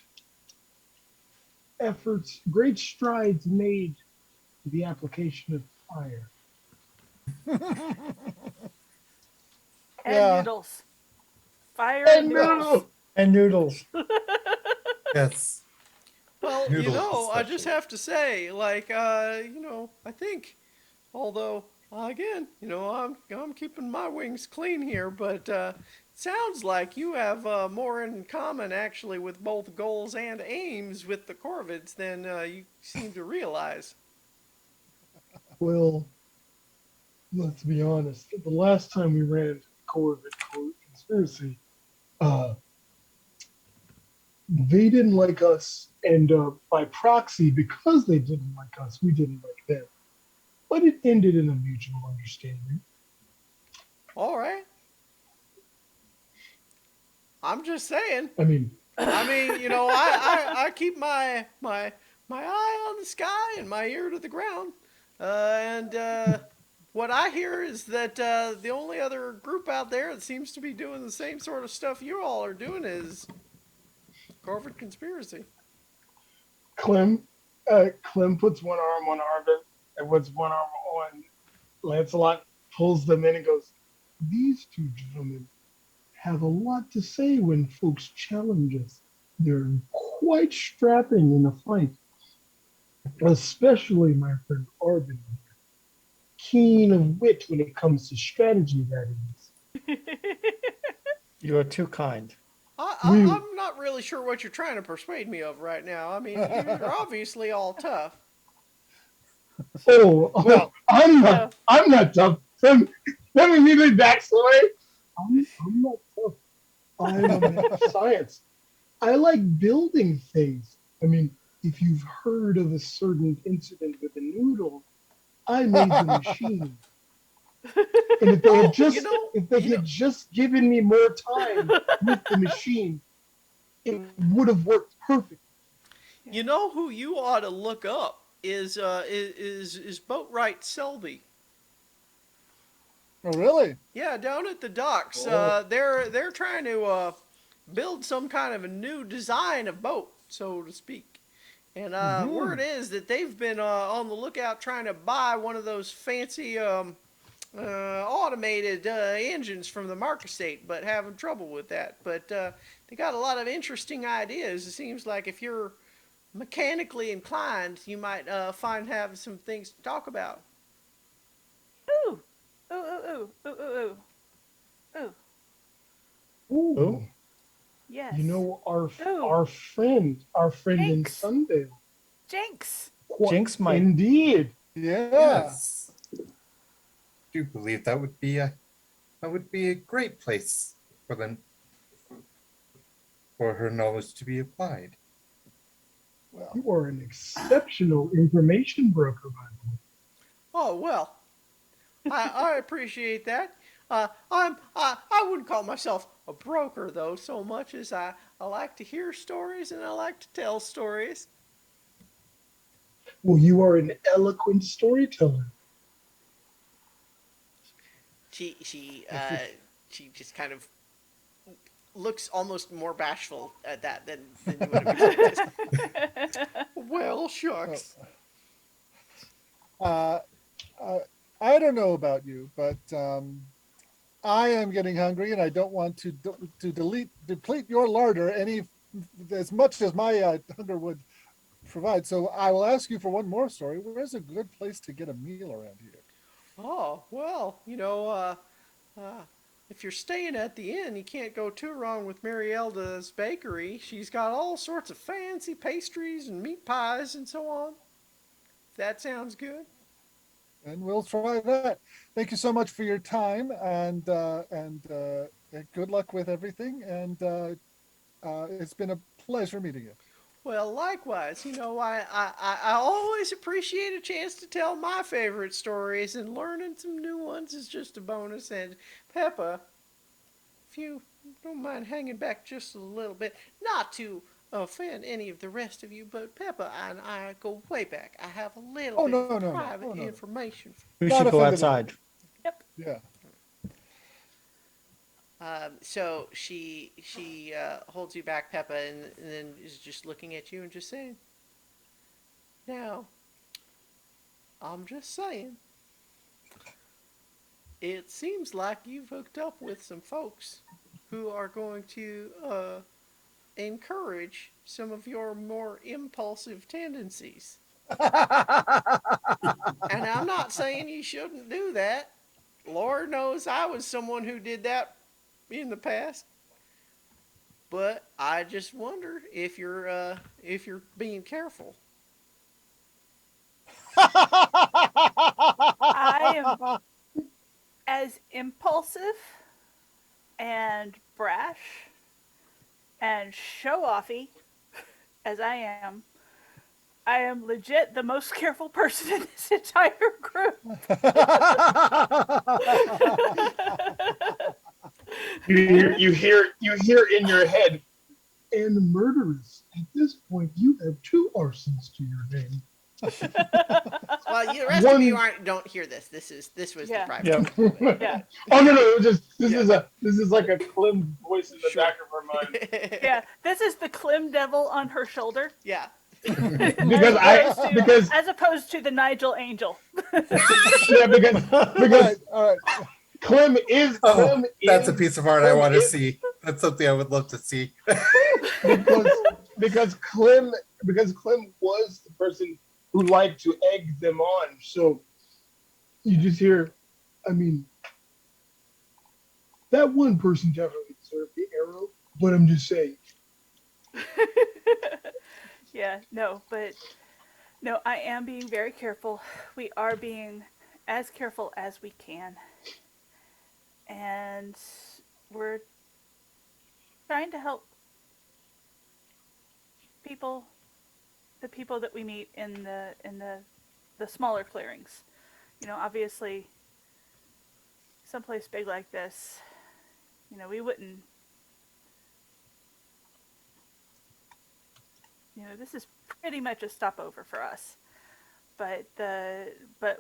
efforts, great strides made to the application of fire. And Yeah. noodles. Fire and noodles. And noodles. Yes. Well, you Noodles know, I just especially. have to say, like, you know, I think, although again, you know, I'm keeping my wings clean here, but sounds like you have more in common actually with both goals and aims with the Corvids than you seem to realize. Well, let's be honest. The last time we ran into the Corvid conspiracy, uh, they didn't like us, and by proxy, because they didn't like us, we didn't like them. But it ended in a mutual understanding. All right, I'm just saying. I mean, I mean, you know, I keep my eye on the sky and my ear to the ground. And what I hear is that the only other group out there that seems to be doing the same sort of stuff you all are doing is Corvid Conspiracy. Clem, Clem puts one arm on Arvin and puts one arm on Lancelot, pulls them in and goes, "These two gentlemen have a lot to say when folks challenge us. They're quite strapping in a fight, especially my friend Arvin. Keen of wit when it comes to strategy, that is." You are too kind. We- I'm not really sure what you're trying to persuade me of right now. I mean, you're obviously all tough. Oh, No. I'm not tough. Let me give you backstory. I'm not tough. I'm a man of science. I like building things. I mean, if you've heard of a certain incident with a noodle, I made the machine. And if they Oh, had just you know- if they you had know- just given me more time with the machine, it would have worked perfect. You know who you ought to look up is Boatwright Selby. Oh, really? Yeah, down at the docks, they're trying to build some kind of a new design of boat, so to speak. And word is that they've been on the lookout trying to buy one of those fancy automated engines from the Marquisate, but having trouble with that. But they got a lot of interesting ideas. It seems like if you're mechanically inclined, you might have some things to talk about. Ooh, ooh, ooh, ooh, ooh, ooh, ooh. Ooh, Oh. Yes. you know Ooh. our friend in Jinx. Sundale. Jinx. Jinx might. Indeed. Yeah. Yes. Do believe that would be a great place for them for her knowledge to be applied. Well, You are an exceptional information broker, by the way. Oh well, I appreciate that. I wouldn't call myself a broker though, so much as I like to hear stories and I like to tell stories. Well, you are an eloquent storyteller. She she if, uh, she just kind of looks almost more bashful at that than you would have expected. Well, shucks. uh, uh, I don't know about you, but I am getting hungry, and I don't want to deplete your larder any as much as my hunger would provide. So I will ask you for one more story. Where's a good place to get a meal around here? Oh well, uh, if you're staying at the inn, you can't go too wrong with Marielda's bakery. She's got all sorts of fancy pastries and meat pies and so on. If that sounds good. And we'll try that. Thank you so much for your time, and good luck with everything. And it's been a pleasure meeting you. Well, likewise, I always appreciate a chance to tell my favorite stories, and learning some new ones is just a bonus. And Peppa, if you don't mind hanging back just a little bit, not to offend any of the rest of you, but Peppa and I go way back. I have a little Oh bit no, of no, no, private oh no, information. We not should go offended at all. outside. Yep. Yeah. So she holds you back, Peppa, and then is just looking at you and just saying, "Now, I'm just saying, it seems like you've hooked up with some folks who are going to encourage some of your more impulsive tendencies. And I'm not saying you shouldn't do that. Lord knows I was someone who did that in the past. But I just wonder if you're being careful." I am as impulsive and brash and show offy as I am legit the most careful person in this entire group. You hear in your head, and murderous. At this point, you have two arsons to your name. Well, the rest of you One- don't hear this. This was Yeah. the private. Yep. Yeah. Oh no, no, it was just Yeah. this is like a Clem voice in the Sure. back of her mind. Yeah, this is the Klim devil on her shoulder. Yeah. As opposed to the Nigel Angel. Yeah, because All right. Clem is Oh, that's a is- piece of art I Clem want to is- see. That's something I would love to see. because Clem was the person who liked to egg them on. So you just hear, I mean, that one person definitely deserved the arrow, but I'm just saying. Yeah, no, but no, I am being very careful. We are being as careful as we can. And we're trying to help people, the people that we meet in the smaller clearings. You know, obviously someplace big like this, you know, we wouldn't, you know, this is pretty much a stopover for us. But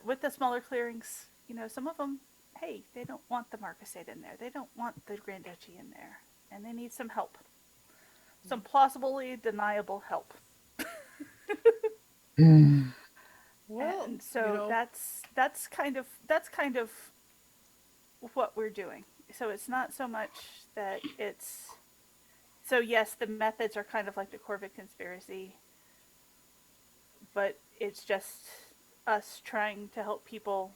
with the smaller clearings, you know, some of them, hey, they don't want the Marquisate in there. They don't want the Grand Duchy in there, and they need some help, some plausibly deniable help. Well, And so you know, that's kind of what we're doing. So it's not so much that it's. So yes, the methods are kind of like the Corvid conspiracy, but it's just us trying to help people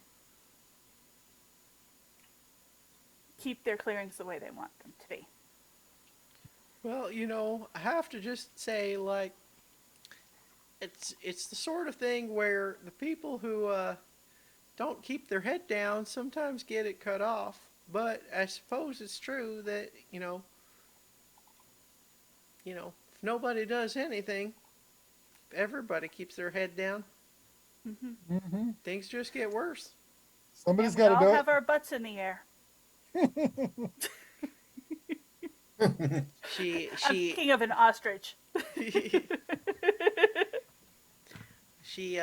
keep their clearings the way they want them to be. Well, I have to just say, like, it's the sort of thing where the people who don't keep their head down sometimes get it cut off. But I suppose it's true that if nobody does anything, if everybody keeps their head down, Mm-hmm. things just get worse. Somebody's And we got to all do it. have our butts in the air. She I'm she thinking of an ostrich. she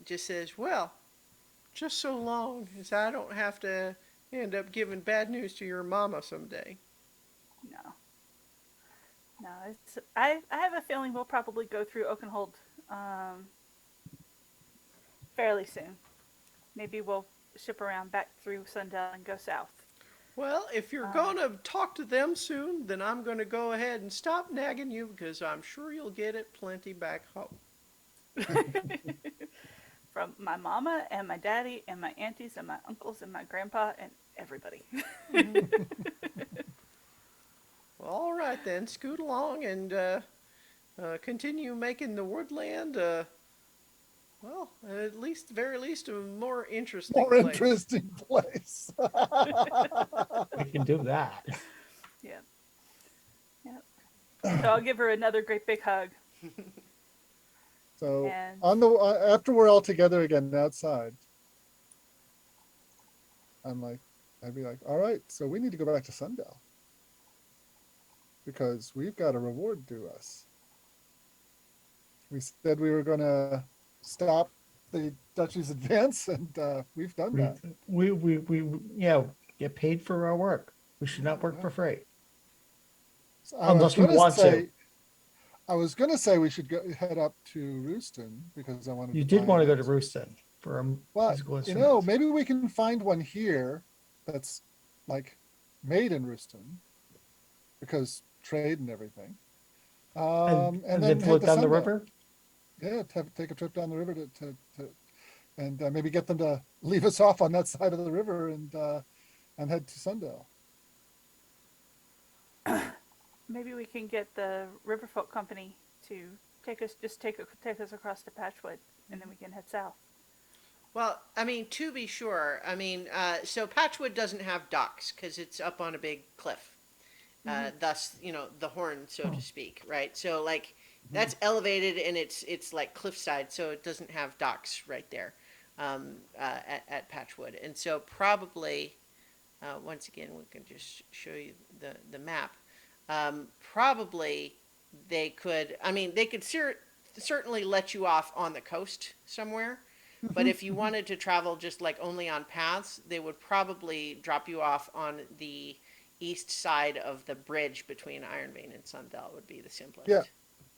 just says, "Well, just so long as I don't have to end up giving bad news to your mama someday." No, no. It's I have a feeling we'll probably go through Oakenhold fairly soon. Maybe we'll ship around back through Sundell and go south. Well, if you're gonna talk to them soon, then I'm gonna go ahead and stop nagging you because I'm sure you'll get it plenty back home. From my mama and my daddy and my aunties and my uncles and my grandpa and everybody. Well, all right then, scoot along and continue making the woodland, well, at least, very least, a more interesting More place. interesting place. We can do that. Yeah. Yeah. So I'll give her another great big hug. So And- on the after we're all together again outside, I'd be like, all right, so we need to go back to Sundell because we've got a reward due us. We said we were going to stop the Duchy's advance, and we've done that. We yeah, get paid for our work. We should not work for free. So I was Unless we gonna want to. say- I was going to say we should head up to Rooston because I wanted. You did want to go to find- Rooston for a Well, musical you instrument. know, maybe we can find one here that's like made in Rooston because trade and everything. and then then head float to down the Sundell. river. Yeah, take a trip down the river and maybe get them to leave us off on that side of the river and head to Sundell. Maybe we can get the Riverfolk Company to take us across to Patchwood, and then we can head south. Well, I mean, to be sure, I mean, so Patchwood doesn't have docks because it's up on a big cliff. Thus, the horn, so to speak, right? So, like, that's elevated and it's like cliffside, so it doesn't have docks right there at Patchwood. And so, probably, once again, we can just show you the map. Probably they could, I mean, they could certainly let you off on the coast somewhere. But if you wanted to travel just like only on paths, they would probably drop you off on the east side of the bridge between Iron Vein and Sundell would be the simplest. Yeah.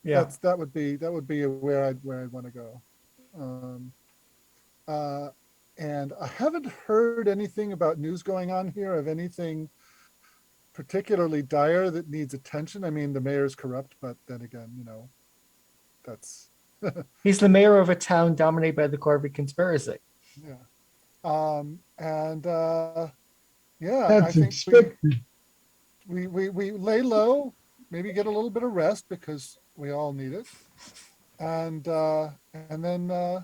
Yeah. That would be where I'd want to go. And I haven't heard anything about news going on here of anything particularly dire that needs attention. I mean, the mayor's corrupt, but then again, that's He's the mayor of a town dominated by the Corvid conspiracy. yeah. Yeah, I That's think expected. we lay low, maybe get a little bit of rest because we all need it, and then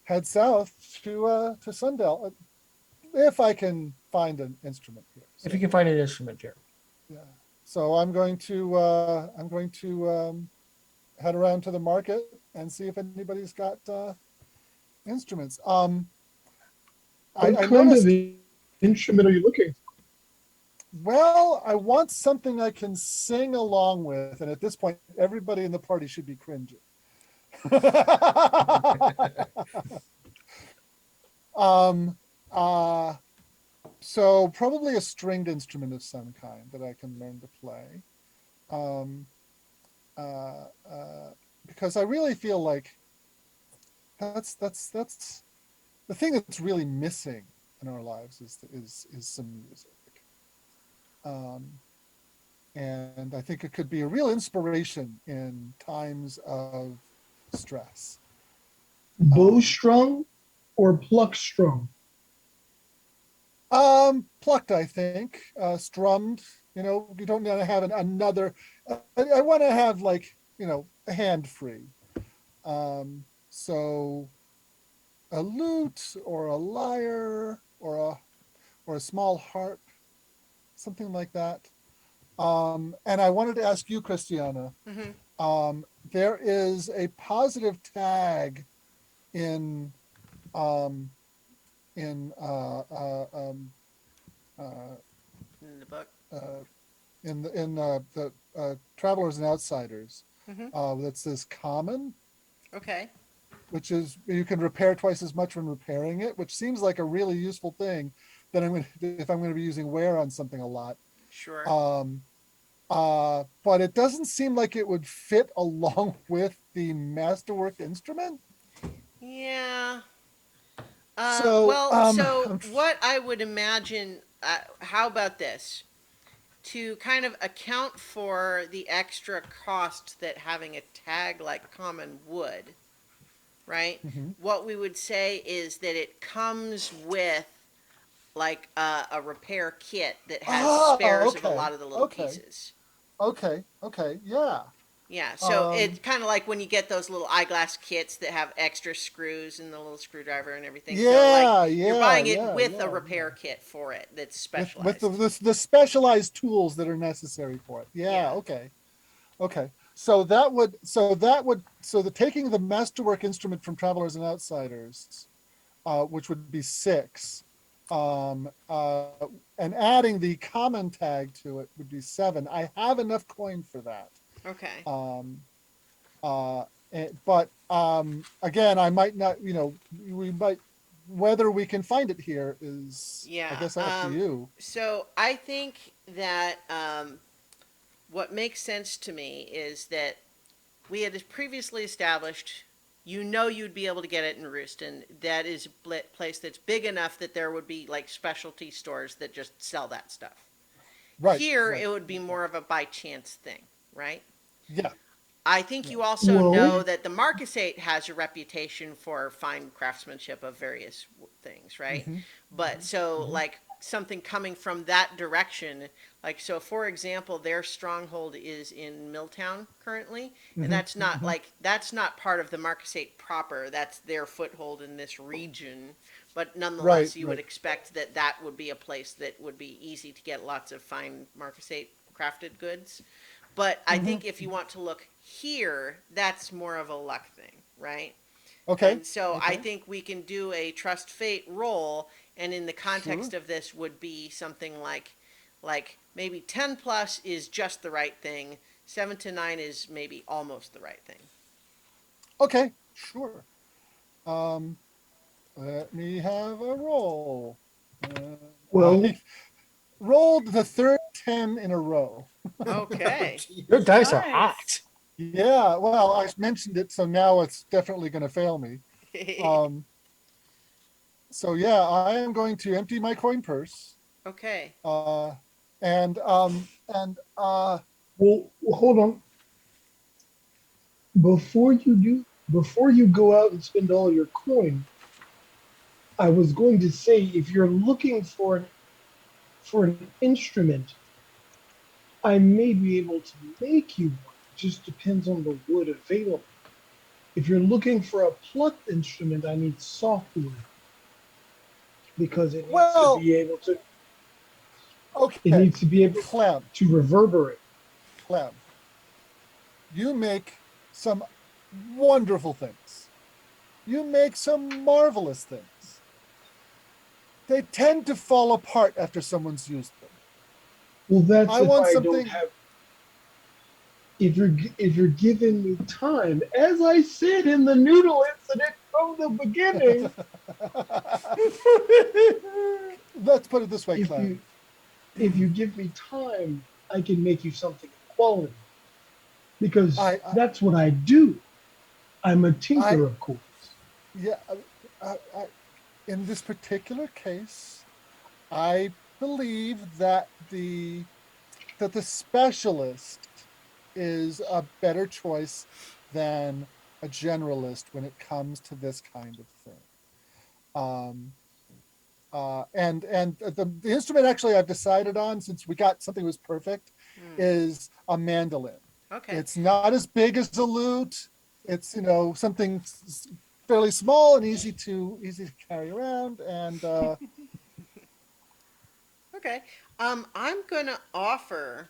head south to Sundell if I can find an instrument here. If you can find an instrument here. Yeah. So I'm going to head around to the market and see if anybody's got instruments. What I kind noticed, of instrument are you looking for? well, I want something I can sing along with, and at this point, everybody in the party should be cringing. So probably a stringed instrument of some kind that I can learn to play. Because I really feel like that's the thing that's really missing in our lives is some music. And I think it could be a real inspiration in times of stress. Bowstrung or pluck strung? Plucked, I think, strummed. You know, you don't want to have another. I want to have like, you know, a hand free. So a lute or a lyre or a small harp, something like that. And I wanted to ask you, Christiana. There is a positive tag in um, in In the book. the Travelers and Outsiders that says common, Okay. which is you can repair twice as much when repairing it, which seems like a really useful thing that if I'm going to be using wear on something a lot. Sure. But it doesn't seem like it would fit along with the masterwork instrument. Yeah. So, So what I would imagine, how about this? To kind of account for the extra cost that having a tag like common would, right? What we would say is that it comes with like a repair kit that has spares of a lot of the little pieces. Okay, yeah. Yeah, so Um, it's kind of like when you get those little eyeglass kits that have extra screws and the little screwdriver and everything. So like you're buying it with a repair kit for it that's specialized. with the specialized tools that are necessary for it. Yeah. Okay. So the taking the masterwork instrument from Travelers and Outsiders, which would be 6, and adding the common tag to it would be 7. I have enough coin for that. Okay. But again, I might not. You know, we might. Whether we can find it here is, I guess, up to you. So I think that what makes sense to me is that we had previously established, you know, you'd be able to get it in Rooston. That is a place that's big enough that there would be like specialty stores that just sell that stuff. Right. Here, right. it would be more of a by chance thing, right? Yeah. I think you also Well- know that the Marcasate has a reputation for fine craftsmanship of various things, right? But so, like, something coming from that direction, like, so for example, their stronghold is in Milltown currently, and that's not like, that's not part of the Marcasate proper, that's their foothold in this region. But nonetheless, Right, you would right. expect that that would be a place that would be easy to get lots of fine Marcasate crafted goods. But I think if you want to look here, that's more of a luck thing, right? Okay. And so I think we can do a trust fate roll, and in the context of this would be something like maybe 10 plus is just the right thing, 7 to 9 is maybe almost the right thing. Okay. Sure. Let me have a roll. Well- I rolled the third 10 in a row. Okay. Your dice are Nice. hot. Yeah. Well, I mentioned it, so now it's definitely going to fail me. So yeah, I am going to empty my coin purse. Okay. And Well, hold on. Before you go out and spend all your coin, I was going to say if you're looking for an instrument, I may be able to make you one. It just depends on the wood available. If you're looking for a plucked instrument, I need softwood because it needs Well- to be able to. okay. It needs to be able Clem, to reverberate. you make some wonderful things. You make some marvelous things. They tend to fall apart after someone's used them. Well, that's I if want I something- don't have. If you're giving me time, as I said in the noodle incident from the beginning, Let's put it this way, if Clem. you give me time, I can make you something of quality. Because that's what I do. I'm a tinker, of course. Yeah, in this particular case, I believe that the specialist is a better choice than a generalist when it comes to this kind of thing. Um, and the instrument actually I've decided on, since we got something that was perfect, is a mandolin. Okay. It's not as big as a lute. It's something fairly small and easy to carry around. And Okay. I'm gonna offer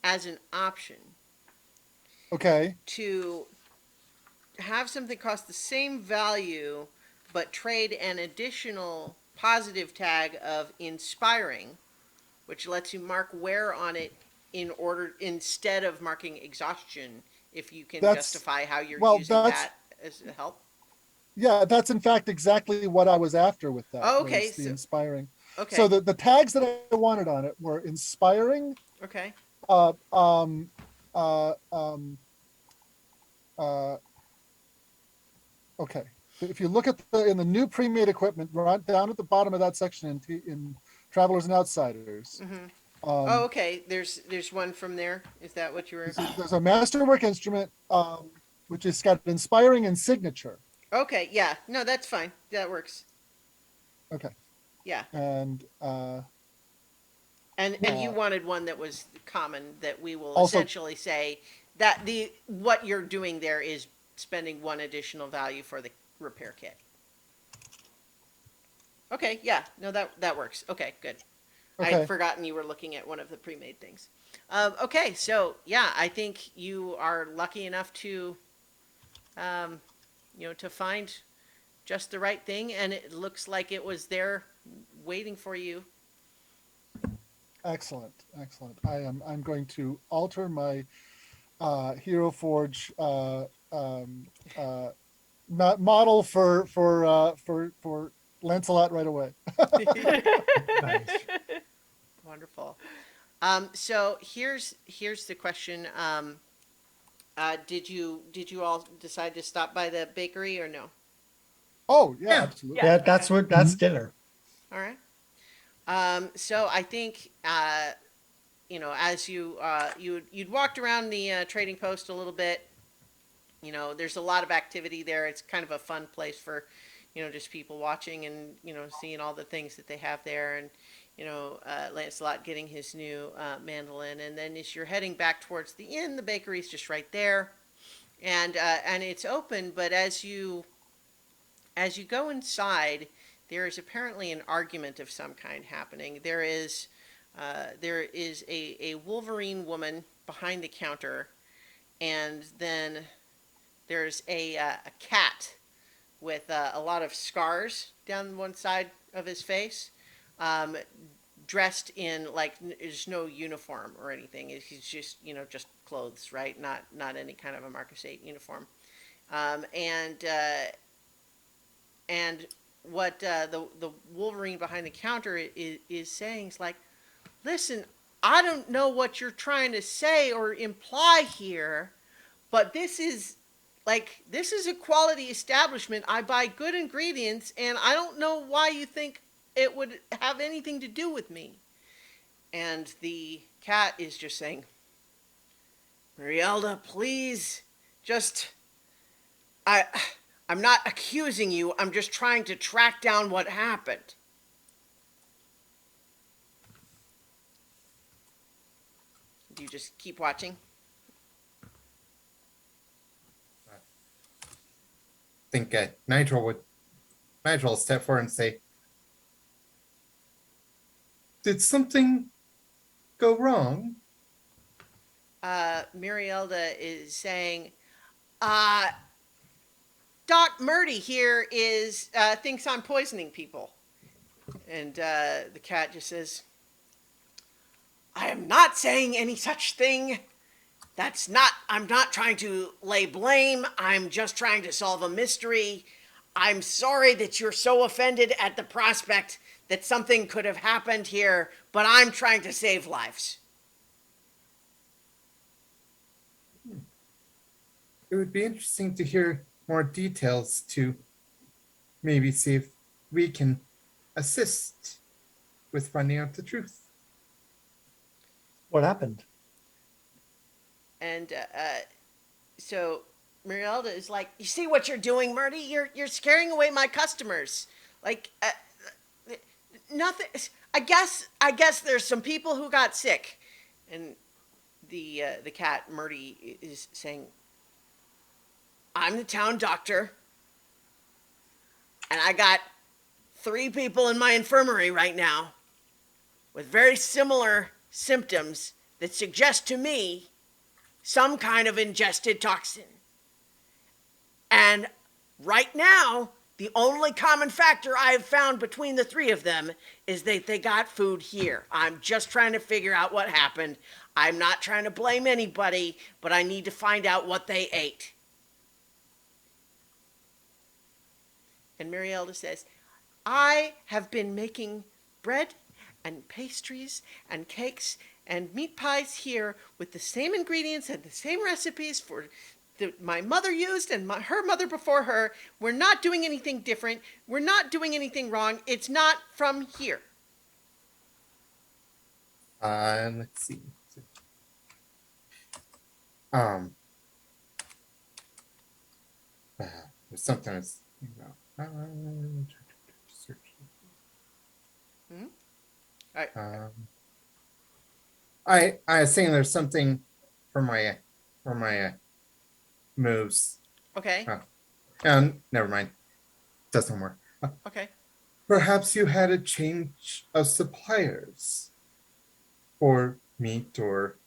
as an option okay, to have something cost the same value, but trade an additional positive tag of inspiring, which lets you mark wear on it in order instead of marking exhaustion, if you can That's- justify how you're well, using that's- that as a help. yeah, that's in fact exactly what I was after with that. Oh, okay, was the so- inspiring. Okay. So the tags that I wanted on it were inspiring, Okay. uh, um, uh, um, uh, okay. If you look at in the new pre-made equipment, right down at the bottom of that section in Travelers and Outsiders, Oh, okay. There's one from there. Is that what you were? there's a masterwork instrument, which has got inspiring and signature. Okay. Yeah. No, that's fine. That works. Okay. Yeah. And And you wanted one that was common, that we will Also- essentially say that what you're doing there is spending one additional value for the repair kit. Okay, yeah, no, that works. Okay, good. Okay. I'd forgotten you were looking at one of the pre-made things. Okay, so yeah, I think you are lucky enough to, to find just the right thing, and it looks like it was there waiting for you. excellent. I'm going to alter my Hero Forge model for Lancelot right away. Nice. Wonderful. So here's the question. Did you all decide to stop by the bakery or no? Oh yeah, Yeah. absolutely. Yeah. That's dinner. All right. So I think as you'd walked around the trading post a little bit, there's a lot of activity there. It's kind of a fun place for, just people watching and seeing all the things that they have there, and Lancelot getting his new mandolin. And then as you're heading back towards the inn, the bakery's just right there, and it's open. But as you go inside, there is apparently an argument of some kind happening. There is a Wolverine woman behind the counter, and then there's a cat with a lot of scars down one side of his face, dressed in there's no uniform or anything. He's just just clothes, right? Not any kind of a Marcus 8 uniform. And what the Wolverine behind the counter is saying is like, listen, I don't know what you're trying to say or imply here, but this is a quality establishment. I buy good ingredients, and I don't know why you think it would have anything to do with me. And the cat is just saying, Marielda, please, I'm not accusing you. I'm just trying to track down what happened. Do you just keep watching? I think Nigel will step forward and say, "Did something go wrong?" Marielda is saying, Doc Murdy here thinks I'm poisoning people. And the cat just says, I am not saying any such thing. I'm not trying to lay blame. I'm just trying to solve a mystery. I'm sorry that you're so offended at the prospect that something could have happened here, but I'm trying to save lives. It would be interesting to hear more details to maybe see if we can assist with finding out the truth. What happened? And so Marielda is like, "You see what you're doing, Murdy? You're scaring away my customers. Like, nothing. I guess there's some people who got sick." And the cat Murdy is saying, "I'm the town doctor, and I got 3 people in my infirmary right now with very similar symptoms that suggest to me some kind of ingested toxin. And right now, the only common factor I have found between the 3 of them is that they got food here. I'm just trying to figure out what happened. I'm not trying to blame anybody, but I need to find out what they ate." And Marielda says, "I have been making bread and pastries and cakes and meat pies here with the same ingredients and the same recipes my mother used and her mother before her. We're not doing anything different. We're not doing anything wrong. It's not from here." Let's see. Um, there's something I was thinking about. Search. Mhm. All right. I was saying there's something for my moves. Okay. Never mind. Doesn't work. Okay. Perhaps you had a change of suppliers for meat or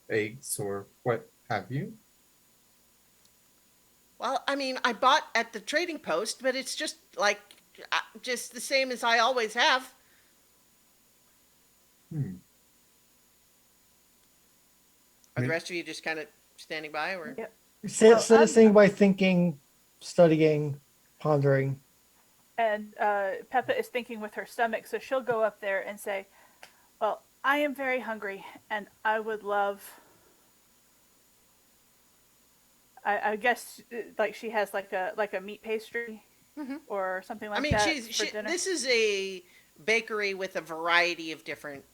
eggs or what have you. Well, I mean, I bought at the trading post, but it's just like, just the same as I always have. Are the rest of you just kind of standing by, or? Yep. Citizen by thinking, studying, pondering. And Peppa is thinking with her stomach, so she'll go up there and say, "Well, I am very hungry, and I would love." I guess like she has like a meat pastry or something like I mean, that for dinner. this is a bakery with a variety of different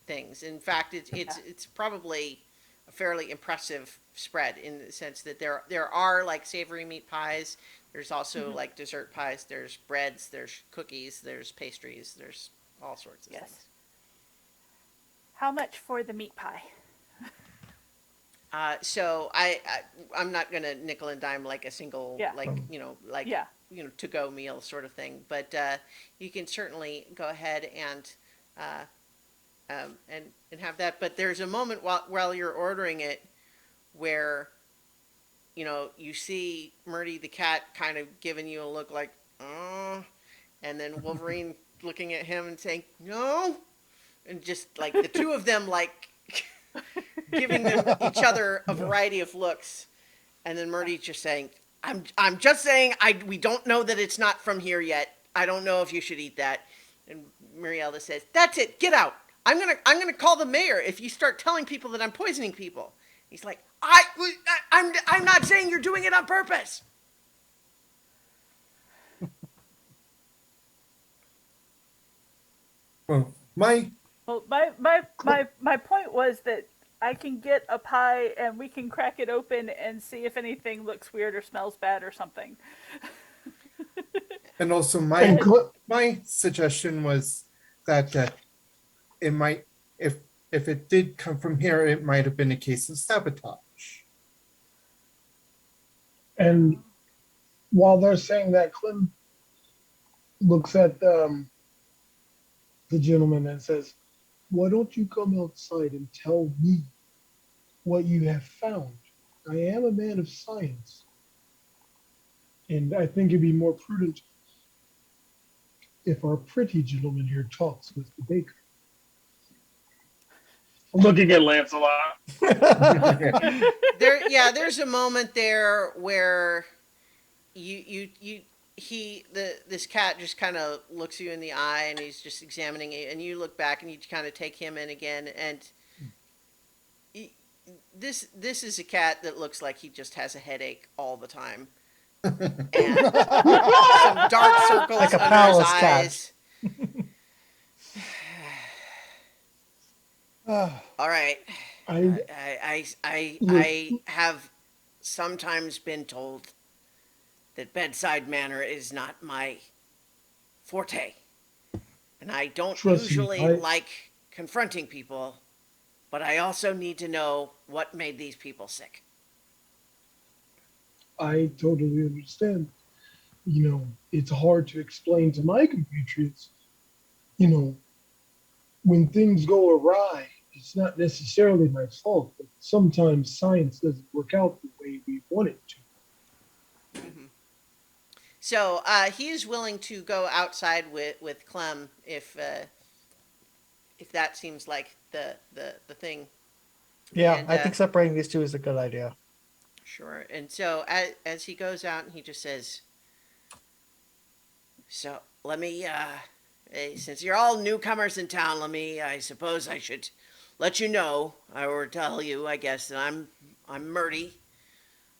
things. In fact, it's probably a fairly impressive spread in the sense that there are like savory meat pies. There's also like dessert pies. There's breads. There's cookies. There's pastries. There's all sorts of Yes. things. How much for the meat pie? So I'm not gonna nickel and dime like a single Yeah. Yeah. to go meal sort of thing, but you can certainly go ahead and have that. But there's a moment while you're ordering it where you see Murdy the cat kind of giving you a look like, "Oh," and then Wolverine looking at him and saying, "No," and just like the 2 of them like giving each other a variety of looks, and then Murdy just saying, I'm just saying we don't know that it's not from here yet. I don't know if you should eat that." And Marielda says, "That's it. Get out. I'm gonna call the mayor if you start telling people that I'm poisoning people." He's like, I'm not saying you're doing it on purpose." Well, my Well, my point was that I can get a pie and we can crack it open and see if anything looks weird or smells bad or something. and also And my suggestion was that it might, if it did come from here, it might have been a case of sabotage. And while they're saying that, Clem looks at the gentleman and says, "Why don't you come outside and tell me what you have found? I am a man of science. And I think it'd be more prudent if our pretty gentleman here talks with the baker." I'm looking at Lancelot. There's a moment there where this cat just kind of looks you in the eye and he's just examining it, and you look back and you kind of take him in again, and this is a cat that looks like he just has a headache all the time. And some dark circles Like a under his palace cat. eyes. Ah, All right. I look, I have sometimes been told that bedside manner is not my forte. And I don't Trust me, usually I- like confronting people, but I also need to know what made these people sick. I totally understand. You know, it's hard to explain to my compatriots, you know, when things go awry, it's not necessarily my fault, but sometimes science doesn't work out the way we want it to. So he is willing to go outside with Clem if that seems like the thing. Yeah, And, I think separating these two is a good idea. Sure. And so as he goes out, and he just says, "So let me, hey, since you're all newcomers in town, I suppose I should let you know, or tell you, I guess, that I'm Murdy.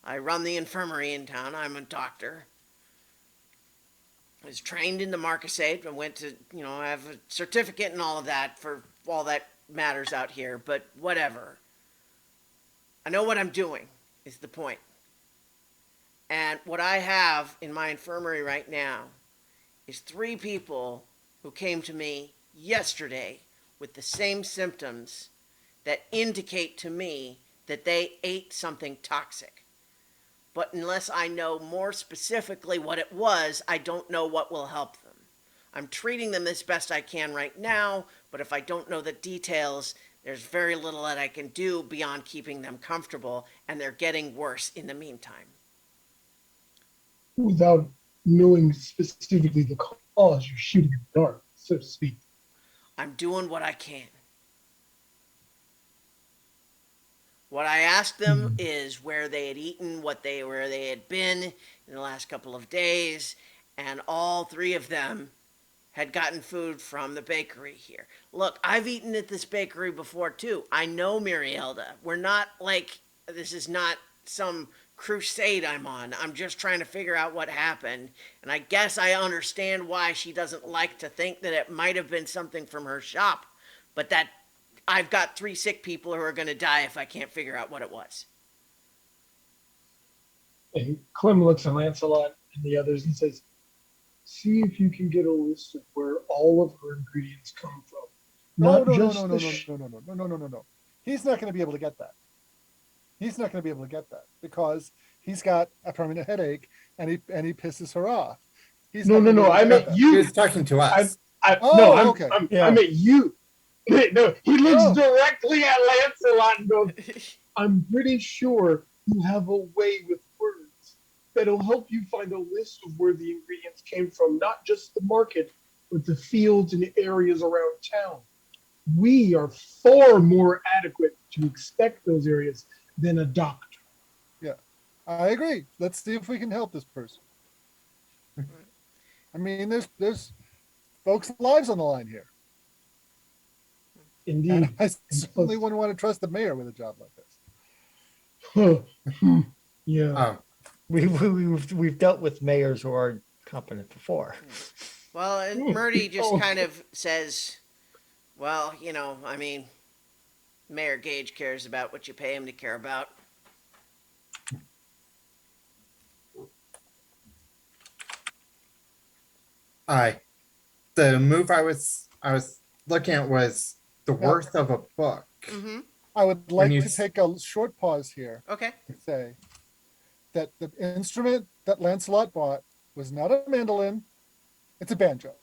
I run the infirmary in town. I'm a doctor. I was trained in the Marquisate and went to, I have a certificate and all of that for all that matters out here, but whatever. I know what I'm doing, is the point. And what I have in my infirmary right now is 3 people who came to me yesterday with the same symptoms that indicate to me that they ate something toxic. But unless I know more specifically what it was, I don't know what will help them. I'm treating them as best I can right now, but if I don't know the details, there's very little that I can do beyond keeping them comfortable, and they're getting worse in the meantime." Without knowing specifically the cause, you're shooting in the dark, so to speak. I'm doing what I can. What I asked them is where they had eaten, where they had been in the last couple of days, and all 3 of them had gotten food from the bakery here. Look, I've eaten at this bakery before too. I know Murielda. We're not like, this is not some crusade I'm on. I'm just trying to figure out what happened. And I guess I understand why she doesn't like to think that it might have been something from her shop, but that I've got 3 sick people who are going to die if I can't figure out what it was. And Clem looks at Lancelot and the others and says, "See if you can get a list of where all of her ingredients come from. no, Not no, no, just no, the no, no, no, no, no, no, no, no, no. He's not going to be able to get that. He's not going to be able to get that because he's got a permanent headache and he pisses her off. He's No, not no, gonna be no. able I to meant get that. He you. was talking to us. Oh, No, okay. Yeah. I meant you. No, he looks Oh. directly at Lancelot and goes, "I'm pretty sure you have a way with words that'll help you find a list of where the ingredients came from, not just the market, but the fields and areas around town. We are far more adequate to inspect those areas than a doctor." Yeah, I agree. Let's see if we can help this person. I mean, there's folks' lives on the line here, Indeed. and I certainly wouldn't want to trust the mayor with a job like this. Yeah. Um, We've dealt with mayors who are competent before. Well, and Murdy just kind of says, "Well, I mean, Mayor Gage cares about what you pay him to care about." the move I was looking at was the Yeah. worth of a book. Mm-hmm. I would When like you to s- take a short pause here Okay. to say that the instrument that Lancelot bought was not a mandolin, it's a banjo.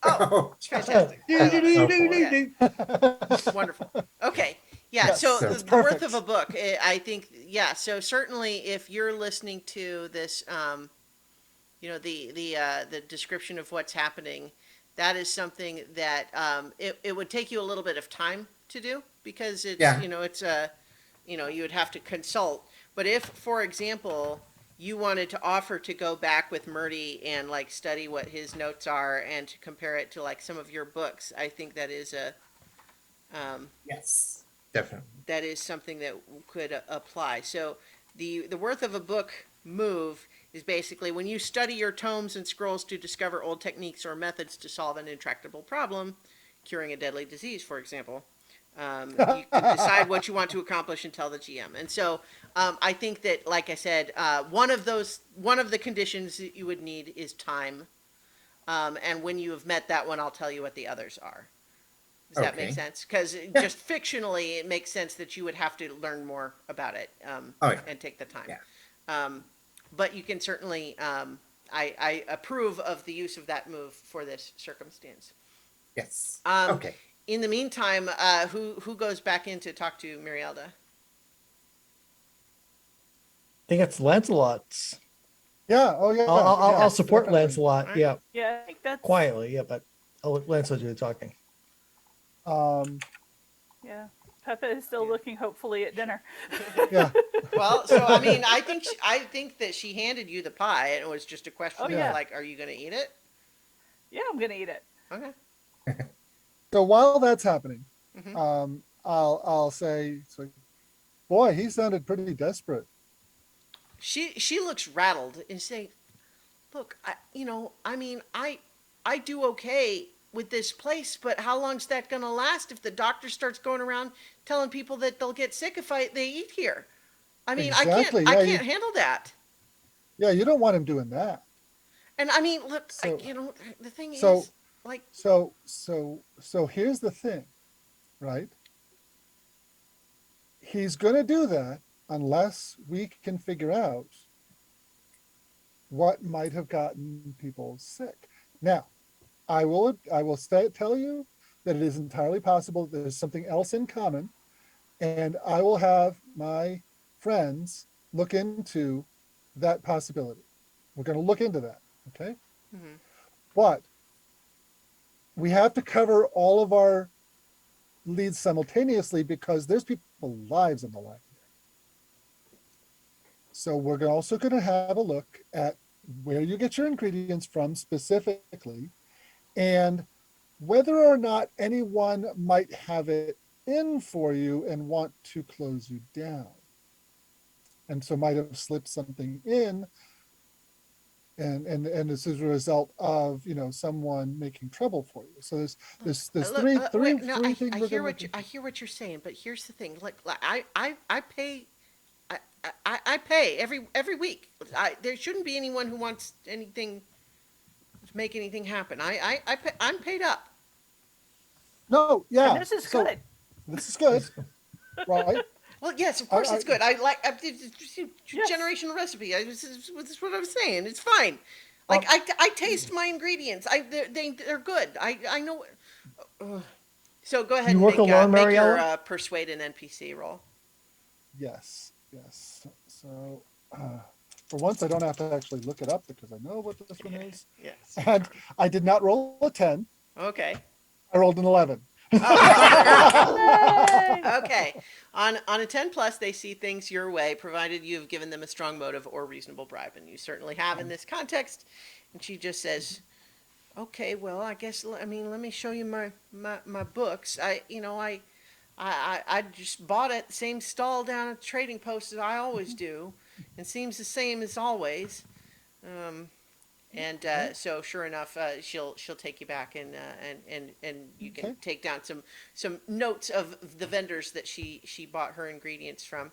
Oh, fantastic. I love it. Yeah. Wonderful. Okay. Yeah. Yes, so so the, it's the worth perfect. of a book, I think, yeah. So certainly, if you're listening to this, the description of what's happening, that is something that it would take you a little bit of time to do because it's Yeah. it's you would have to consult. But if, for example, you wanted to offer to go back with Murdy and like study what his notes are and to compare it to like some of your books, I think that is Yes, definitely. that is something that could apply. So the worth of a book move is basically when you study your tomes and scrolls to discover old techniques or methods to solve an intractable problem, curing a deadly disease, for example. You can decide what you want to accomplish and tell the GM. And so I think that, like I said, one of the conditions that you would need is time. And when you have met that one, I'll tell you what the others are. Does that make Okay. sense? Because just fictionally, it makes sense that you would have to learn more about it Oh, yeah. and take the time. Yeah. But you can certainly, I approve of the use of that move for this circumstance. Yes. Um, Okay. In the meantime, who goes back in to talk to Mirielda? I think it's Lancelot's. Yeah. Oh yeah. I'll yes, support definitely. Lancelot. Alright. Yeah, Yeah, I think that's quietly. Yeah, but I'll let Lancelot do the talking. Yeah, Peppa is still looking hopefully at dinner. Yeah. Well, so I mean, I think that she handed you the pie, and it was just a question Oh, of yeah. like, are you going to eat it? Yeah, I'm gonna eat it. Okay. So while that's happening, Mhm. I'll say, it's like, boy, he sounded pretty desperate. She looks rattled and saying, "Look, I mean, I do okay with this place, but how long's that going to last if the doctor starts going around telling people that they'll get sick if they eat here? I mean, Exactly, I yeah, can't handle that." Yeah, you don't want him doing that. And I mean, look, So- the thing so- is, like, So here's the thing, right? He's going to do that unless we can figure out what might have gotten people sick. Now, I will tell you that it is entirely possible that there's something else in common, and I will have my friends look into that possibility. We're going to look into that, okay? Mhm. But we have to cover all of our leads simultaneously because there's people's lives on the line here. So we're also going to have a look at where you get your ingredients from specifically, and whether or not anyone might have it in for you and want to close you down. And so might have slipped something in, and this is a result of someone making trouble for you. So there's look, three wait, no, three things I we're hear gonna what look I into. hear what you're saying, but here's the thing: like I pay. I pay every week. There shouldn't be anyone who wants anything to make anything happen. I'm paid up. No, yeah. And this is so good. This is good, right? Well, yes, of course it's good. It's Yes. generational recipe. This is what I was saying. It's fine. Like I taste my ingredients. They're good. I know. So go ahead You and work alone, make your Mariella? persuade an NPC roll. Yes. So for once, I don't have to actually look it up because I know what this one is. Yes. And I did not roll a 10. Okay. I rolled an 11. Yay! Okay. On a 10 plus, they see things your way, provided you have given them a strong motive or reasonable bribe, and you certainly have in this context. And she just says, "Okay, well, I guess let me show you my books. I just bought at the same stall down at the trading post as I always do, and seems the same as always." So sure enough, she'll take you back and you can Okay. take down some notes of the vendors that she bought her ingredients from.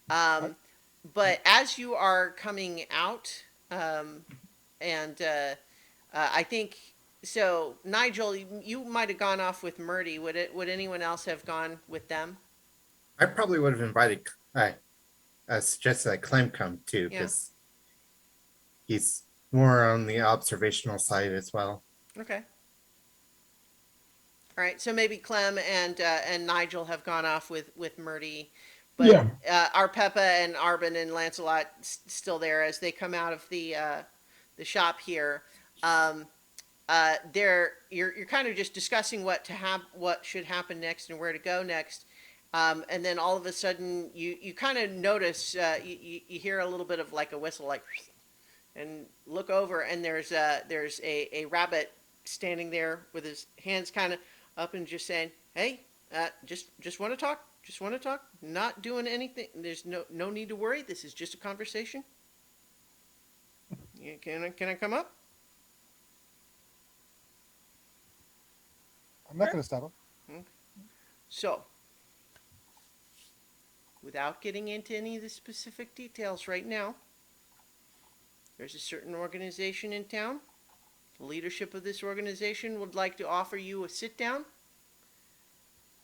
But as you are coming out, I think so. Nigel, you might have gone off with Murdy. Would anyone else have gone with them? I probably would have invited, suggested that Clem come too, Yeah. because he's more on the observational side as well. Okay. All right, so maybe Clem and Nigel have gone off with Murdy, but Yeah. our Peppa and Arbin and Lancelot still there as they come out of the shop here. You're kind of just discussing what should happen next and where to go next, and then all of a sudden you kind of notice you hear a little bit of like a whistle, like, and look over, and there's a rabbit standing there with his hands kind of up and just saying, "Hey, just want to talk. Just want to talk. Not doing anything. There's no need to worry. This is just a conversation." Can I come up? I'm not going to stop him. So, without getting into any of the specific details right now, there's a certain organization in town. The leadership of this organization would like to offer you a sit down.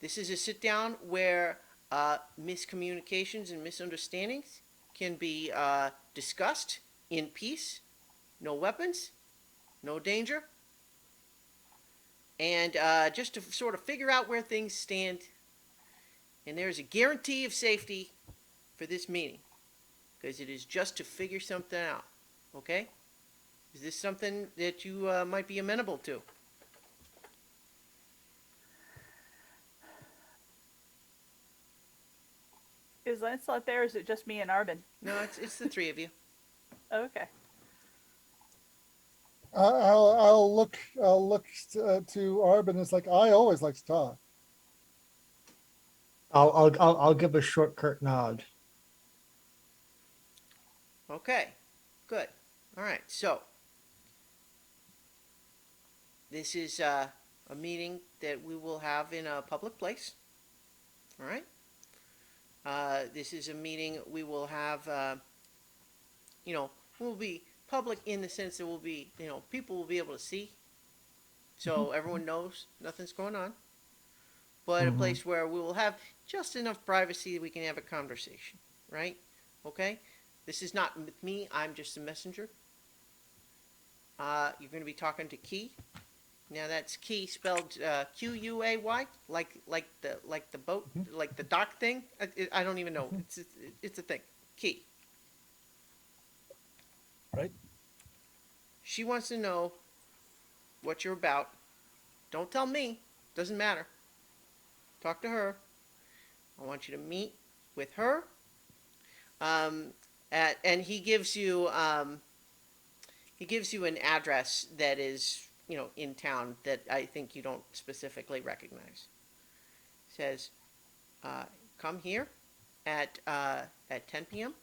This is a sit down where miscommunications and misunderstandings can be discussed in peace. No weapons, no danger. And just to sort of figure out where things stand. And there's a guarantee of safety for this meeting, because it is just to figure something out. Okay? Is this something that you might be amenable to? Is Lancelot there, or is it just me and Arbin? No, it's the three of you. Okay. I'll look to Arbin. It's like I always like to talk. I'll give a short curt nod. Okay, good. All right, so this is a meeting that we will have in a public place. All right. This is a meeting we will have. Will be public in the sense that will be, people will be able to see, so everyone knows nothing's going on. But a place where we will have just enough privacy that we can have a conversation, right? Okay? This is not with me, I'm just a messenger. You're going to be talking to Key. Now that's Key spelled Quay, like the boat, like the dock thing. I don't even know. It's a thing. Key. Right. She wants to know what you're about. Don't tell me. Doesn't matter. Talk to her. I want you to meet with her. And he gives you an address that is, in town that I think you don't specifically recognize. Says, come here at 10 p.m.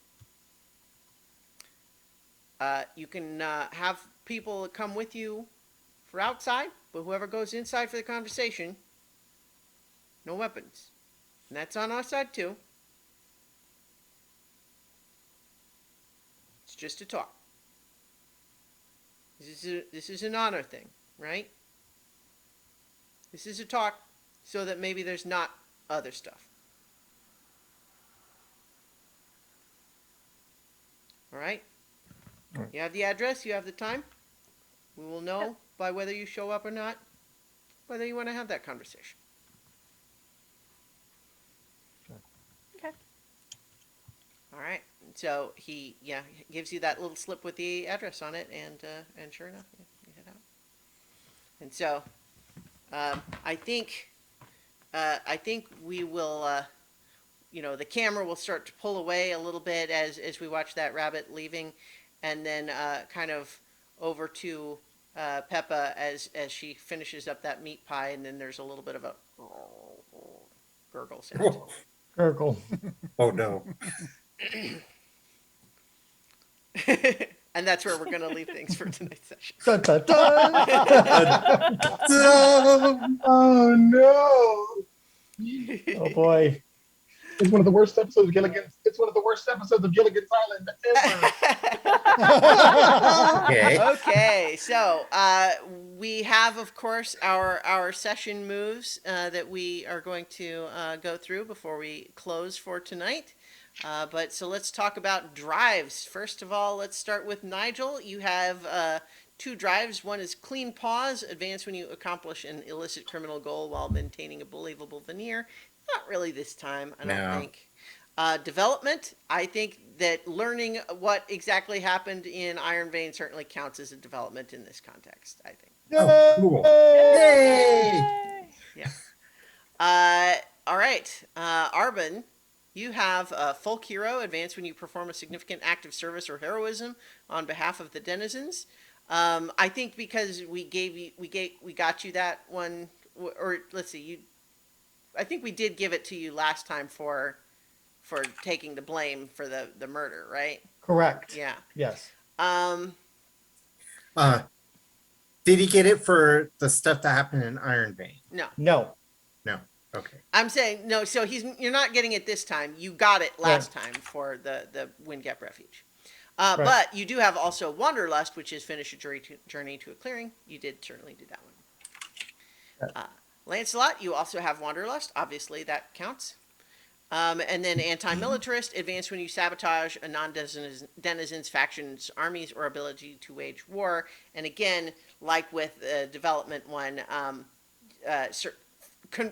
You can have people come with you for outside, but whoever goes inside for the conversation, no weapons. And that's on our side too. It's just a talk. This is an honor thing, right? This is a talk so that maybe there's not other stuff. All right? All right. You have the address, you have the time. We will know by whether you show up or not, whether you want to have that conversation. Okay. All right. So he gives you that little slip with the address on it, and sure enough, you head out. And so I think we will, the camera will start to pull away a little bit as we watch that rabbit leaving, and then kind of over to Peppa as she finishes up that meat pie, and then there's a little bit of a gurgle sound. Gurgle. Oh no. And that's where we're going to leave things for tonight's session. Dun, dun, dun. Oh no! Oh boy. It's one of the worst episodes of Gilligan's. It's one of the worst episodes of Gilligan's Island ever. Okay. Okay, so we have, of course, our session moves that we are going to go through before we close for tonight. But so let's talk about drives. First of all, let's start with Nigel. You have 2 drives. One is Clean Paws, advance when you accomplish an illicit criminal goal while maintaining a believable veneer. Not really this time, I don't No. think. Development, I think that learning what exactly happened in Iron Vein certainly counts as a development in this context, I think. Oh, cool. Yay! All right, Arbin, you have Folk Hero, advance when you perform a significant act of service or heroism on behalf of the denizens. I think because we got you that one, or let's see, I think we did give it to you last time for taking the blame for the murder, right? Correct. Yeah. Yes. Did he get it for the stuff that happened in Iron Vein? No. No. No. Okay. I'm saying no. So you're not getting it this time. You got it last time for the Wind Gap Refuge. Right. But you do have also Wanderlust, which is finish a journey to a clearing. You did certainly do that one. Lancelot, you also have Wanderlust. Obviously, that counts. And then Anti-Militarist, advance when you sabotage a non-denizen's faction's armies or ability to wage war. And again, like with the development one,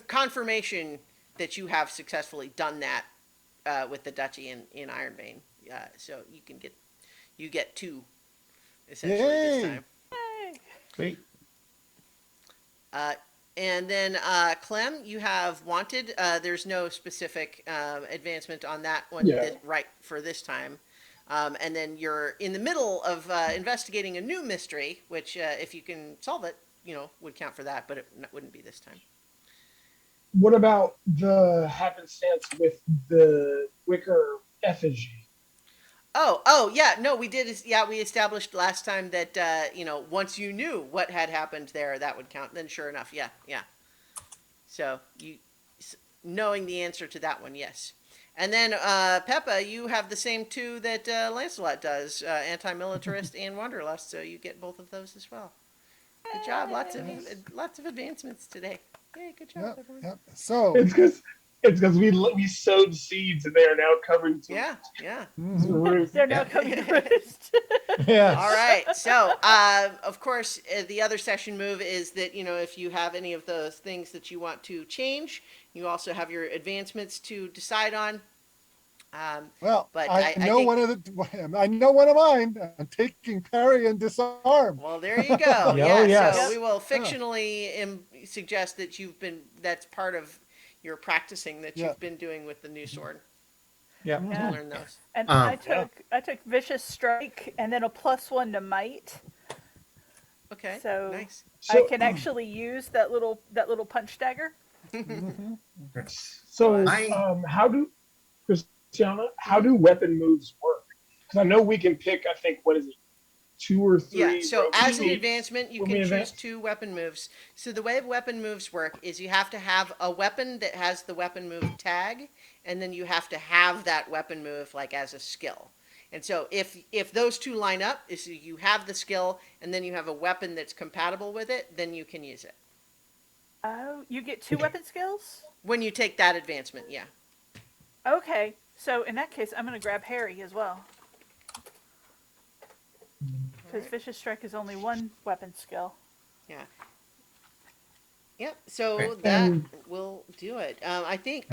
confirmation that you have successfully done that with the duchy in Iron Vein. So you get 2 essentially this Yay! time. Sweet. And then Clem, you have Wanted. There's no specific advancement on that one Yeah. right for this time. And then you're in the middle of investigating a new mystery, which if you can solve it, would count for that, but it wouldn't be this time. What about the happenstance with the wicker effigy? Oh, yeah, no, we did. Yeah, we established last time that once you knew what had happened there, that would count. Then, sure enough, yeah. So knowing the answer to that one, yes. And then Peppa, you have the same 2 that Lancelot does: Anti-Militarist and Wanderlust. So you get both of those as well. Good job. Lots of advancements today. Yay, good job, Yep, everyone. yep. So, It's because we sowed seeds and they are now coming to Yeah. the roof. They're now coming to roost. Yeah. All right. So, of course, the other session move is that, if you have any of those things that you want to change, you also have your advancements to decide on. well, But I I know think- I know one of mine. I'm taking parry and disarm. Well, there you go. Oh, Yeah. yes. So we will fictionally suggest that that's part of your practicing that Yeah. you've been doing with the new sword. Yeah. To Yeah. learn those. And Um, I took Vicious Strike and then a +1 to Might. Okay. So- Nice. I can actually use that little punch dagger. So, I- how do weapon moves work? Because I know we can pick, I think, what is it, 2 or 3? Yeah, so as an moves. advancement, you when can we choose advance? 2 weapon moves. So the way weapon moves work is you have to have a weapon that has the weapon move tag, and then you have to have that weapon move like as a skill. And so if those 2 line up, is you have the skill and then you have a weapon that's compatible with it, then you can use it. Oh, you get 2 weapon skills? When you take that advancement, yeah. Okay. So in that case, I'm going to grab Harry as well. Because Vicious Strike is only 1 weapon skill. Yep. So Okay. that will do it. I think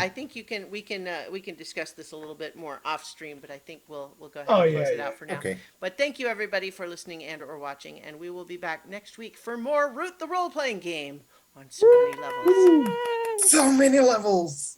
we can discuss this a little bit more off stream, but I think we'll go ahead and close it out for now. Okay. But thank you everybody for listening and or watching, and we will be back next week for more Root the Role Playing Game on so many levels. So many levels.